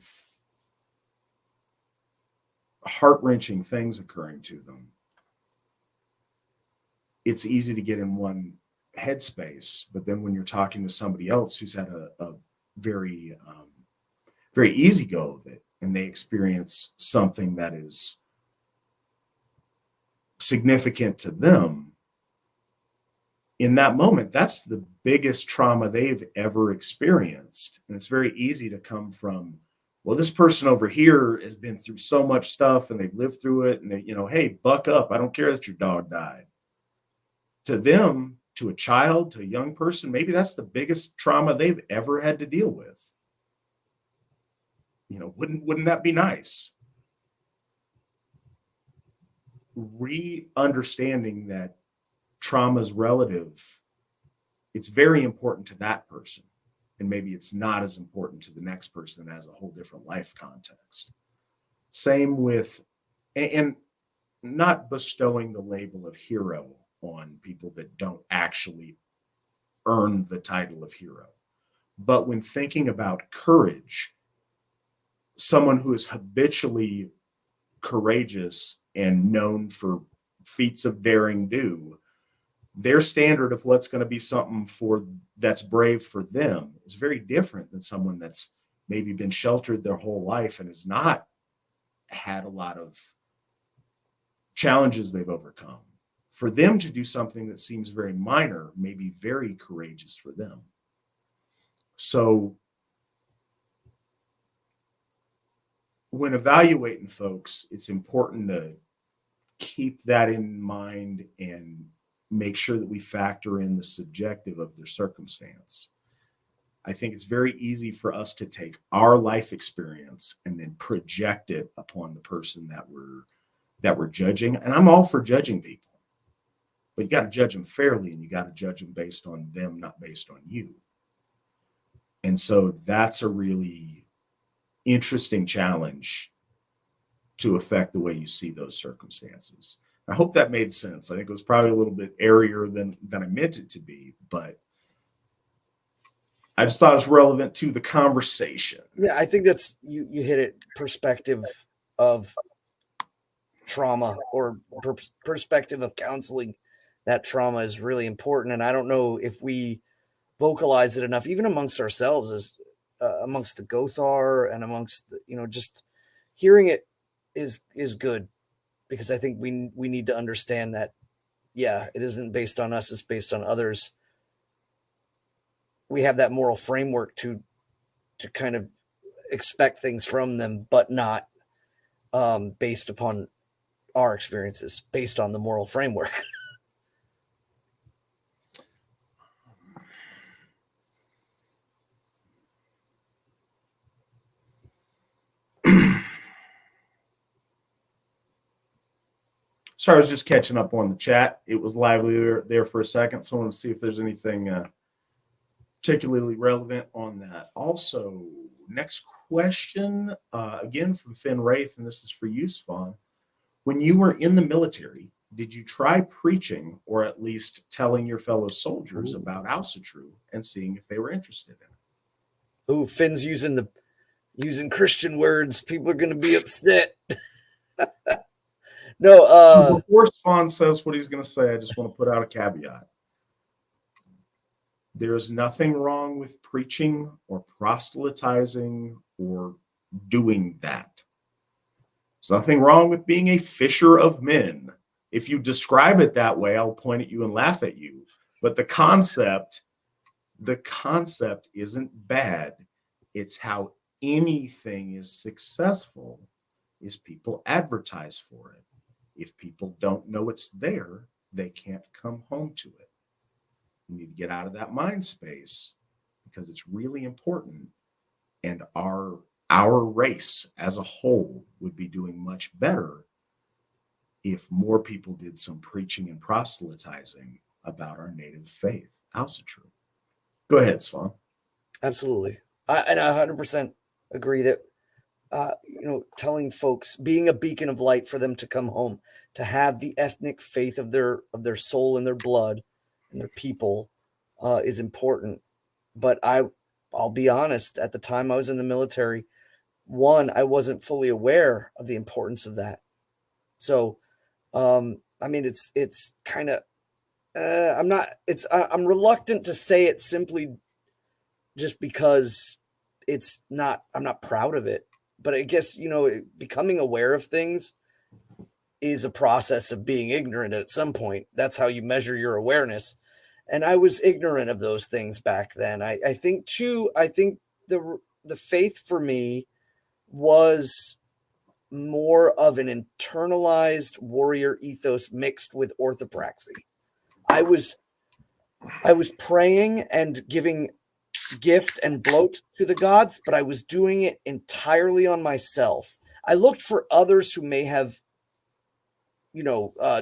heart-wrenching things occurring to them, it's easy to get in one headspace. But then when you're talking to somebody else who's had a very, very easy go of it, and they experience something that is significant to them, in that moment, that's the biggest trauma they've ever experienced. And it's very easy to come from, well, this person over here has been through so much stuff and they've lived through it, and they, hey, buck up. I don't care that your dog died. To them, to a child, to a young person, maybe that's the biggest trauma they've ever had to deal with. Wouldn't that be nice? Re-understanding that trauma is relative, it's very important to that person, and maybe it's not as important to the next person that has a whole different life context. Same with, and not bestowing the label of hero on people that don't actually earn the title of hero, but when thinking about courage, someone who is habitually courageous and known for feats of daring do, their standard of what's going to be something that's brave for them is very different than someone that's maybe been sheltered their whole life and has not had a lot of challenges they've overcome. For them to do something that seems very minor may be very courageous for them. So when evaluating folks, it's important to keep that in mind and make sure that we factor in the subjective of their circumstance. I think it's very easy for us to take our life experience and then project it upon the person that we're judging. And I'm all for judging people, but you got to judge them fairly, and you got to judge them based on them, not based on you. And so that's a really interesting challenge to affect the way you see those circumstances. I hope that made sense. I think it was probably a little bit airier than I meant it to be, but I just thought it was relevant to the conversation. Yeah, I think that's you hit it. Perspective of trauma, or perspective of counseling that trauma is really important. And I don't know if we vocalize it enough, even amongst ourselves, as amongst the Gothar and amongst the, just hearing it is good, because I think we need to understand that, yeah, it isn't based on us, it's based on others. We have that moral framework to kind of expect things from them, but not based upon our experiences, based on the moral framework. Sorry, I was just catching up on the chat. It was lively there for a second, so I want to see if there's anything particularly relevant on that. Also, next question, again from Finn Wraith, and this is for you, Svan. When you were in the military, did you try preaching or at least telling your fellow soldiers about Asatru and seeing if they were interested in it? Ooh, Finn's using Christian words. People are going to be upset. No, Before Svan says what he's going to say, I just want to put out a caveat. There is nothing wrong with preaching or proselytizing or doing that. There's nothing wrong with being a fisher of men. If you describe it that way, I'll point at you and laugh at you. But the concept isn't bad. It's how anything is successful is people advertise for it. If people don't know it's there, they can't come home to it. You need to get out of that mind space because it's really important. And our race as a whole would be doing much better if more people did some preaching and proselytizing about our native faith. Asatru. Go ahead, Svan. absolutely. I 100% agree that, telling folks, being a beacon of light for them to come home, to have the ethnic faith of their soul and their blood and their people is important. But I'll be honest, at the time I was in the military, I wasn't fully aware of the importance of that. So, it's kind of, I'm reluctant to say it simply just because I'm not proud of it. But I guess, becoming aware of things is a process of being ignorant at some point. That's how you measure your awareness. And I was ignorant of those things back then. I think the faith for me was more of an internalized warrior ethos mixed with orthopraxy. I was praying and giving gift and bloat to the gods, but I was doing it entirely on myself. I looked for others who may have,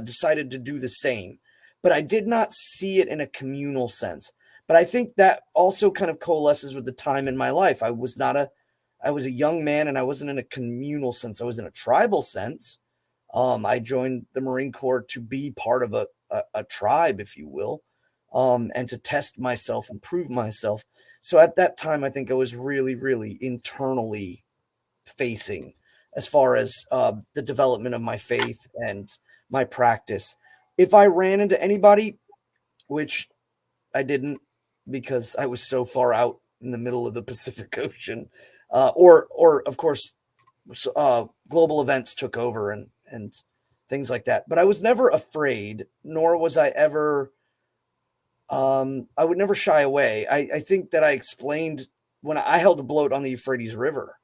decided to do the same, but I did not see it in a communal sense. But I think that also kind of coalesces with the time in my life. I was a young man, and I wasn't in a communal sense. I was in a tribal sense. I joined the Marine Corps to be part of a tribe, if you will, and to test myself and prove myself. So at that time, I think I was really, really internally facing as far as the development of my faith and my practice. If I ran into anybody, which I didn't because I was so far out in the middle of the Pacific Ocean, or of course, global events took over and things like that. But I was never afraid, nor was I ever. I would never shy away. I think that I explained when I held a bloat on the Euphrates River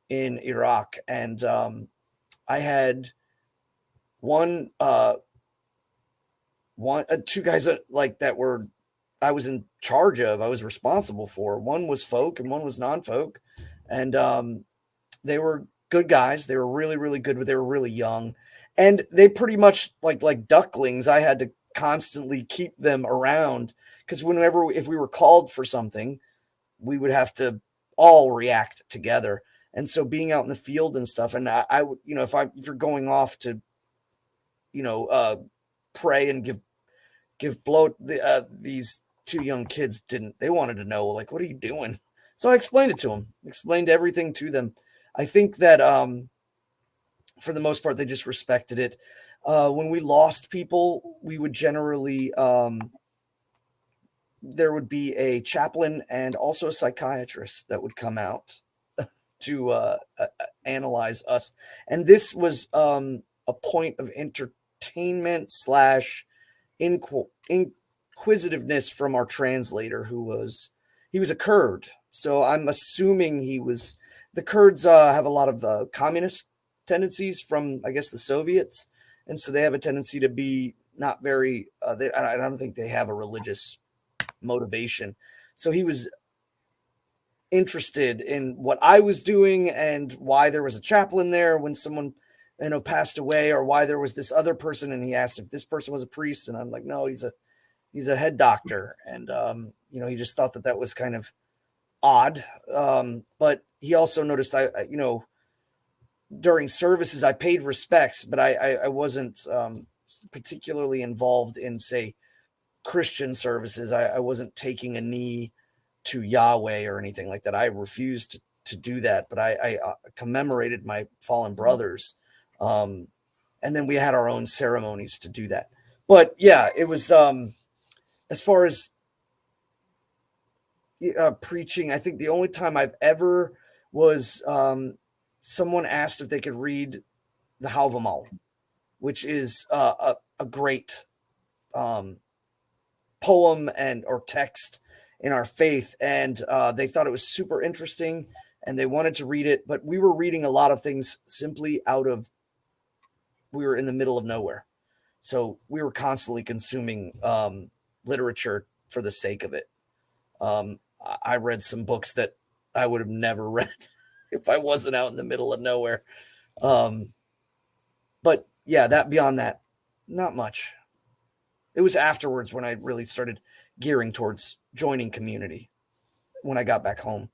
in Iraq, and I had two guys that I was in charge of. I was responsible for. One was folk and one was non-folk, and they were good guys. They were really, really good, but they were really young, and they pretty much like ducklings. I had to constantly keep them around because if we were called for something, we would have to all react together. And so being out in the field and stuff, and I would, if you're going off to, pray and give bloat, these two young kids they wanted to know, like, what are you doing? So I explained it to them, explained everything to them. I think that for the most part, they just respected it. When we lost people, we would generally, there would be a chaplain and also a psychiatrist that would come out to analyze us. And this was a point of entertainment / inquisitiveness from our translator, he was a Kurd. So I'm assuming the Kurds have a lot of communist tendencies from, I guess, the Soviets. And so they have a tendency to be not very, I don't think they have a religious motivation. So he was interested in what I was doing and why there was a chaplain there when someone, passed away, or why there was this other person. And he asked if this person was a priest. And I'm like, no, he's a head doctor. And, he just thought that was kind of odd. But he also noticed during services, I paid respects, but I wasn't particularly involved in, say, Christian services. I wasn't taking a knee to Yahweh or anything like that. I refused to do that, but I commemorated my fallen brothers. And then we had our own ceremonies to do that. But yeah, it was, as far as preaching, I think the only time I've ever was, someone asked if they could read the Havamal, which is a great poem or text in our faith, and they thought it was super interesting, and they wanted to read it. But we were reading a lot of things simply we were in the middle of nowhere, so we were constantly consuming literature for the sake of it. I read some books that I would have never read if I wasn't out in the middle of nowhere. But yeah, beyond that, not much. It was afterwards when I really started gearing towards joining community when I got back home.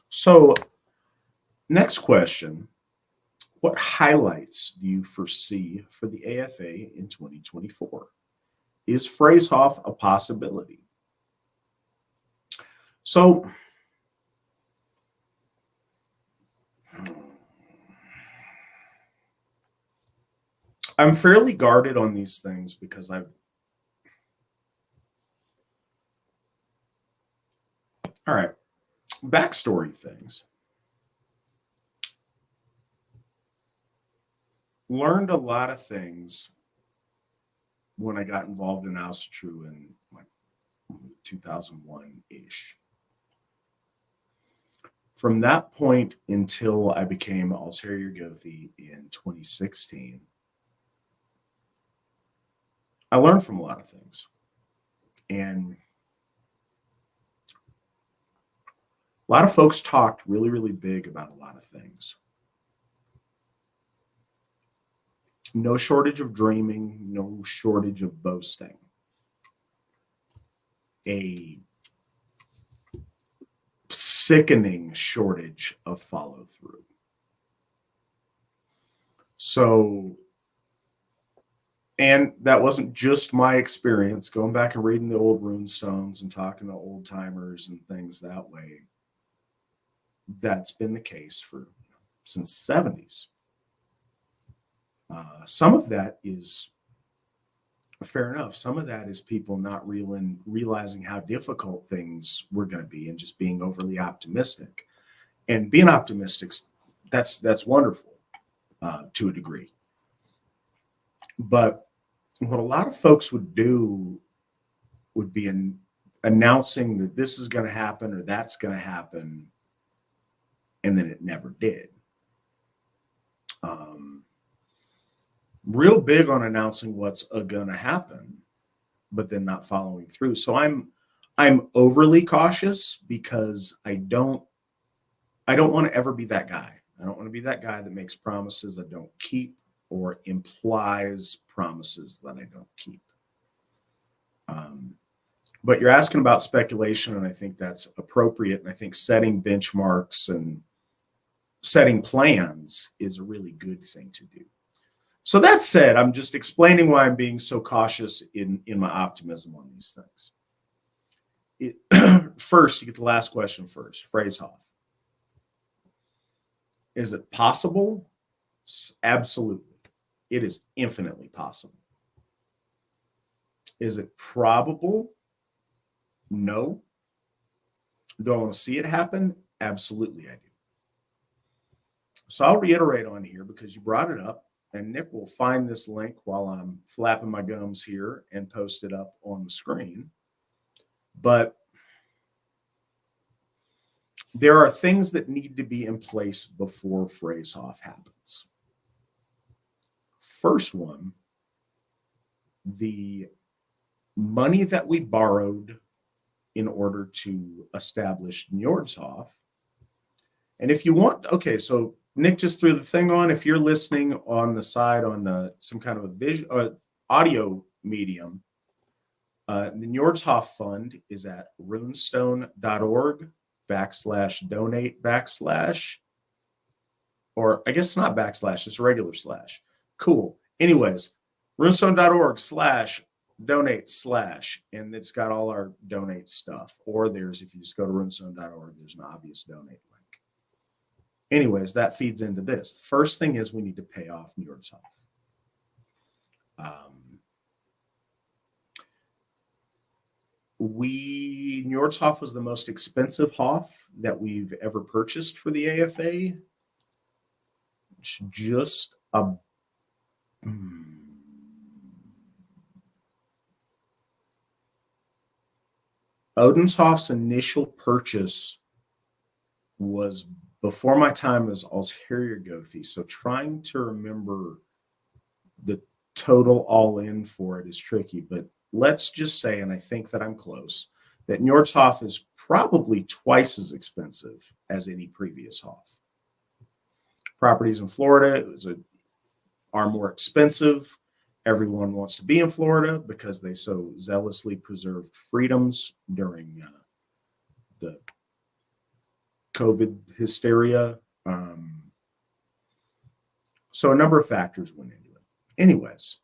So, next question. What highlights do you foresee for the AFA in 2024? Is Phrasehoff a possibility? So, I'm fairly guarded on these things because all right, backstory things. Learned a lot of things when I got involved in Asatru in like 2001-ish. From that point until I became Einherjar Gothi in 2016, I learned from a lot of things. And a lot of folks talked really, really big about a lot of things. No shortage of dreaming, no shortage of boasting. A sickening shortage of follow through. So, and that wasn't just my experience. Going back and reading the old rune stones and talking to old timers and things that way, that's been the case since the 70s. Some of that is fair enough. Some of that is people not realizing how difficult things were going to be and just being overly optimistic. And being optimistic, that's wonderful to a degree. But what a lot of folks would do would be announcing that this is going to happen or that's going to happen, and then it never did. Real big on announcing what's going to happen, but then not following through. So I'm overly cautious because I don't want to ever be that guy. I don't want to be that guy that makes promises I don't keep or implies promises that I don't keep. But you're asking about speculation, and I think that's appropriate. And I think setting benchmarks and setting plans is a really good thing to do. So that said, I'm just explaining why I'm being so cautious in my optimism on these things. First, you get the last question first. Phrasehoff. Is it possible? Absolutely. It is infinitely possible. Is it probable? No. Do I want to see it happen? Absolutely, I do. So I'll reiterate on here because you brought it up, and Nick will find this link while I'm flapping my gums here and post it up on the screen. But there are things that need to be in place before Phrasehoff happens. First one, the money that we borrowed in order to establish Njordshof. And if you want, okay, so Nick just threw the thing on. If you're listening on the side on some kind of a audio medium, the Njordshof Fund is at runestone.org. /donate/ or I guess it's not backslash, it's a regular slash. Cool. Anyways, runestone.org/donate/, and it's got all our donate stuff. Or there's, if you just go to runestone.org, there's an obvious donate link. Anyways, that feeds into this. The first thing is we need to pay off Njordshof. Njordshof was the most expensive Hof that we've ever purchased for the AFA. It's just a Odenshof's initial purchase was before my time as Einherjar Gothi, so trying to remember the total all in for it is tricky, but let's just say, and I think that I'm close, that Njordshof is probably twice as expensive as any previous Hof. Properties in Florida are more expensive. Everyone wants to be in Florida because they so zealously preserved freedoms during the COVID hysteria. So a number of factors went into it. Anyways,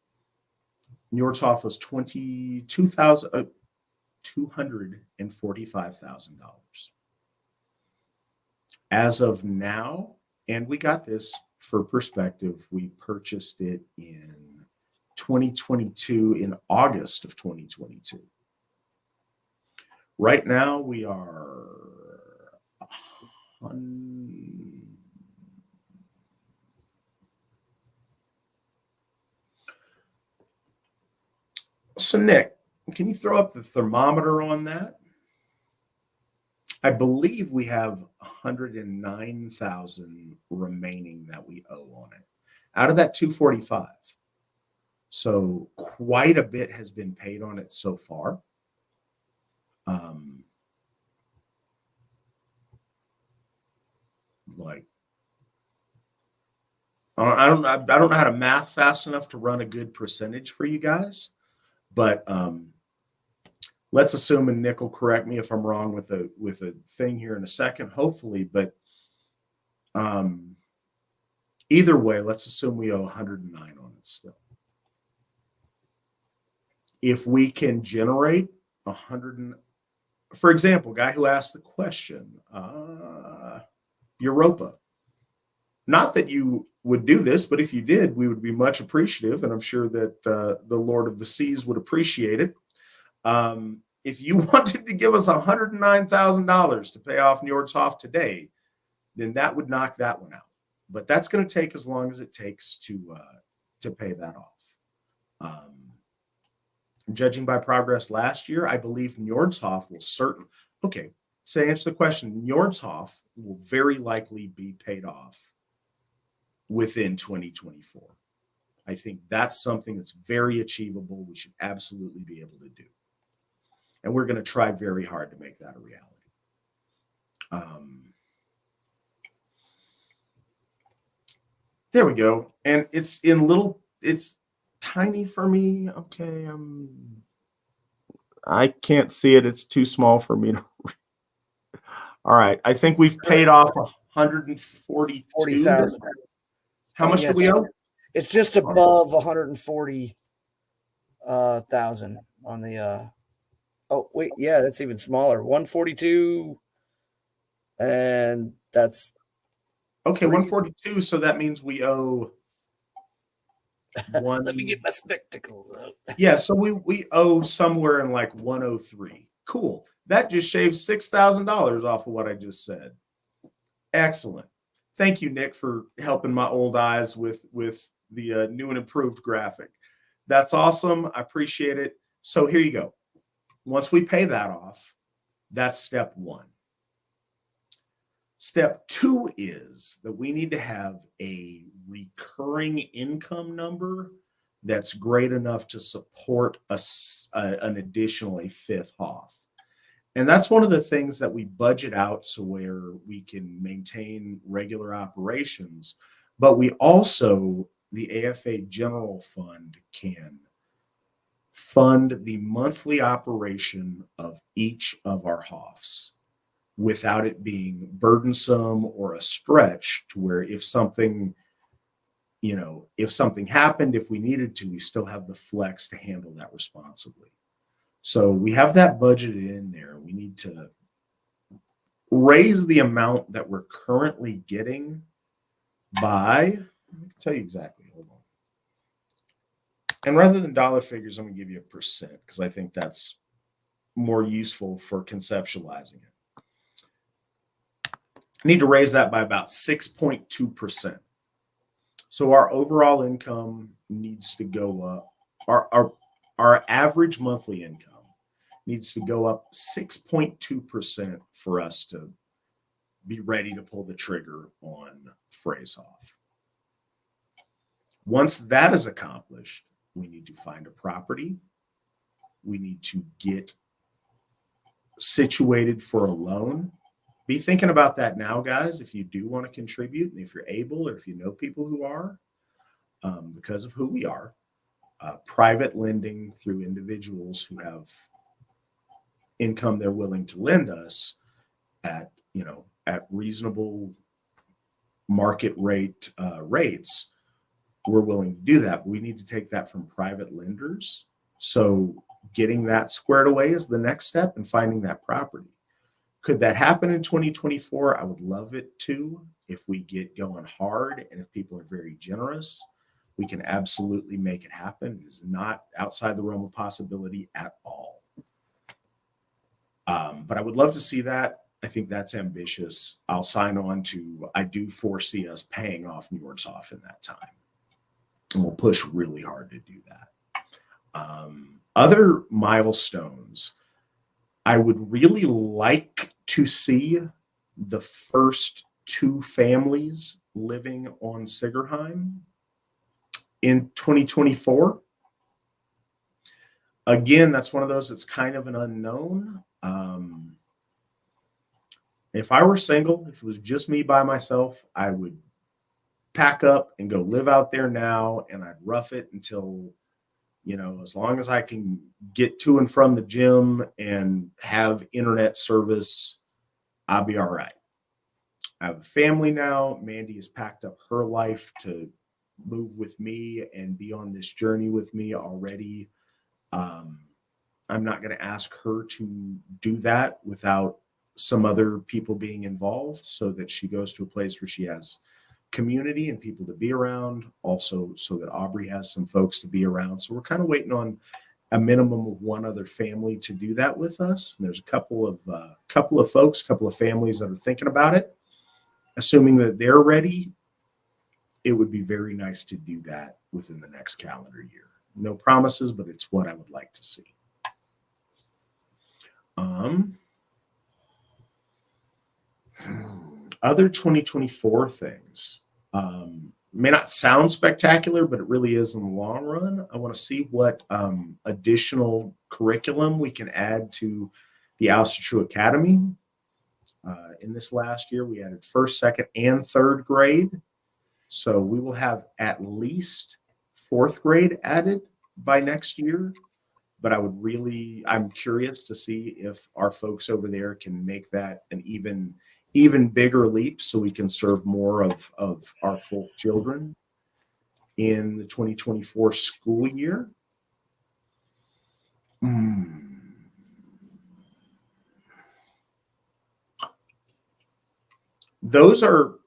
Njordshof was $245,000. As of now, and we got this for perspective, we purchased it in 2022, in August of 2022. Right now, we are So Nick, can you throw up the thermometer on that? I believe we have 109,000 remaining that we owe on it out of that 245. So quite a bit has been paid on it so far. I don't know how to math fast enough to run a good percentage for you guys, but let's assume, and Nick will correct me if I'm wrong with a thing here in a second, hopefully, but either way, let's assume we owe 109 on it still. If we can generate 100, for example, guy who asked the question, Europa. Not that you would do this, but if you did, we would be much appreciative, and I'm sure that the Lord of the Seas would appreciate it. If you wanted to give us $109,000 to pay off Njordshof today, then that would knock that one out. But that's going to take as long as it takes to pay that off. Judging by progress last year, I believe Njordshof will certainly. Okay, to answer the question, Njordshof will very likely be paid off within 2024. I think that's something that's very achievable. We should absolutely be able to do. And we're going to try very hard to make that a reality. There we go. And it's tiny for me. Okay. I can't see it. It's too small for me to. All right. I think we've paid off 140,000. How much do we owe? It's just above 140,000 on the. Oh wait, yeah, that's even smaller. 142, and that's okay. 142. So that means we owe. Let me get my spectacles out. Yeah, so we owe somewhere in like 103. Cool. That just shaves $6,000 off of what I just said. Excellent. Thank you, Nick, for helping my old eyes with the new and improved graphic. That's awesome. I appreciate it. So here you go. Once we pay that off, that's step one. Step two is that we need to have a recurring income number that's great enough to support an additional fifth Hof. And that's one of the things that we budget out so where we can maintain regular operations, but we also, the AFA General Fund, can fund the monthly operation of each of our Hofs. without it being burdensome or a stretch, to where if something, if something happened, if we needed to, we still have the flex to handle that responsibly. So we have that budgeted in there. We need to raise the amount that we're currently getting by, I can tell you exactly, hold on. And rather than dollar figures, I'm going to give you a percent, because I think that's more useful for conceptualizing it. I need to raise that by about 6.2%. So our overall income needs to go up. Our average monthly income needs to go up 6.2% for us to be ready to pull the trigger on phrase off. Once that is accomplished, we need to find a property. We need to get situated for a loan. Be thinking about that now, guys, if you do want to contribute, and if you're able, or if you know people who are, because of who we are. Private lending through individuals who have income they're willing to lend us at reasonable market rates. We're willing to do that. We need to take that from private lenders. So getting that squared away is the next step, and finding that property. Could that happen in 2024? I would love it to. If we get going hard and if people are very generous, we can absolutely make it happen. It is not outside the realm of possibility at all. But I would love to see that. I think that's ambitious. I'll sign on to, I do foresee us paying off Njordshof in that time. And we'll push really hard to do that. Other milestones, I would really like to see the first 2 families living on Sigerheim in 2024. Again, that's one of those that's kind of an unknown. If I were single, if it was just me by myself, I would pack up and go live out there now, and I'd rough it until, as long as I can get to and from the gym and have internet service, I'll be all right. I have a family now. Mandy has packed up her life to move with me and be on this journey with me already. I'm not going to ask her to do that without some other people being involved, so that she goes to a place where she has community and people to be around, also so that Aubrey has some folks to be around. So we're kind of waiting on a minimum of one other family to do that with us. And there's a couple of families that are thinking about it. Assuming that they're ready, it would be very nice to do that within the next calendar year. No promises, but it's what I would like to see. Other 2024 things may not sound spectacular, but it really is in the long run. I want to see what additional curriculum we can add to the Asatru Academy. In this last year, we added 1st, 2nd, and 3rd grade. So we will have at least 4th grade added by next year. But I'm curious to see if our folks over there can make that an even bigger leap, so we can serve more of our folk children in the 2024 school year. Those are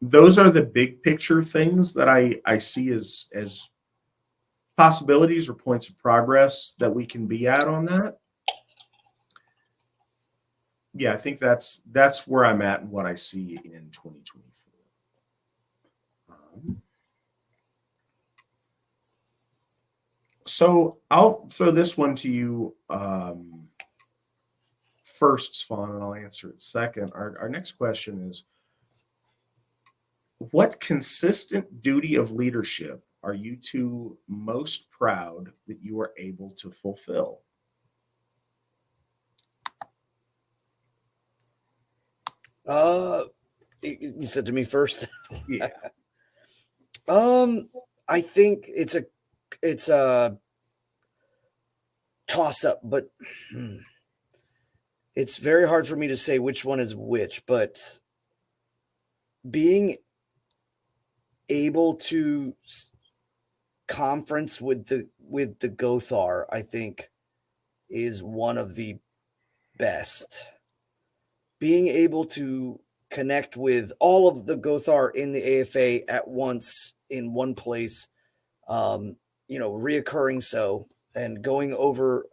the big picture things that I see as possibilities or points of progress that we can be at on that. Yeah, I think that's where I'm at and what I see in 2024. So I'll throw this one to you first, Svan, and I'll answer it second. Our next question is, what consistent duty of leadership are you 2 most proud that you are able to fulfill? You said to me first. Yeah. I think it's a toss up, but it's very hard for me to say which one is which, but being able to conference with the Gothar, I think, is one of the best. Being able to connect with all of the Gothar in the AFA at once in one place, reoccurring so, and going over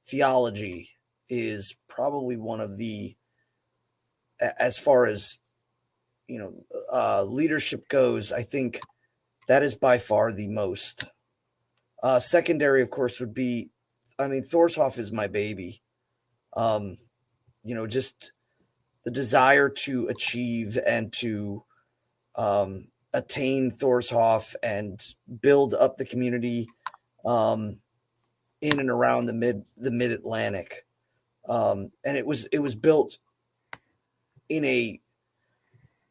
theology is probably one of the, as far as leadership goes, I think that is by far the most. Secondary, of course, would be, Thorshoff is my baby. Just the desire to achieve and to attain Thorshoff and build up the community in and around the mid Atlantic, and it was built in a,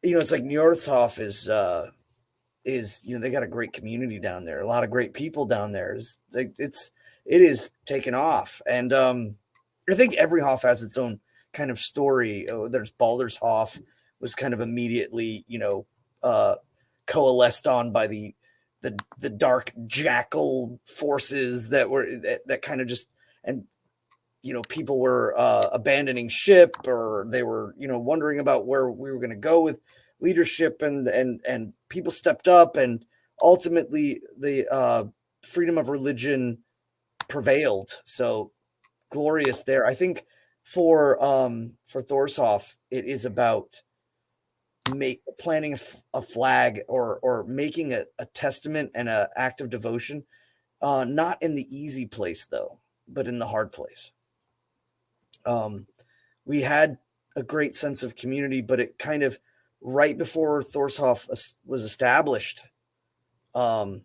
it's like Nordhoff is they got a great community down there, a lot of great people down there. It is taken off, and I think every Hoff has its own kind of story. There's Baldur's Hoff was kind of immediately coalesced on by the dark jackal forces that kind of just, and people were abandoning ship, or they were wondering about where we were going to go with leadership, and people stepped up, and ultimately the freedom of religion prevailed. So glorious there. I think for Thorshoff, it is about planting a flag, or making a testament and an act of devotion, not in the easy place though, but in the hard place. We had a great sense of community, but it kind of, right before Thorshoff was established, it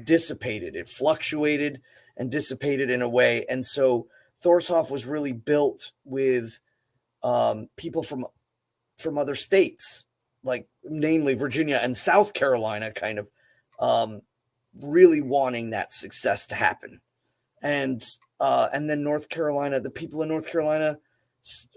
dissipated. It fluctuated and dissipated in a way, and so Thorshoff was really built with people from other states, like namely Virginia and South Carolina, kind of really wanting that success to happen, and then North Carolina, the people in North Carolina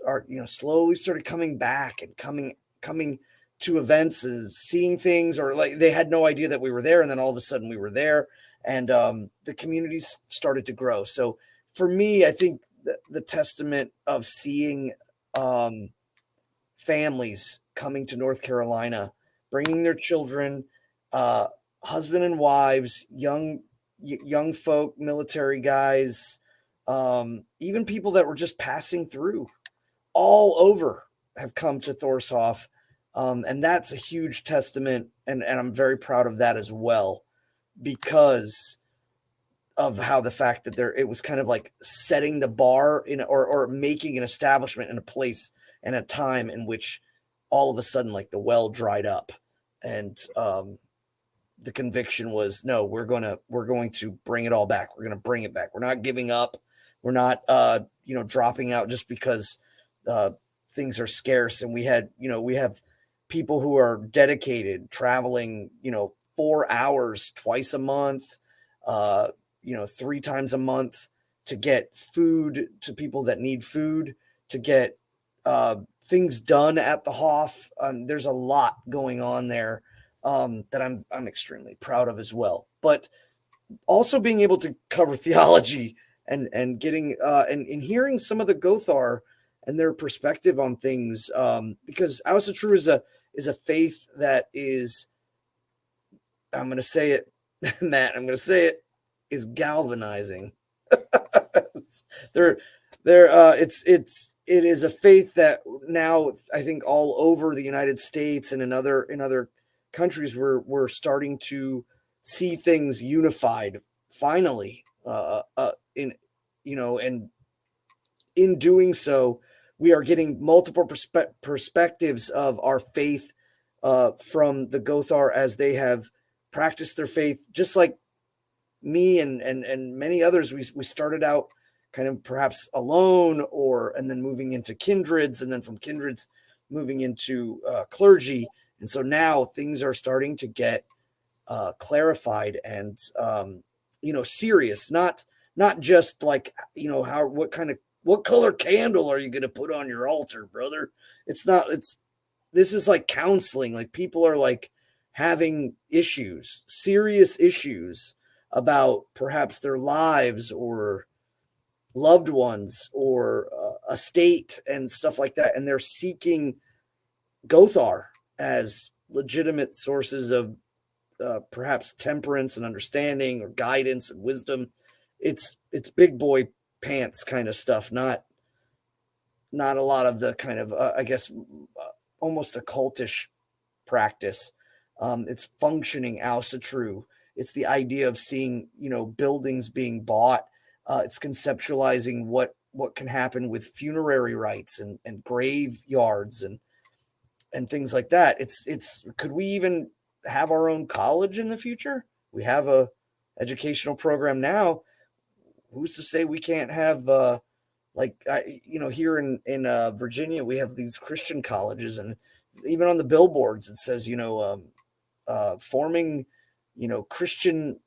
are slowly started coming back and coming to events and seeing things, or like they had no idea that we were there, and then all of a sudden we were there, and the communities started to grow. So for me, I think the testament of seeing families coming to North Carolina, bringing their children, husband and wives, young folk, military guys, even people that were just passing through, all over have come to Thorshoff. And that's a huge testament. And I'm very proud of that as well, because of how the fact that it was kind of like setting the bar or making an establishment in a place and a time in which all of a sudden, like, the well dried up, and the conviction was, no, we're going to bring it all back. We're going to bring it back. We're not giving up. We're not, dropping out just because things are scarce. And we have people who are dedicated, traveling, 4 hours twice a month, 3 times a month, to get food to people that need food, to get things done at the Hoff. There's a lot going on there that I'm extremely proud of as well. But also being able to cover theology and getting and hearing some of the Gothar and their perspective on things, because Asatru is a faith that is, I'm going to say it, Matt, I'm going to say it, is galvanizing. It is a faith that now, I think, all over the United States and in other countries, we're starting to see things unified finally. And in doing so, we are getting multiple perspectives of our faith from the Gothar as they have practiced their faith, just like me and many others. We started out kind of perhaps alone, and then moving into kindreds, and then from kindreds moving into clergy. And so now things are starting to get clarified and serious, not not just like, what color candle are you going to put on your altar, brother? This is like counseling. Like, people are like having issues, serious issues about perhaps their lives or loved ones or a state and stuff like that. And they're seeking Gothar as legitimate sources of perhaps temperance and understanding or guidance and wisdom. It's big boy pants kind of stuff, not a lot of the kind of almost a cultish practice. It's functioning Asatru. It's the idea of seeing, buildings being bought. It's conceptualizing what can happen with funerary rites and graveyards and things like that. Could we even have our own college in the future? We have a educational program now. Who's to say we can't have here in Virginia, we have these Christian colleges, and even on the billboards it says, forming, Christian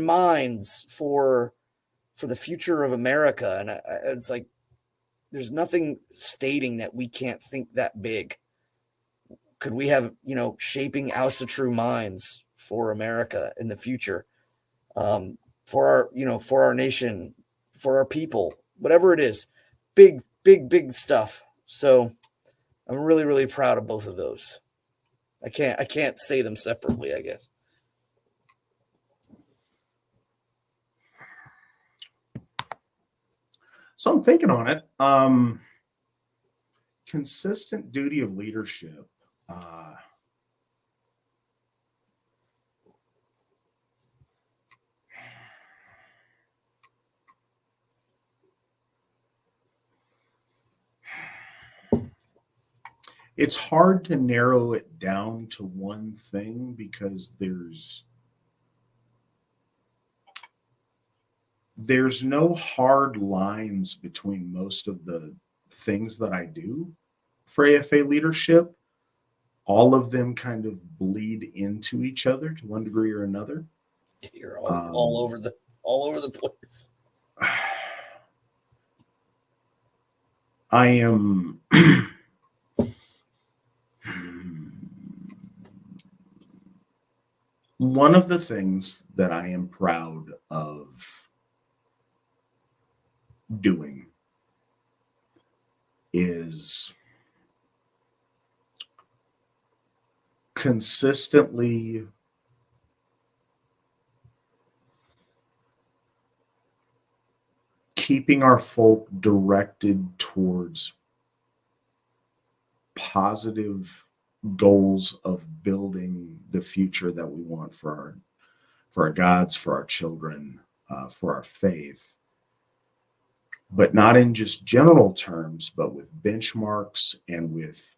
minds for the future of America. And it's like, there's nothing stating that we can't think that big. Could we have, shaping Asatru minds for America in the future, for our nation, for our people, whatever it is, big stuff. So I'm really, really proud of both of those. I can't say them separately, I guess. So I'm thinking on it. Consistent duty of leadership. It's hard to narrow it down to one thing because there's no hard lines between most of the things that I do for AFA leadership. All of them kind of bleed into each other to one degree or another. You're all over the place. I am one of the things that I am proud of doing is consistently keeping our folk directed towards positive goals of building the future that we want for our gods, for our children, for our faith, but not in just general terms, but with benchmarks and with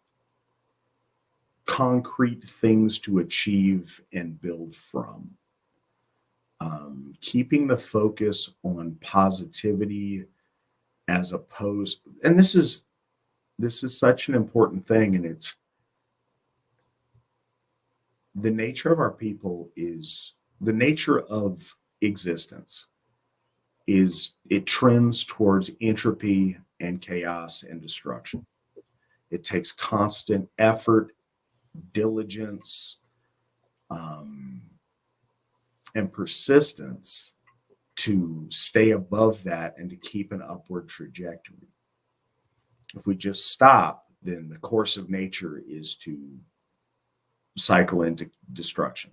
concrete things to achieve and build from. Keeping the focus on positivity as opposed, and this is such an important thing, and it's the nature of our people is the nature of existence is it trends towards entropy and chaos and destruction. It takes constant effort, diligence, and persistence to stay above that and to keep an upward trajectory. If we just stop, then the course of nature is to cycle into destruction.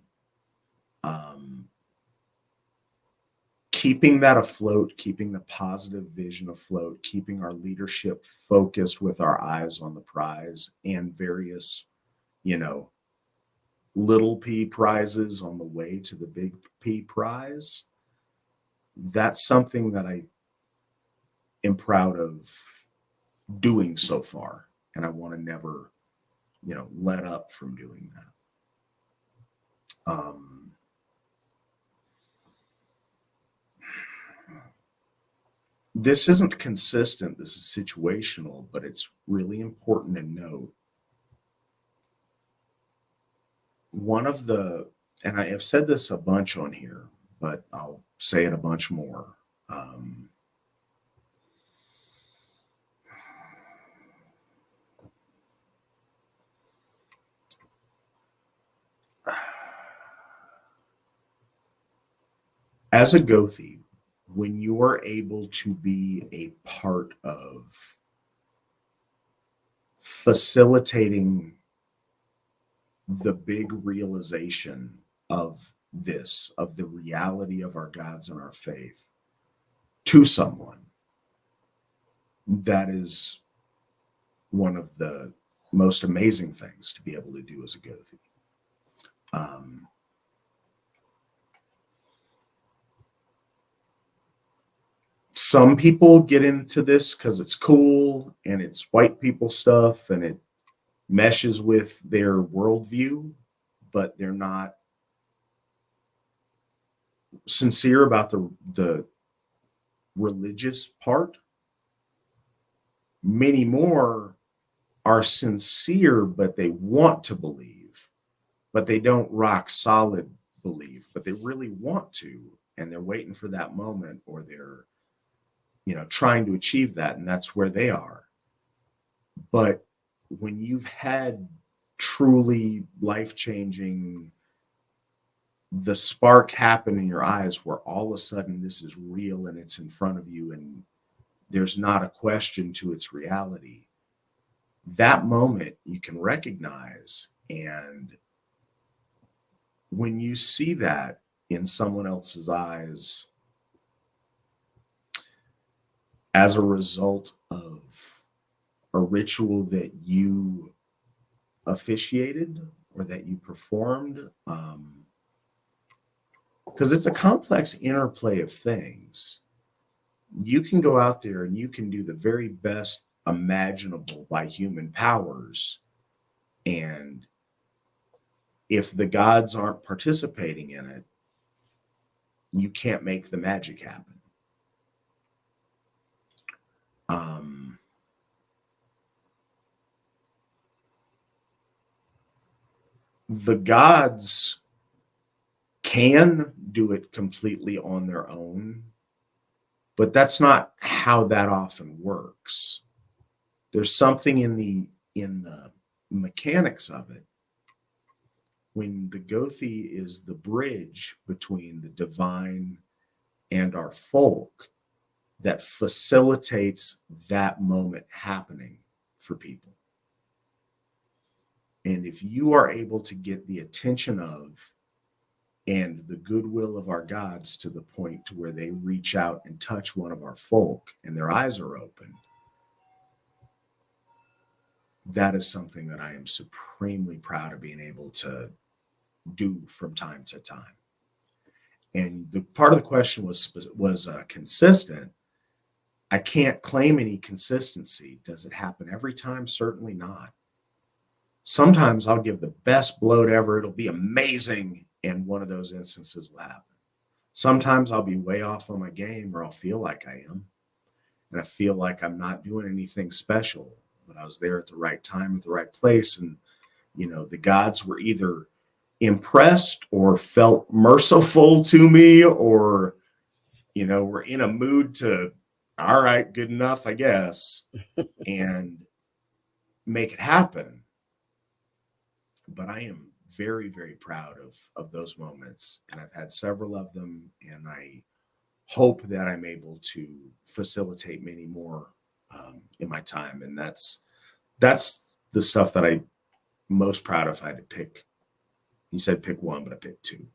Keeping that afloat, keeping the positive vision afloat, keeping our leadership focused with our eyes on the prize and various, little P prizes on the way to the big P prize. That's something that I am proud of doing so far. And I want to never, let up from doing that. This isn't consistent. This is situational, but it's really important to note. One of the, and I have said this a bunch on here, but I'll say it a bunch more. As a Gothi, when you are able to be a part of facilitating the big realization of this, of the reality of our gods and our faith to someone, that is one of the most amazing things to be able to do as a Gothi. Some people get into this because it's cool and it's white people stuff and it meshes with their worldview, but they're not sincere about the religious part. Many more are sincere, but they want to believe, but they don't rock solid believe, but they really want to, and they're waiting for that moment, or they're, trying to achieve that, and that's where they are. But when you've had truly life-changing, the spark happen in your eyes where all of a sudden this is real and it's in front of you and there's not a question to its reality, that moment you can recognize. And when you see that in someone else's eyes as a result of a ritual that you officiated or that you performed, because it's a complex interplay of things. You can go out there and you can do the very best imaginable by human powers, and if the gods aren't participating in it, you can't make the magic happen. The gods can do it completely on their own, but that's not how that often works. There's something in the mechanics of it. When the Gothi is the bridge between the divine and our folk, that facilitates that moment happening for people. And if you are able to get the attention of and the goodwill of our gods to the point to where they reach out and touch one of our folk and their eyes are open, that is something that I am supremely proud of being able to do from time to time. And the part of the question was consistent. I can't claim any consistency. Does it happen every time? Certainly not. Sometimes I'll give the best bloat ever. It'll be amazing. And one of those instances will happen. Sometimes I'll be way off on my game, or I'll feel like I am. And I feel like I'm not doing anything special, but I was there at the right time, at the right place. And, the gods were either impressed or felt merciful to me, or, were in a mood to, all right, good enough, I guess, and make it happen. But I am very, very proud of those moments, and I've had several of them, and I hope that I'm able to facilitate many more in my time. And that's the stuff that I'm most proud of. If I had to pick, you said pick one, but I picked two.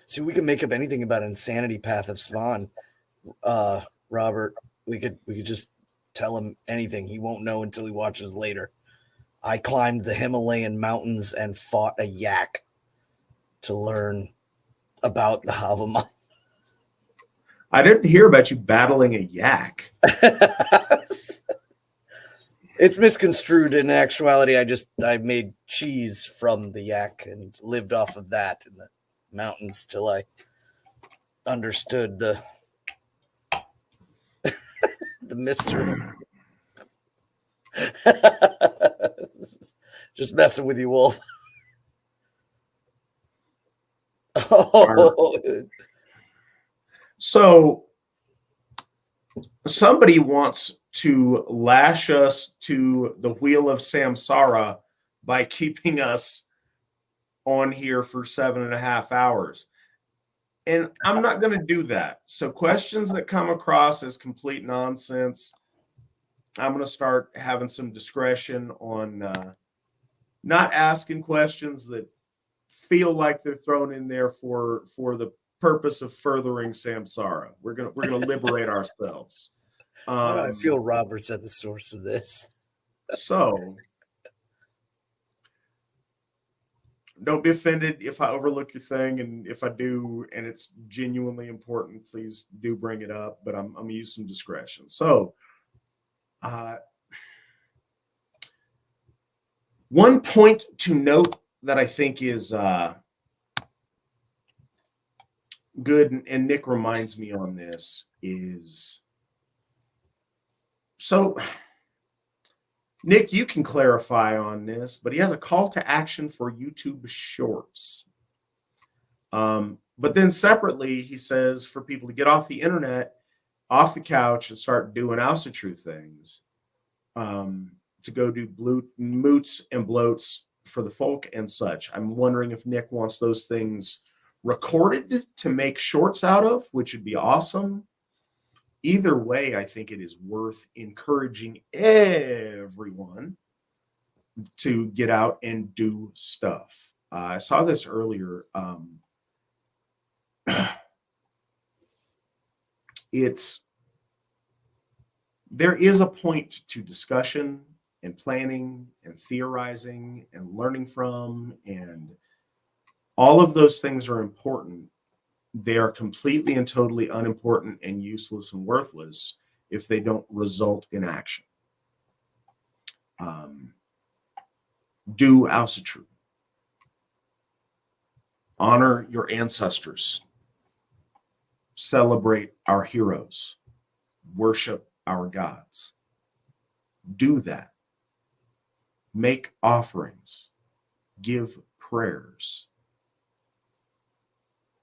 See, we can make up anything about insanity path of Svan. Robert, we could just tell him anything. He won't know until he watches later. I climbed the Himalayan mountains and fought a yak to learn about the Havamon. I didn't hear about you battling a yak. It's misconstrued. In actuality, I made cheese from the yak and lived off of that in the mountains till I understood the mystery. Just messing with you, Wolf. Oh. So somebody wants to lash us to the wheel of samsara by keeping us on here for 7.5 hours. And I'm not going to do that. So questions that come across as complete nonsense, I'm going to start having some discretion on not asking questions that feel like they're thrown in there for the purpose of furthering samsara. We're gonna liberate ourselves. Why do I feel Robert's at the source of this? So don't be offended if I overlook your thing, and if I do, and it's genuinely important, please do bring it up. But I'm gonna use some discretion. So, one point to note that I think is good, and Nick reminds me on this, is so. Nick, you can clarify on this, but he has a call to action for YouTube Shorts. But then separately, he says for people to get off the internet, off the couch, and start doing Asatru things, to go do moots and bloats for the folk and such. I'm wondering if Nick wants those things recorded to make shorts out of, which would be awesome. Either way, I think it is worth encouraging everyone to get out and do stuff. I saw this earlier. There is a point to discussion and planning and theorizing and learning from, and all of those things are important. They are completely and totally unimportant and useless and worthless if they don't result in action. Do Asatru. Honor your ancestors. Celebrate our heroes. Worship our gods. Do that. Make offerings. Give prayers.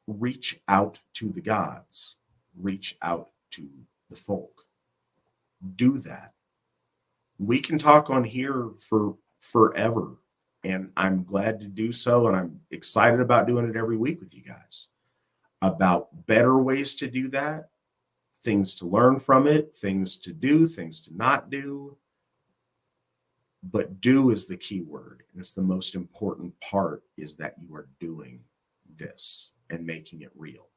Reach out to the gods. Reach out to the folk. Do that. We can talk on here for forever, and I'm glad to do so, and I'm excited about doing it every week with you guys about better ways to do that, things to learn from it, things to do, things to not do. But do is the key word, and it's the most important part, is that you are doing this and making it real.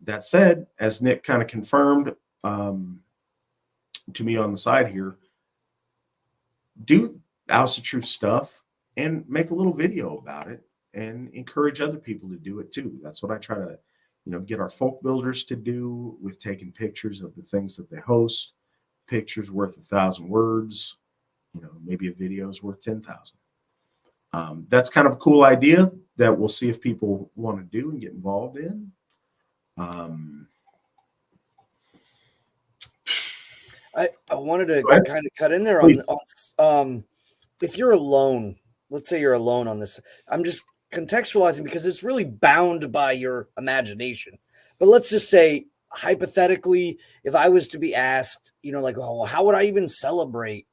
That said, as Nick kind of confirmed to me on the side here, do Asatru stuff and make a little video about it and encourage other people to do it too. That's what I try to, get our folk builders to do with taking pictures of the things that they host. Pictures worth 1,000 words. Maybe a video is worth 10,000. That's kind of a cool idea that we'll see if people want to do and get involved in. I wanted to kind of cut in there on if you're alone, let's say you're alone on this. I'm just contextualizing because it's really bound by your imagination. But let's just say, hypothetically, if I was to be asked, how would I even celebrate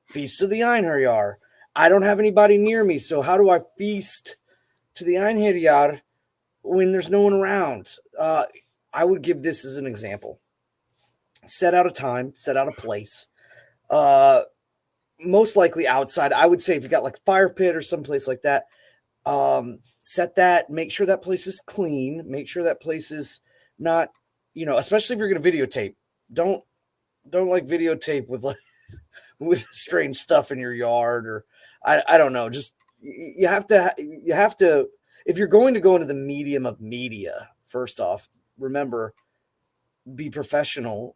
Feast of the Einherjar? I don't have anybody near me, so how do I feast to the Einherjar when there's no one around? I would give this as an example. Set out a time, set out a place. Most likely outside. I would say if you got like a fire pit or someplace like that, set that, make sure that place is clean, make sure that place is not, especially if you're going to videotape, don't like videotape with strange stuff in your yard, or I don't know. Just, you have to, if you're going to go into the medium of media, first off, remember, be professional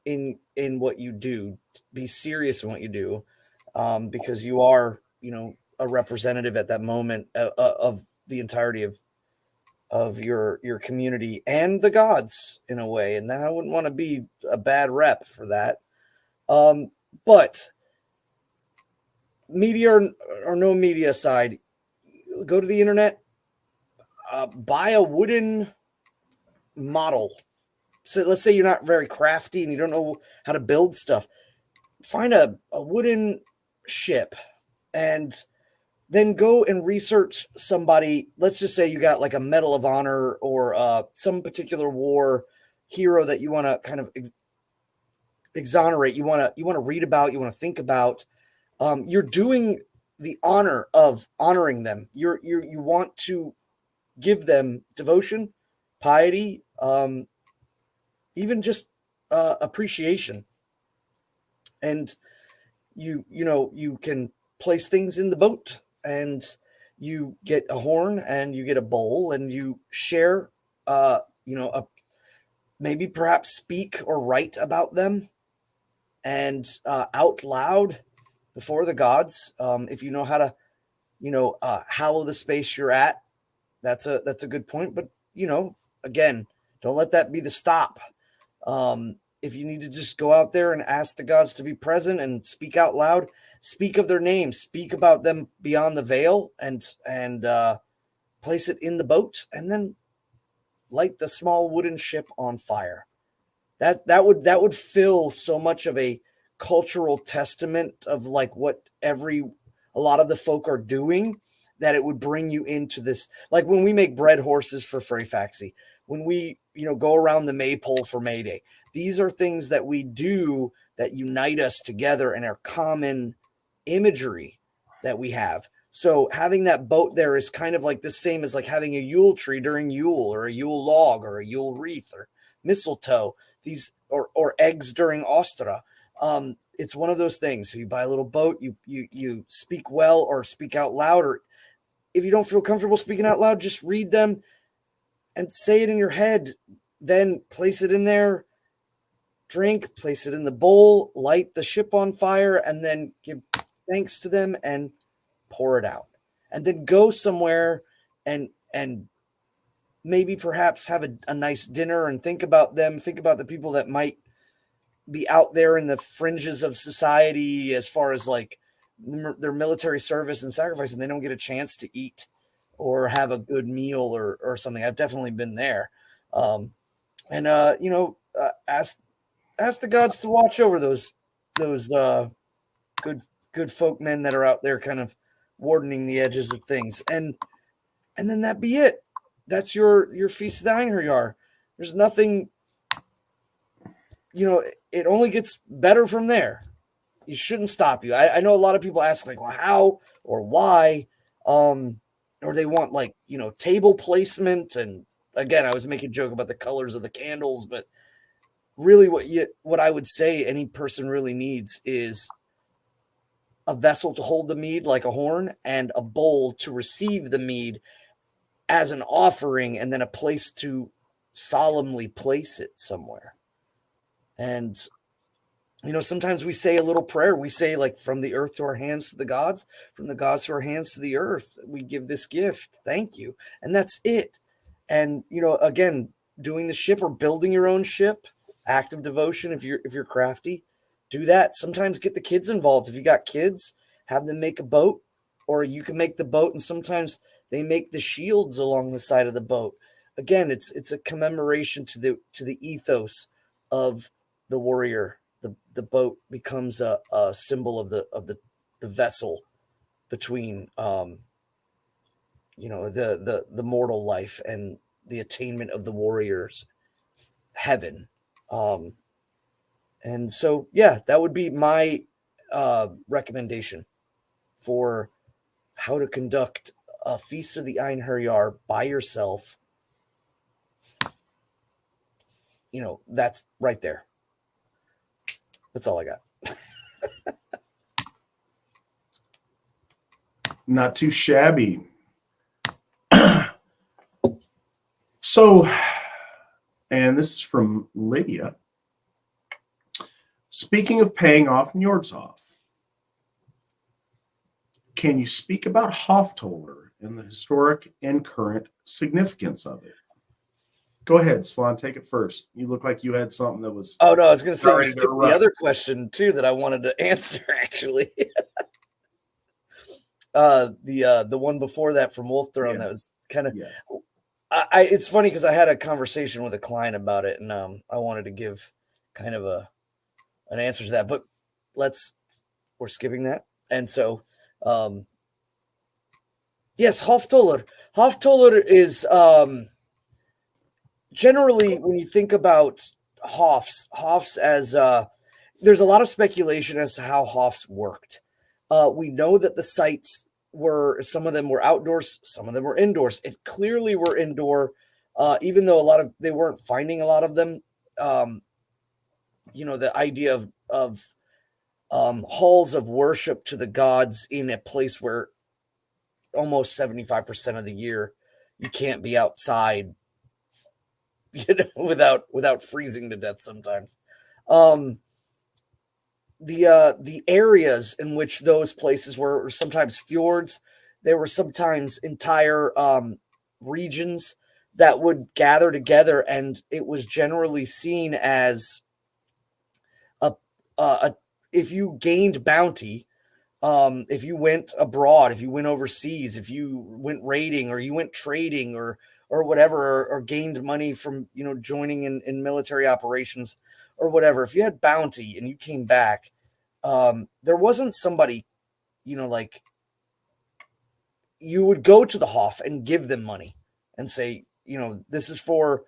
in what you do, be serious in what you do, because you are, a representative at that moment of the entirety of your community and the gods in a way. And I wouldn't want to be a bad rep for that. But media or no media aside, go to the internet, buy a wooden model. So let's say you're not very crafty and you don't know how to build stuff. Find a wooden ship and then go and research somebody. Let's just say you got like a Medal of Honor or some particular war hero that you want to kind of exonerate. You want to read about. You want to think about. You're doing the honor of honoring them. You want to give them devotion, piety, even just appreciation. And you can place things in the boat, and you get a horn and you get a bowl, and you share maybe perhaps speak or write about them, and out loud before the gods, if you know how to hallow the space you're at. That's a good point. But again, don't let that be the stop. If you need to just go out there and ask the gods to be present and speak out loud, speak of their names, speak about them beyond the veil, and place it in the boat, and then light the small wooden ship on fire. That would fill so much of a cultural testament of like what a lot of the folk are doing, that it would bring you into this. Like when we make bread horses for Freyfaxi, when we go around the maypole for May Day, these are things that we do that unite us together and are common imagery that we have. So having that boat there is kind of like the same as like having a Yule tree during Yule, or a Yule log, or a Yule wreath, or mistletoe, these or eggs during Ostra. It's one of those things. So you buy a little boat, you speak well or speak out loud, or if you don't feel comfortable speaking out loud, just read them and say it in your head. Then place it in there, drink, place it in the bowl, light the ship on fire, and then give thanks to them and pour it out. And then go somewhere and maybe perhaps have a nice dinner and think about them, think about the people that might be out there in the fringes of society as far as like their military service and sacrifice, and they don't get a chance to eat or have a good meal or something. I've definitely been there. Ask the gods to watch over those good folk men that are out there kind of wardening the edges of things. And then that be it. That's your Feast of the Einherjar. There's nothing, it only gets better from there. You shouldn't stop you. I know a lot of people ask like, well, how or why, or they want like, table placement. And again, I was making a joke about the colors of the candles, but really what I would say any person really needs is a vessel to hold the mead like a horn, and a bowl to receive the mead as an offering, and then a place to solemnly place it somewhere. And sometimes we say a little prayer. We say like, from the earth to our hands to the gods, from the gods to our hands to the earth, we give this gift. Thank you. And that's it. And, again, doing the ship or building your own ship, act of devotion. If you're crafty, do that. Sometimes get the kids involved. If you got kids, have them make a boat, or you can make the boat. And sometimes they make the shields along the side of the boat. Again, it's a commemoration to the ethos of the warrior. The boat becomes a symbol of the vessel between the mortal life and the attainment of the warrior's heaven. And so, yeah, that would be my recommendation for how to conduct a Feast of the Einherjar by yourself. That's right there. That's all I got. Not too shabby. So, and this is from Lydia. Speaking of paying off Njordshof, can you speak about Hoftoller and the historic and current significance of it? Go ahead, Swan. Take it first. You look like you had something that was. Oh no, I was going to say you Sorry to skipped the interrupt. other question too that I wanted to answer actually. The one before that from Wolf Throne that was kind of. Yes. It's funny because I had a conversation with a client about it, and I wanted to give kind of an answer to that, but we're skipping that, and so yes, Hoftoller. Hoftoller is generally when you think about Hofs as there's a lot of speculation as to how Hofs worked. We know that the sites some of them were outdoors, some of them were indoors. It clearly were indoor, even though they weren't finding a lot of them. The idea of halls of worship to the gods in a place where almost 75% of the year you can't be outside, without freezing to death sometimes. The areas in which those places were sometimes fjords. There were sometimes entire regions that would gather together, and it was generally seen as if you gained bounty, if you went abroad, if you went overseas, if you went raiding or you went trading or whatever, or gained money from joining in military operations or whatever, if you had bounty and you came back, there wasn't somebody, like you would go to the Hof and give them money and say, this is for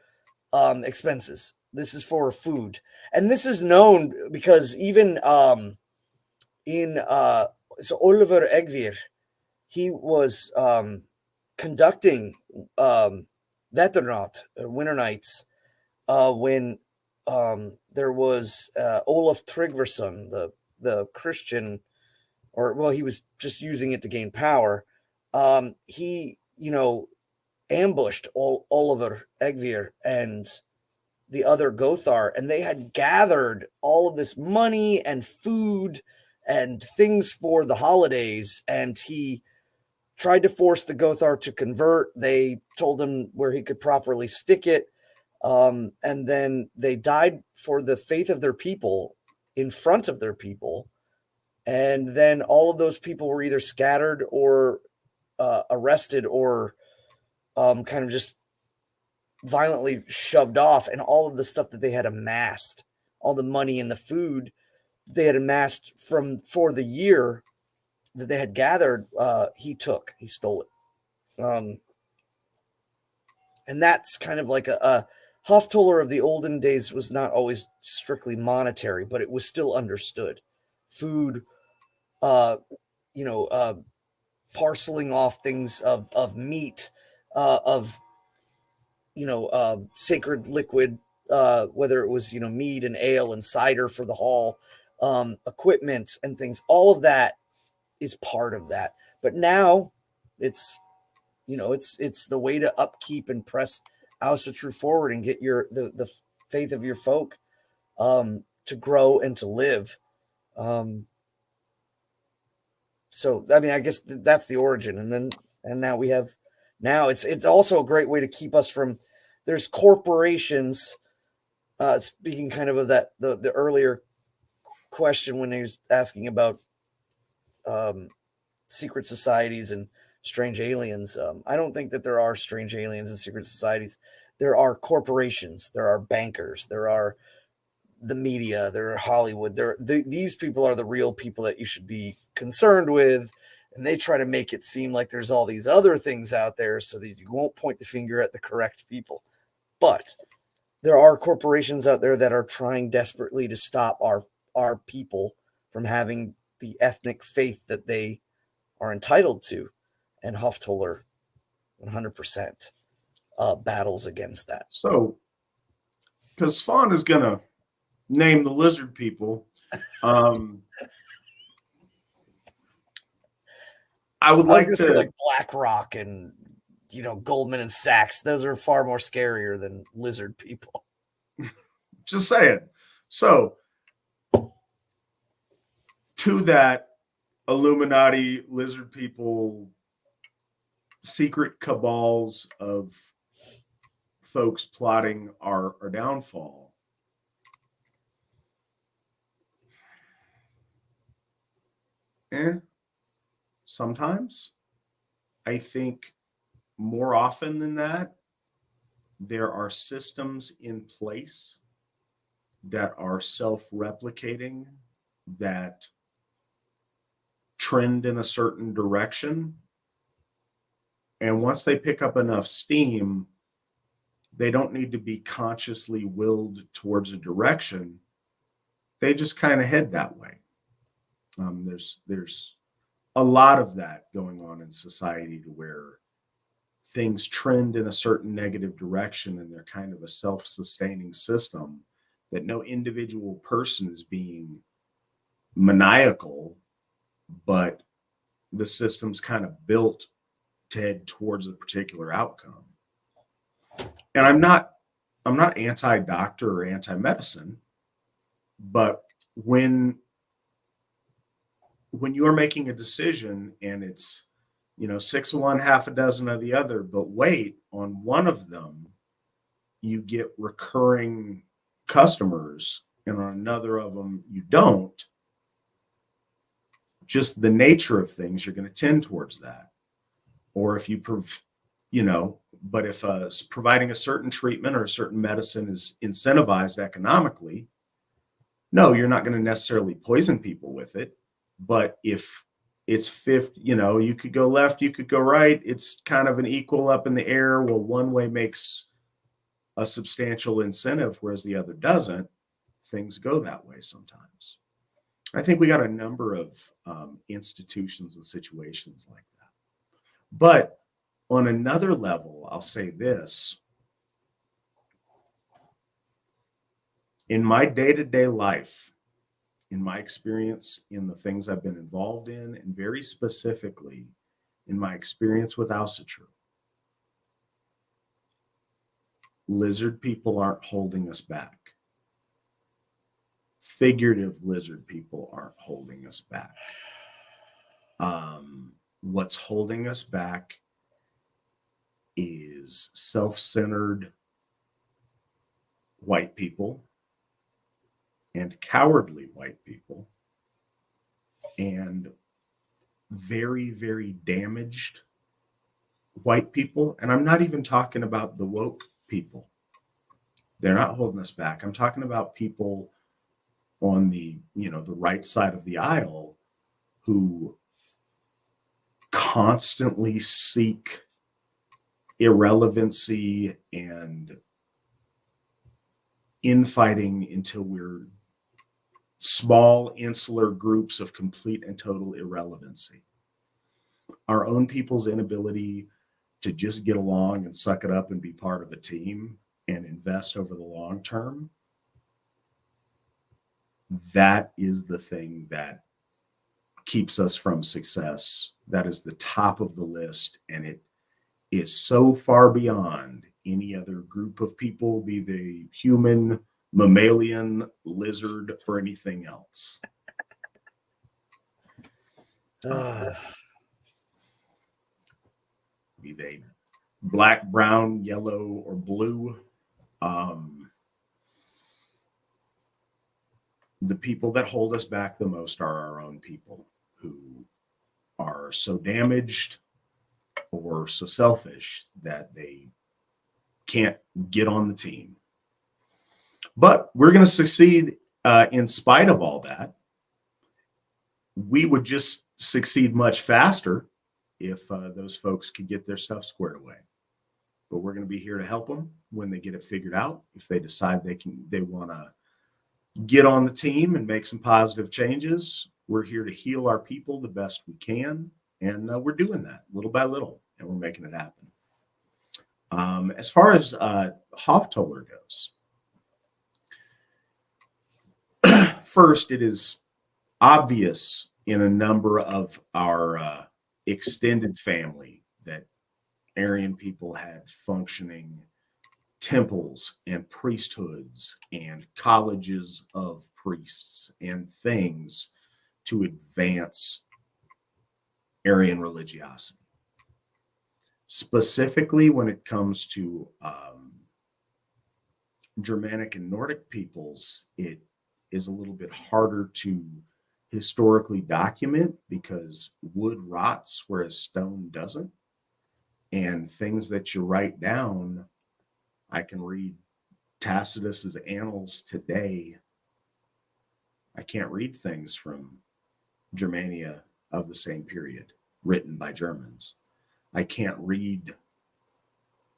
expenses, this is for food. And this is known because even in so Oliver Egvir, he was conducting Veternaut, Winter Nights, when there was Olaf Tryggvason, the Christian, he was just using it to gain power. He, ambushed Oliver Egvir and the other Gothar, and they had gathered all of this money and food and things for the holidays, and he tried to force the Gothar to convert. They told him where he could properly stick it, and then they died for the faith of their people in front of their people, and then all of those people were either scattered or arrested or kind of just violently shoved off, and all of the stuff that they had amassed, all the money and the food they had amassed for the year that they had gathered, he stole it. And that's kind of like a Hoftoller of the olden days was not always strictly monetary, but it was still understood. Food, parceling off things of meat, of sacred liquid, whether it was mead and ale and cider for the hall, equipment and things. All of that is part of that. But now it's it's the way to upkeep and press Asatru forward and get the faith of your folk to grow and to live. So I mean, I guess that's the origin, and now it's also a great way to keep us from. There's corporations. Speaking kind of that the earlier question when he was asking about secret societies and strange aliens. I don't think that there are strange aliens and secret societies. There are corporations. There are bankers. There are the media. There are Hollywood. These people are the real people that you should be concerned with. And they try to make it seem like there's all these other things out there so that you won't point the finger at the correct people. But there are corporations out there that are trying desperately to stop our people from having the ethnic faith that they are entitled to. And Hoftoller 100% battles against that. So, because Svan is going to name the lizard people, I would like to say like BlackRock and Goldman and Sachs. Those are far more scarier than lizard people. Just saying. So, to that Illuminati, lizard people, secret cabals of folks plotting our downfall. Sometimes. I think more often than that, there are systems in place that are self-replicating, that trend in a certain direction. And once they pick up enough steam, they don't need to be consciously willed towards a direction. They just kind of head that way. There's a lot of that going on in society, to where things trend in a certain negative direction, and they're kind of a self-sustaining system, that no individual person is being maniacal, but the system's kind of built to head towards a particular outcome. And I'm not anti-doctor or anti-medicine, but when you are making a decision and it's, 6 of one, half a dozen of the other, but wait, on one of them, you get recurring customers, and on another of them, you don't. Just the nature of things, you're going to tend towards that. Or if but if providing a certain treatment or a certain medicine is incentivized economically, no, you're not going to necessarily poison people with it. But if it's fifth, you could go left, you could go right, it's kind of an equal up in the air. Well, one way makes a substantial incentive, whereas the other doesn't. Things go that way sometimes. I think we got a number of institutions and situations like that. But on another level, I'll say this. In my day-to-day life, in my experience, in the things I've been involved in, and very specifically in my experience with Asatru, lizard people aren't holding us back. Figurative lizard people aren't holding us back. What's holding us back is self-centered white people and cowardly white people and very, very damaged white people. And I'm not even talking about the woke people. They're not holding us back. I'm talking about people on the right side of the aisle who constantly seek irrelevancy and infighting until we're small, insular groups of complete and total irrelevancy. Our own people's inability to just get along and suck it up and be part of a team and invest over the long term, that is the thing that keeps us from success. That is the top of the list, and it is so far beyond any other group of people, be they human, mammalian, lizard, or anything else. Be they black, brown, yellow, or blue. The people that hold us back the most are our own people, who are so damaged or so selfish that they can't get on the team. But we're going to succeed in spite of all that. We would just succeed much faster if those folks could get their stuff squared away. But we're going to be here to help them when they get it figured out. If they decide they want to get on the team and make some positive changes, we're here to heal our people the best we can. And we're doing that little by little, and we're making it happen. As far as Hoftoller goes, first, it is obvious in a number of our extended family that Aryan people had functioning temples and priesthoods and colleges of priests and things to advance Aryan religiosity. Specifically when it comes to Germanic and Nordic peoples, it is a little bit harder to historically document because wood rots whereas stone doesn't. And things that you write down, I can read Tacitus's annals today. I can't read things from Germania of the same period written by Germans. I can't read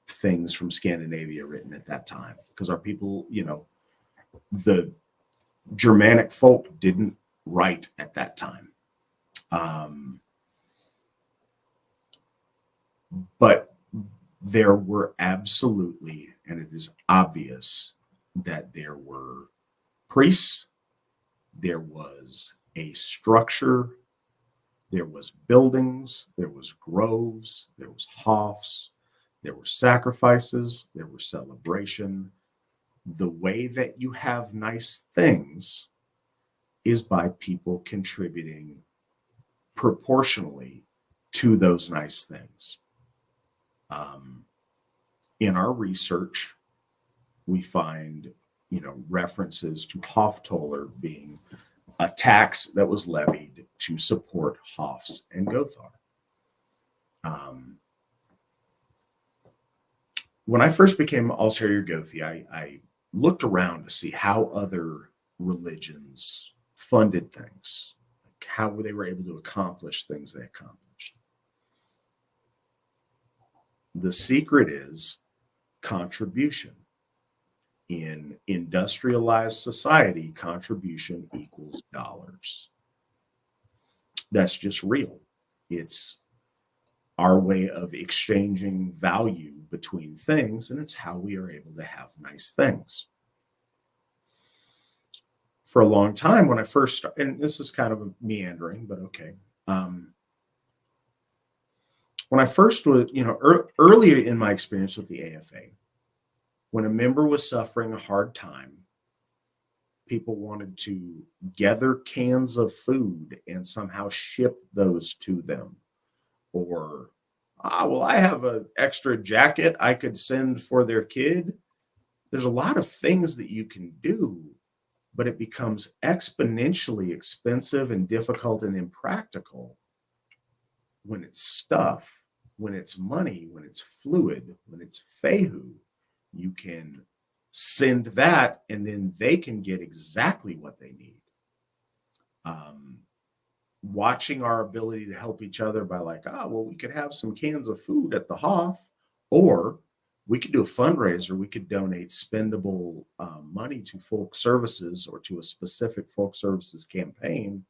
things from Scandinavia written at that time because our people, the Germanic folk didn't write at that time. But there were absolutely, and it is obvious that there were priests, there was a structure, there was buildings, there was groves, there was hofs, there were sacrifices, there were celebration. The way that you have nice things is by people contributing proportionally to those nice things. In our research, we find, references to Hoftoller being a tax that was levied to support Hofs and Gothar. When I first became Einherjar Gothi, I looked around to see how other religions funded things, like how they were able to accomplish things they accomplished. The secret is contribution. In industrialized society, contribution equals dollars. That's just real. It's our way of exchanging value between things, and it's how we are able to have nice things. For a long time, when I first started, and this is kind of meandering, but okay. When I first was, earlier in my experience with the AFA, when a member was suffering a hard time, people wanted to gather cans of food and somehow ship those to them. Or, I have an extra jacket I could send for their kid. There's a lot of things that you can do, but it becomes exponentially expensive and difficult and impractical when it's stuff, when it's money, when it's fluid, when it's fehu. You can send that and then they can get exactly what they need. Watching our ability to help each other by we could have some cans of food at the Hof, or we could do a fundraiser. We could donate spendable money to folk services or to a specific folk services campaign.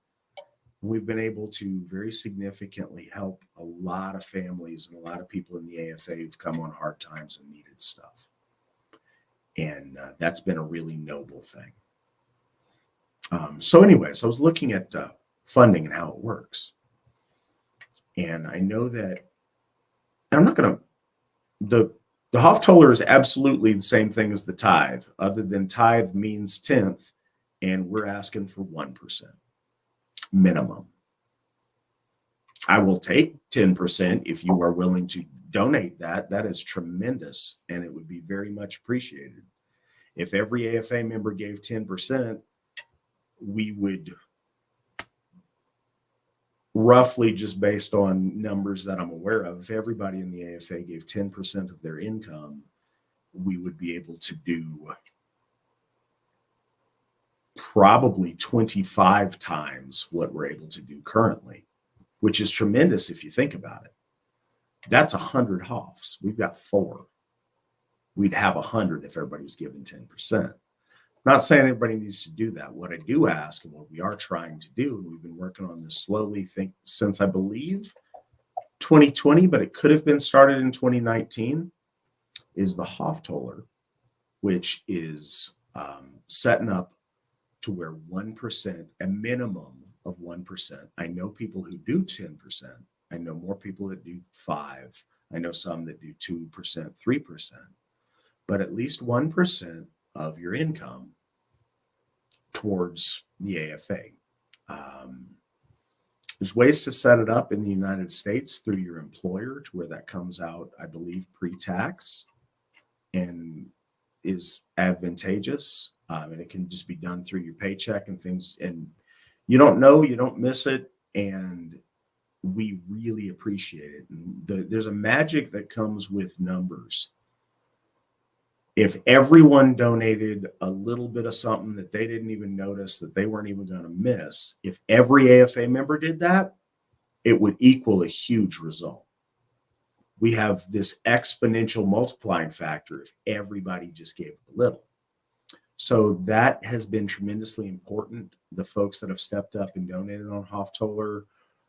We've been able to very significantly help a lot of families and a lot of people in the AFA who've come on hard times and needed stuff. And that's been a really noble thing. So anyways, I was looking at funding and how it works. And I know that, and I'm not going to, the Hoftoller is absolutely the same thing as the tithe, other than tithe means tenth, and we're asking for 1% minimum. I will take 10% if you are willing to donate that. That is tremendous, and it would be very much appreciated. If every AFA member gave 10%, we would roughly, just based on numbers that I'm aware of, if everybody in the AFA gave 10% of their income, we would be able to do probably 25 times what we're able to do currently, which is tremendous if you think about it. That's 100 Hofs. We've got 4. We'd have 100 if everybody's given 10%. Not saying everybody needs to do that. What I do ask, and what we are trying to do, and we've been working on this slowly since I believe 2020, but it could have been started in 2019, is the Hoftoller, which is setting up to where 1%, a minimum of 1%. I know people who do 10%. I know more people that do 5%. I know some that do 2%, 3%. But at least 1% of your income towards the AFA. There's ways to set it up in the United States through your employer to where that comes out, I believe, pre-tax. And is advantageous, and it can just be done through your paycheck and things. And you don't know, you don't miss it, and we really appreciate it. And there's a magic that comes with numbers. If everyone donated a little bit of something that they didn't even notice, that they weren't even going to miss, if every AFA member did that, it would equal a huge result. We have this exponential multiplying factor if everybody just gave a little. So that has been tremendously important. The folks that have stepped up and donated on Hoftoller,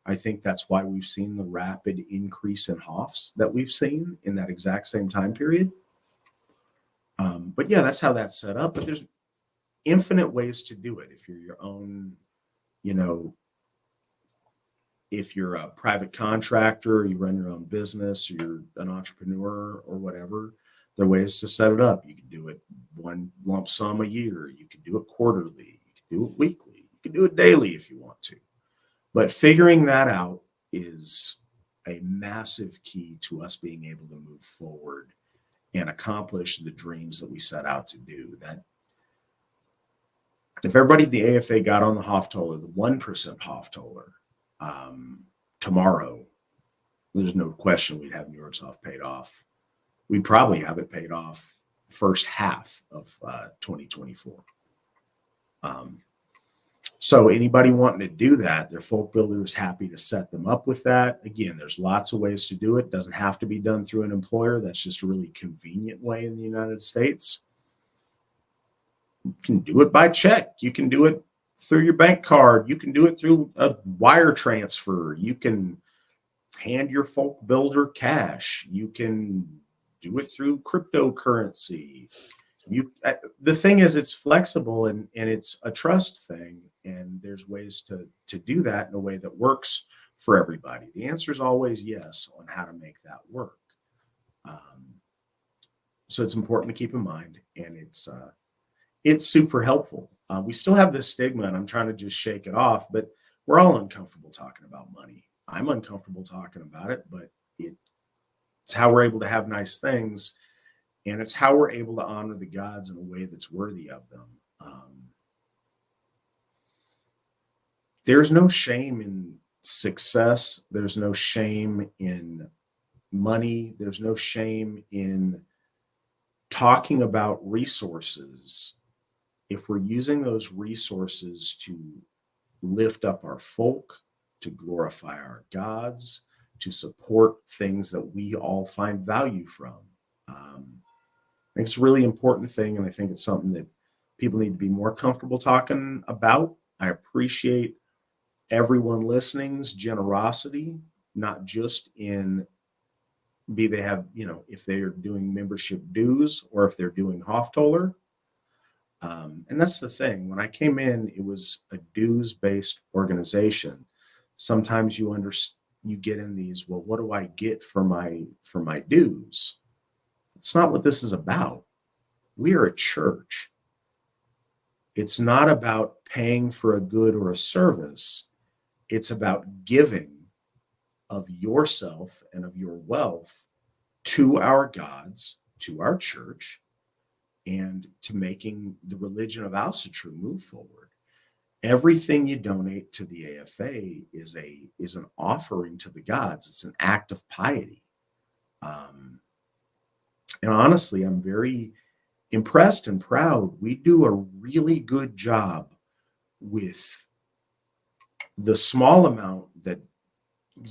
I think that's why we've seen the rapid increase in Hofs that we've seen in that exact same time period. But yeah, that's how that's set up. But there's infinite ways to do it. If you're your own, if you're a private contractor, you run your own business, or you're an entrepreneur or whatever, there are ways to set it up. You can do it one lump sum a year. You can do it quarterly. You can do it weekly. You can do it daily if you want to. But figuring that out is a massive key to us being able to move forward and accomplish the dreams that we set out to do. That if everybody at the AFA got on the Hoftoller, the 1% Hoftoller, tomorrow, there's no question we'd have New York's Hof paid off. We'd probably have it paid off first half of 2024. So anybody wanting to do that, their folk builder is happy to set them up with that. Again, there's lots of ways to do it. It doesn't have to be done through an employer. That's just a really convenient way in the United States. You can do it by check. You can do it through your bank card. You can do it through a wire transfer. You can hand your folk builder cash. You can do it through cryptocurrency. The thing is, it's flexible and it's a trust thing. And there's ways to do that in a way that works for everybody. The answer is always yes on how to make that work. So it's important to keep in mind, and it's super helpful. We still have this stigma, and I'm trying to just shake it off, but we're all uncomfortable talking about money. I'm uncomfortable talking about it, but it's how we're able to have nice things, and it's how we're able to honor the gods in a way that's worthy of them. There's no shame in success. There's no shame in money. There's no shame in talking about resources. If we're using those resources to lift up our folk, to glorify our gods, to support things that we all find value from. I think it's a really important thing, and I think it's something that people need to be more comfortable talking about. I appreciate everyone listening's generosity, not just in they have, if they're doing membership dues or if they're doing Hoftoller. And that's the thing. When I came in, it was a dues-based organization. Sometimes you get in these, well, what do I get for my dues? It's not what this is about. We are a church. It's not about paying for a good or a service. It's about giving of yourself and of your wealth to our gods, to our church, and to making the religion of Asatru move forward. Everything you donate to the AFA is an offering to the gods. It's an act of piety. And honestly, I'm very impressed and proud. We do a really good job with the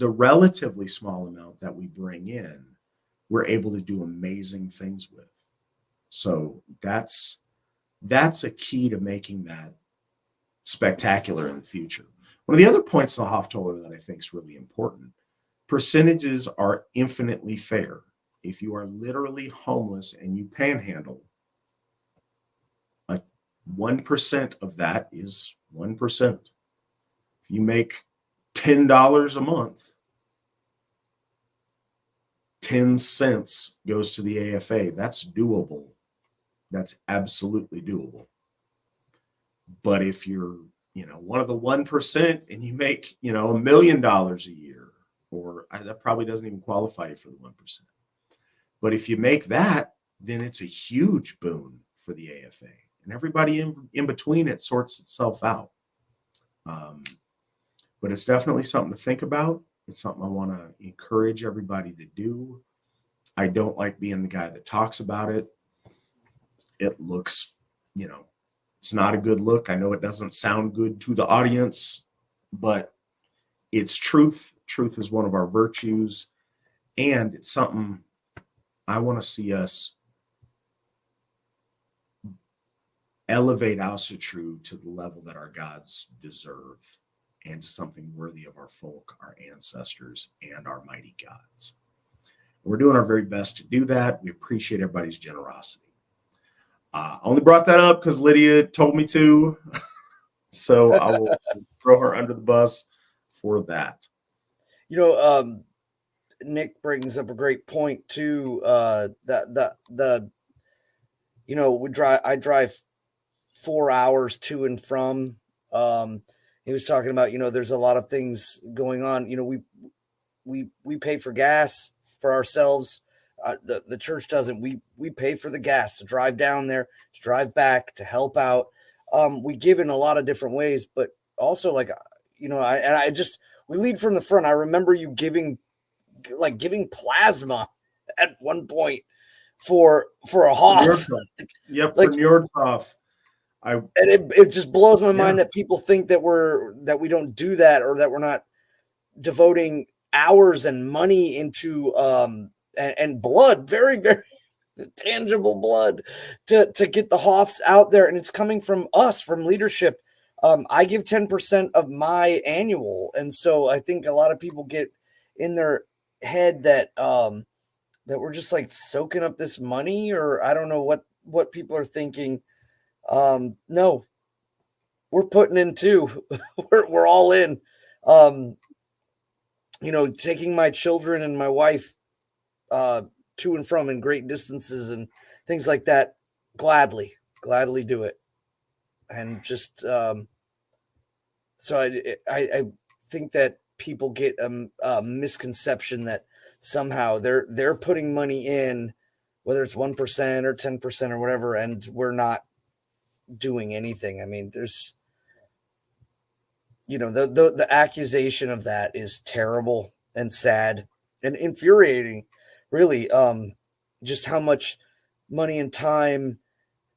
relatively small amount that we bring in. We're able to do amazing things with. So that's a key to making that spectacular in the future. One of the other points in the Hoftoller that I think is really important, percentages are infinitely fair. If you are literally homeless and you panhandle, 1% of that is 1%. If you make $10 a month, 10 cents goes to the AFA. That's doable. That's absolutely doable. But if you're, one of the 1% and you make, $1 million a year, or that probably doesn't even qualify you for the 1%. But if you make that, then it's a huge boon for the AFA. And everybody in between, it sorts itself out. But it's definitely something to think about. It's something I want to encourage everybody to do. I don't like being the guy that talks about it. It looks, it's not a good look. I know it doesn't sound good to the audience, but it's truth. Truth is one of our virtues. And it's something I want to see us elevate Asatru to the level that our gods deserve, and to something worthy of our folk, our ancestors, and our mighty gods. We're doing our very best to do that. We appreciate everybody's generosity. I only brought that up because Lydia told me to, so I will throw her under the bus for that. Nick brings up a great point too. I drive 4 hours to and from. He was talking about, there's a lot of things going on. We pay for gas for ourselves. The church doesn't. We pay for the gas to drive down there, to drive back, to help out. We give in a lot of different ways, but also we lead from the front. I remember you giving plasma at one point for a Hoff. Yep, for Njordhoff. And it just blows my mind that people think that we don't do that, or that we're not devoting hours and money into and blood, very, very tangible blood, to get the Hoffs out there. And it's coming from us, from leadership. I give 10% of my annual, and so I think a lot of people get in their head that that we're just like soaking up this money, or I don't know what people are thinking. No, we're putting in too. we're all in. Taking my children and my wife to and from in great distances and things like that, gladly do it. And just so I think that people get a misconception that somehow they're putting money in, whether it's 1% or 10% or whatever, and we're not doing anything. I mean, there's the accusation of that is terrible and sad and infuriating, really. Just how much money and time,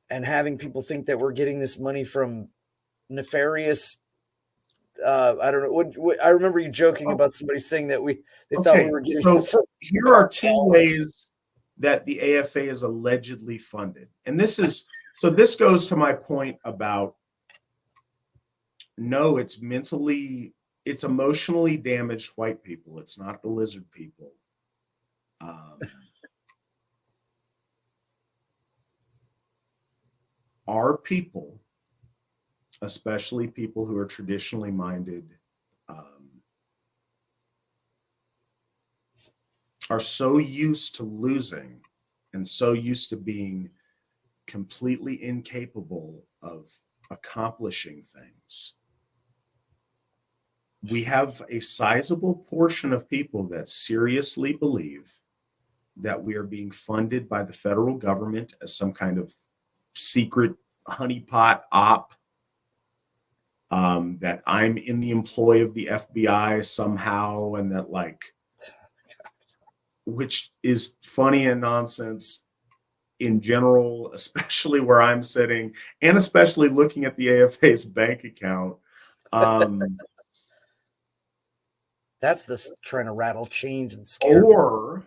and having people think that we're getting this money from nefarious I don't know what I remember you joking about somebody saying that they thought we were getting. So here are two ways that the AFA is allegedly funded, and this goes to my point about, no, it's emotionally damaged white people. It's not the lizard people. Our people, especially people who are traditionally minded, are so used to losing and so used to being completely incapable of accomplishing things. We have a sizable portion of people that seriously believe that we are being funded by the federal government as some kind of secret honeypot op, that I'm in the employ of the FBI somehow, and that, which is funny and nonsense in general, especially where I'm sitting, and especially looking at the AFA's bank account. That's this trying to rattle change and scare.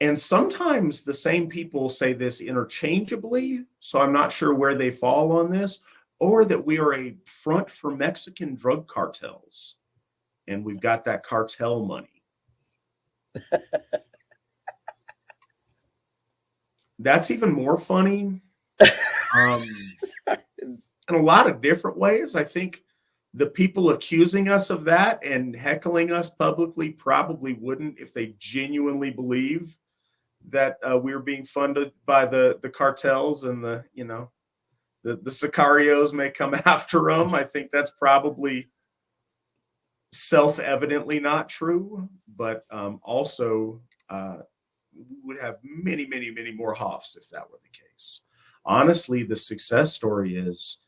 And sometimes the same people say this interchangeably, so I'm not sure where they fall on this, or that we are a front for Mexican drug cartels, and we've got that cartel money. That's even more funny. In a lot of different ways. I think the people accusing us of that and heckling us publicly probably wouldn't if they genuinely believe that we were being funded by the cartels, and the sicarios may come after them. I think that's probably self-evidently not true, but also would have many, many, many more Hoffs if that were the case. Honestly, the success story is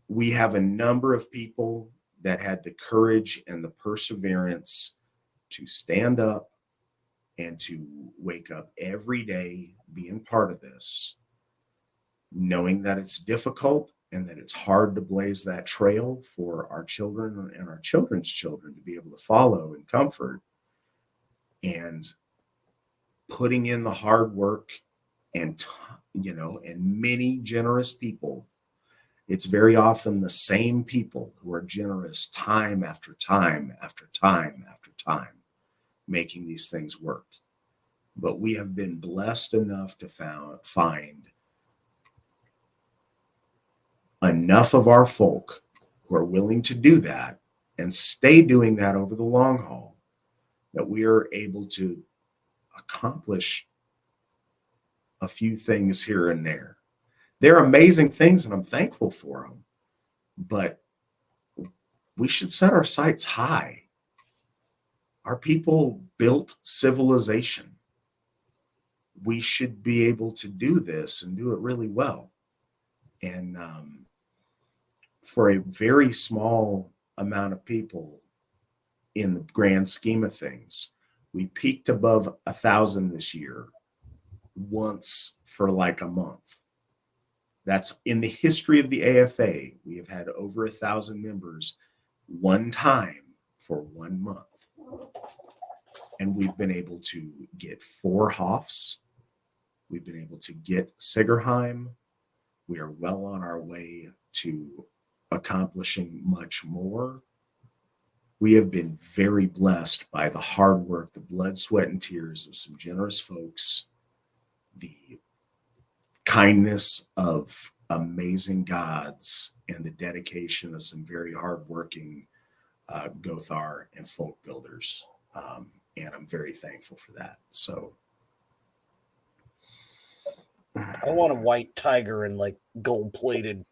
we have a number of people that had the courage and the perseverance to stand up and to wake up every day being part of this, knowing that it's difficult and that it's hard to blaze that trail for our children and our children's children to be able to follow and comfort, and putting in the hard work and, and many generous people. It's very often the same people who are generous time after time after time after time, making these things work. But we have been blessed enough to find enough of our folk who are willing to do that and stay doing that over the long haul, that we are able to accomplish a few things here and there. They're amazing things, and I'm thankful for them. But we should set our sights high. Our people built civilization. We should be able to do this and do it really well. And for a very small amount of people in the grand scheme of things, we peaked above 1,000 this year once for like a month. That's in the history of the AFA. We have had over 1,000 members one time for 1 month. And we've been able to get 4 Hoffs. We've been able to get Sigerheim. We are well on our way to accomplishing much more. We have been very blessed by the hard work, the blood, sweat, and tears of some generous folks, the kindness of amazing gods, and the dedication of some very hardworking Gothar and folk builders. And I'm very thankful for that. So I want a white tiger and like gold plated.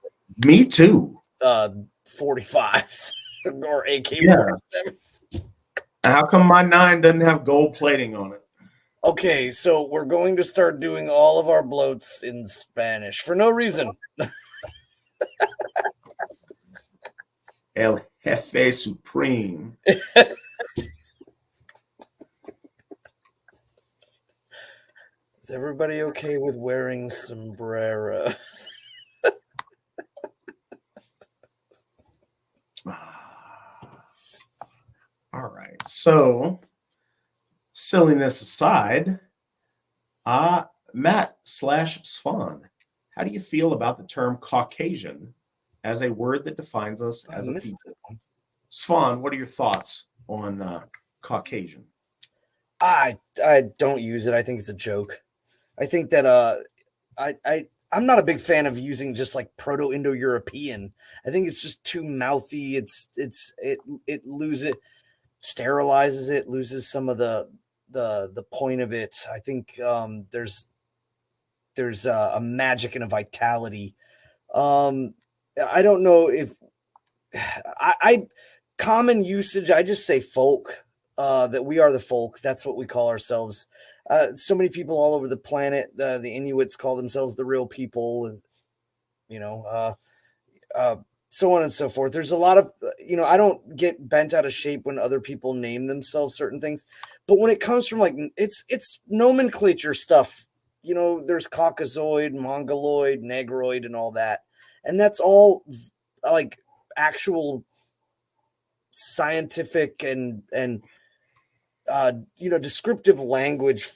Me too. 45s or AK-47s. Yeah. How come my 9 doesn't have gold plating on it? Okay, so we're going to start doing all of our bloats in Spanish for no reason. El Jefe Supreme. Is everybody okay with wearing sombreros? All right. So, silliness aside, Matt/Svan, how do you feel about the term Caucasian as a word that defines us as a people? Svan, what are your thoughts on Caucasian? I don't use it. I think it's a joke. I think that I'm not a big fan of using just like Proto-Indo-European. I think it's just too mouthy. It loses it, sterilizes it, loses some of the point of it. I think there's a magic and a vitality. I don't know if I common usage. I just say folk. That we are the folk. That's what we call ourselves. So many people all over the planet. The Inuits call themselves the real people, and so on and so forth. There's a lot of I don't get bent out of shape when other people name themselves certain things, but when it comes from like it's nomenclature stuff. There's Caucasoid, Mongoloid, Negroid, and all that, and that's all like actual scientific and descriptive language,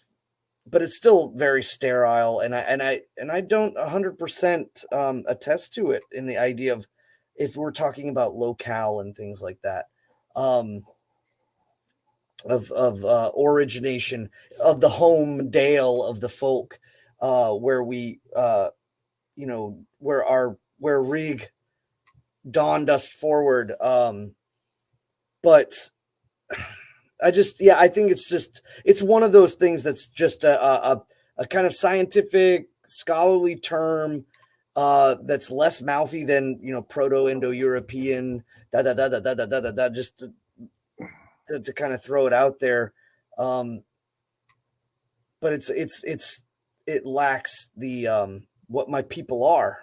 but it's still very sterile, and I don't 100% attest to it in the idea of if we're talking about locale and things like that, of origination of the home dale of the folk, where we where Rig dawned us forward, but I think it's one of those things that's just a kind of scientific scholarly term that's less mouthy than Proto-Indo-European just to kind of throw it out there. but it lacks the what my people are.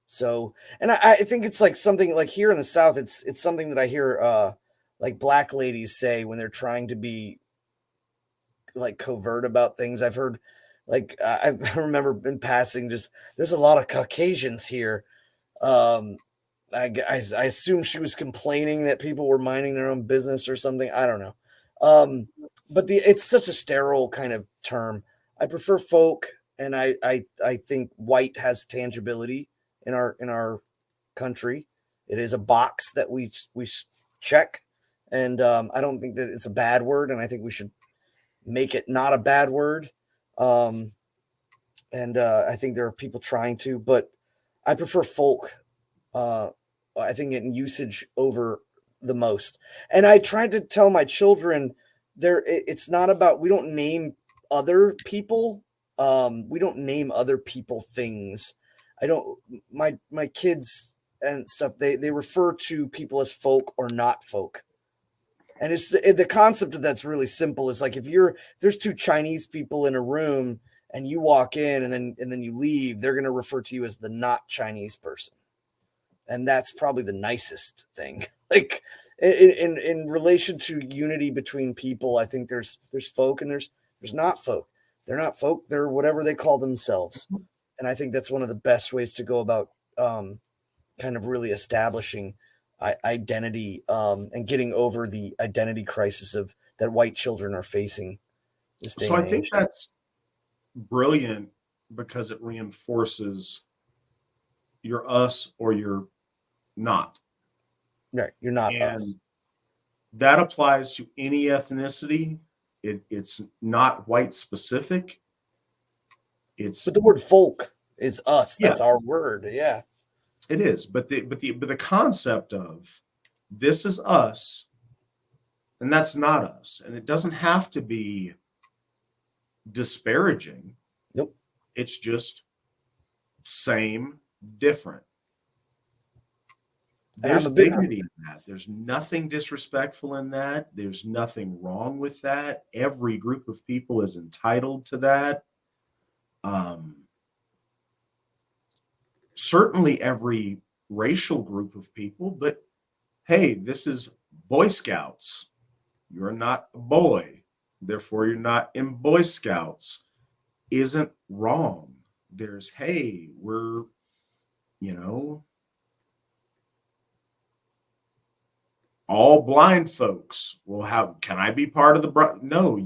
So, and I think it's like something like here in the South, it's something that I hear like black ladies say when they're trying to be like covert about things. I've heard like I remember in passing, just there's a lot of Caucasians here. Um, I assume she was complaining that people were minding their own business or something. I don't know. But it's such a sterile kind of term. I prefer folk, and I think white has tangibility in our country. It is a box that we check, and I don't think that it's a bad word, and I think we should make it not a bad word. Um, and I think there are people trying to, but I prefer folk. I think in usage over the most. And I tried to tell my children it's not about, we don't name other people. We don't name other people things. I don't, my kids and stuff, they refer to people as folk or not folk. And it's the concept of that's really simple. It's like if there's two Chinese people in a room and you walk in and then you leave, they're going to refer to you as the not Chinese person. And that's probably the nicest thing. Like in relation to unity between people, I think there's folk and there's not folk. They're not folk. They're whatever they call themselves. And I think that's one of the best ways to go about kind of really establishing identity and getting over the identity crisis of that white children are facing this day So and I think age. that's brilliant because it reinforces you're us or you're not. Right, you're not And us. that applies to any ethnicity. It's not white specific. It's But the word folk is us. yeah, That's our word. Yeah. it is. But the concept of this is us and that's not us, and it doesn't have to be disparaging. Nope. It's just same, different. There's dignity in that. There's nothing disrespectful in that. There's nothing wrong with that. Every group of people is entitled to that. Certainly every racial group of people, but hey, this is Boy Scouts. You're not a boy, therefore you're not in Boy Scouts. Isn't wrong. There's, hey, we're, you know, all blind folks. Well, how can I be part of the no,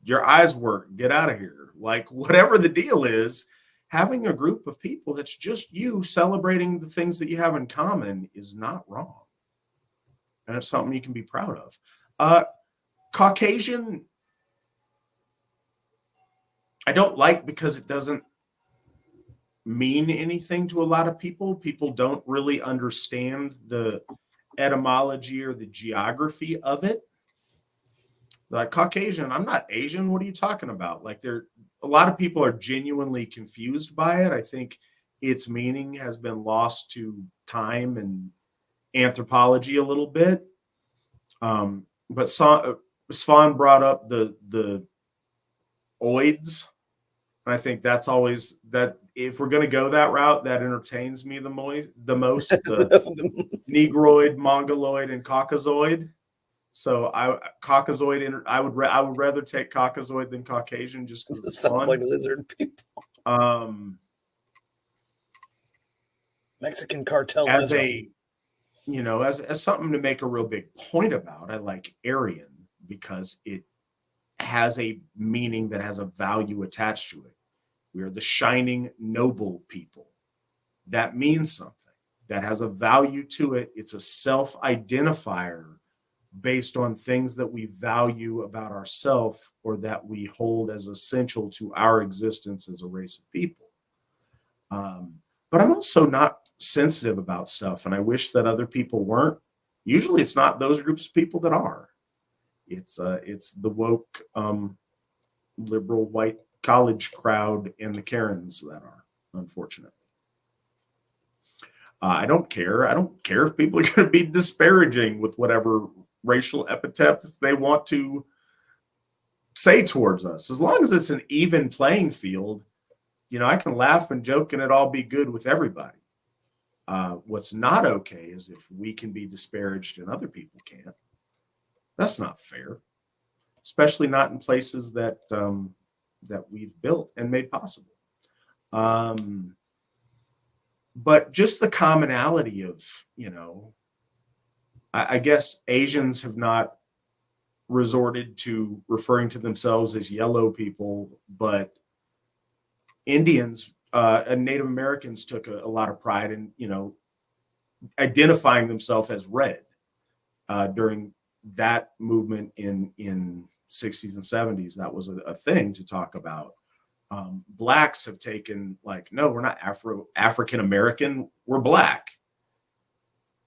your eyes work, get out of here. Like whatever the deal is, having a group of people that's just you celebrating the things that you have in common is not wrong, and it's something you can be proud of. Caucasian, I don't like because it doesn't mean anything to a lot of people. People don't really understand the etymology or the geography of it. Like Caucasian, I'm not Asian. What are you talking about? Like a lot of people are genuinely confused by it. I think its meaning has been lost to time and anthropology a little bit. But Svan brought up the oids. And I think that's always that if we're going to go that route, that entertains me the most, the Negroid, Mongoloid, and Caucasoid. So Caucasoid, I would rather take Caucasoid than Caucasian just because it's Sounds fun. like lizard people. Mexican cartel as lizard. as something to make a real big point about, I like Aryan because it has a meaning that has a value attached to it. We are the shining noble people. That means something. That has a value to it. It's a self-identifier based on things that we value about ourselves or that we hold as essential to our existence as a race of people. But I'm also not sensitive about stuff, and I wish that other people weren't. Usually it's not those groups of people that are. It's the woke, liberal white college crowd and the Karens that are, unfortunately. I don't care. I don't care if people are going to be disparaging with whatever racial epithets they want to say towards us. As long as it's an even playing field, I can laugh and joke and it all be good with everybody. What's not okay is if we can be disparaged and other people can't. That's not fair, especially not in places that we've built and made possible. But just the commonality of, I guess Asians have not resorted to referring to themselves as yellow people, but Indians and Native Americans took a lot of pride in, identifying themselves as red during that movement in 60s and 70s. That was a thing to talk about. Blacks have taken no, we're not African American, we're Black.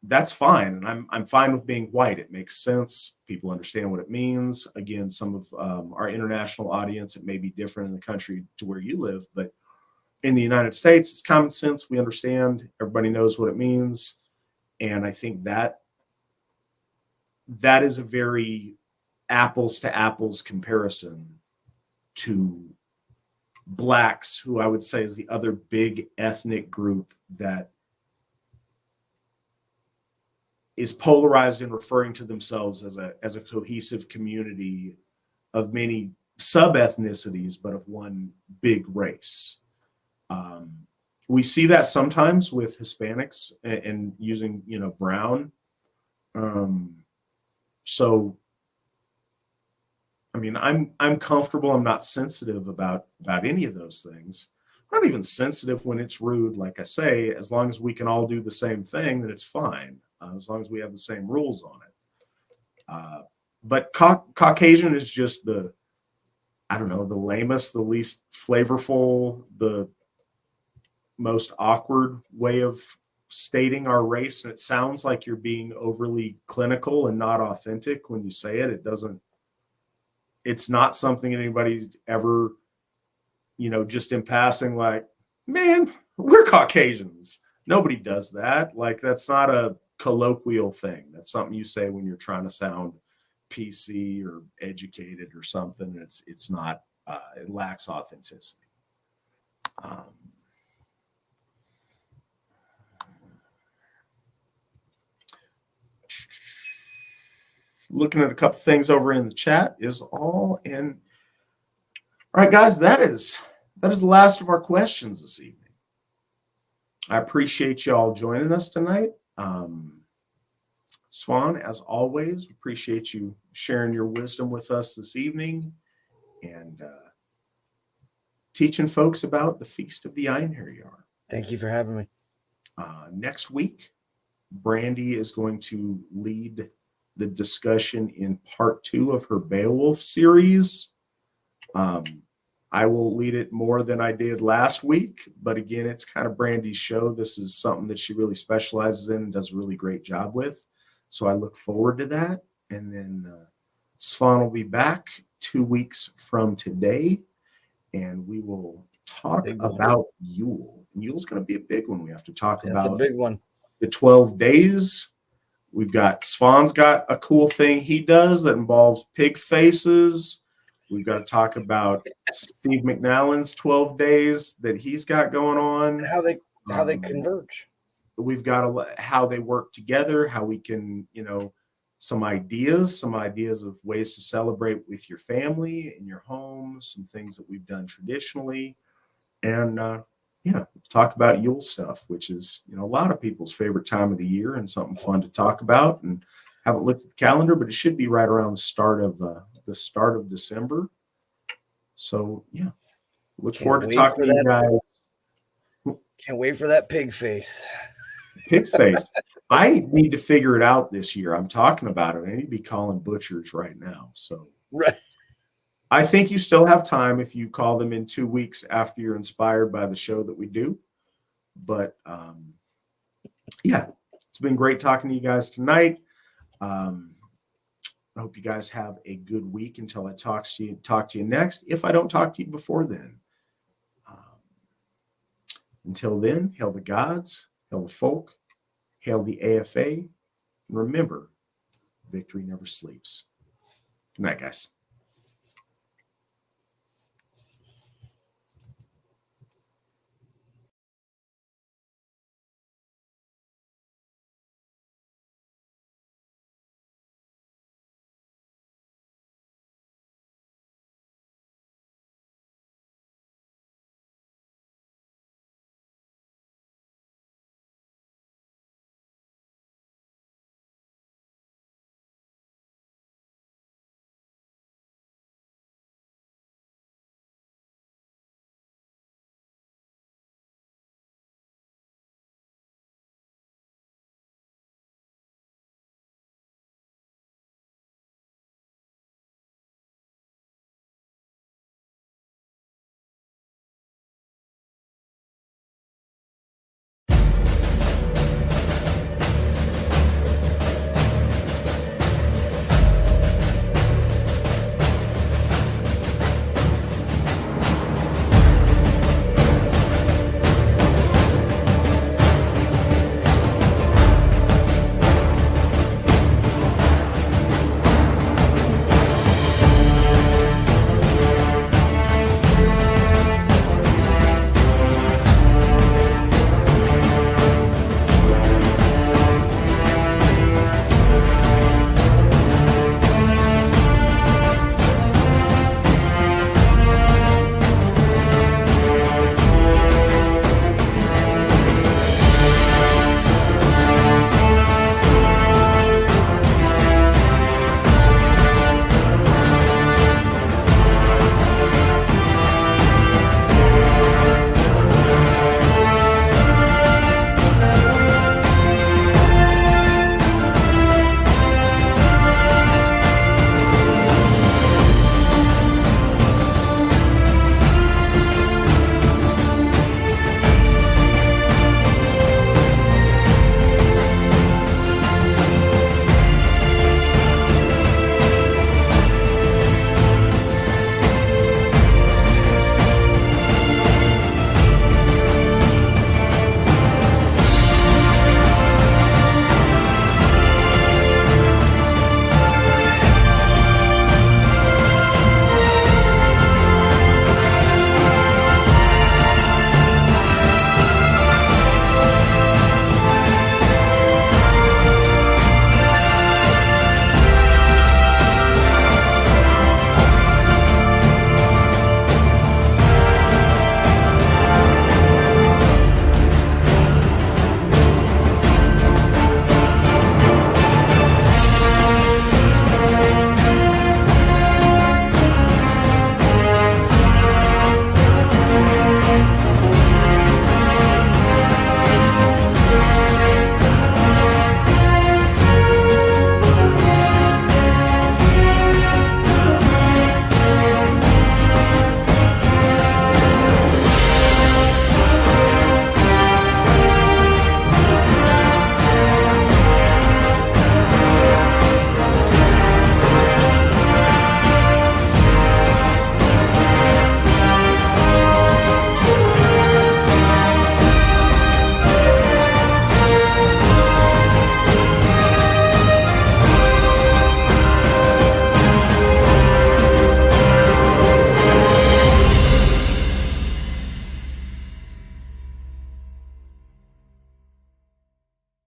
That's fine, and I'm fine with being white. It makes sense. People understand what it means. Again, some of our international audience, it may be different in the country to where you live, but in the United States, it's common sense. We understand. Everybody knows what it means, and I think that is a very apples to apples comparison to Blacks, who I would say is the other big ethnic group that is polarized in referring to themselves as a cohesive community of many sub-ethnicities, but of one big race. We see that sometimes with Hispanics and using, brown. So, I mean, I'm comfortable. I'm not sensitive about any of those things. I'm not even sensitive when it's rude. Like I say, as long as we can all do the same thing, then it's fine. As long as we have the same rules on it. But Caucasian is just the lamest, the least flavorful, the most awkward way of stating our race. And it sounds like you're being overly clinical and not authentic when you say it. It's not something anybody's ever, just in passing, like, man, we're Caucasians. Nobody does that. That's not a colloquial thing. That's something you say when you're trying to sound PC or educated or something. It's not, it lacks authenticity. Looking at a couple things over in the chat is all. And all right, guys, that is the last of our questions this evening. I appreciate y'all joining us tonight. Svan, as always, appreciate you sharing your wisdom with us this evening and teaching folks about the Feast of the Einherjar. Thank you for having me. Next week, Brandy is going to lead the discussion in part 2 of her Beowulf series. I will lead it more than I did last week, but again, it's kind of Brandy's show. This is something that she really specializes in and does a really great job with. So I look forward to that. And then Svan will be back 2 weeks from today, and we will talk about Yule. And Yule's going to be a big one. We have to talk about. That's a big one. The 12 days. We've got Svan's got a cool thing he does that involves pig faces. We've got to talk about Steve McNallen's 12 days that he's got going on. And how they converge. We've got how they work together, how we can, some ideas of ways to celebrate with your family in your home, some things that we've done traditionally. And talk about Yule stuff, which is, a lot of people's favorite time of the year and something fun to talk about. And haven't looked at the calendar, but it should be right around the start of December. So look forward to talking to you guys. Can't wait for that pig face. Pig face. I need to figure it out this year. I'm talking about it. I need to be calling butchers right now. So right. I think you still have time if you call them in 2 weeks after you're inspired by the show that we do. But it's been great talking to you guys tonight. I hope you guys have a good week until I talk to you next. If I don't talk to you before then. Until then, hail the gods, hail the folk, hail the AFA. And remember, victory never sleeps. Good night, guys.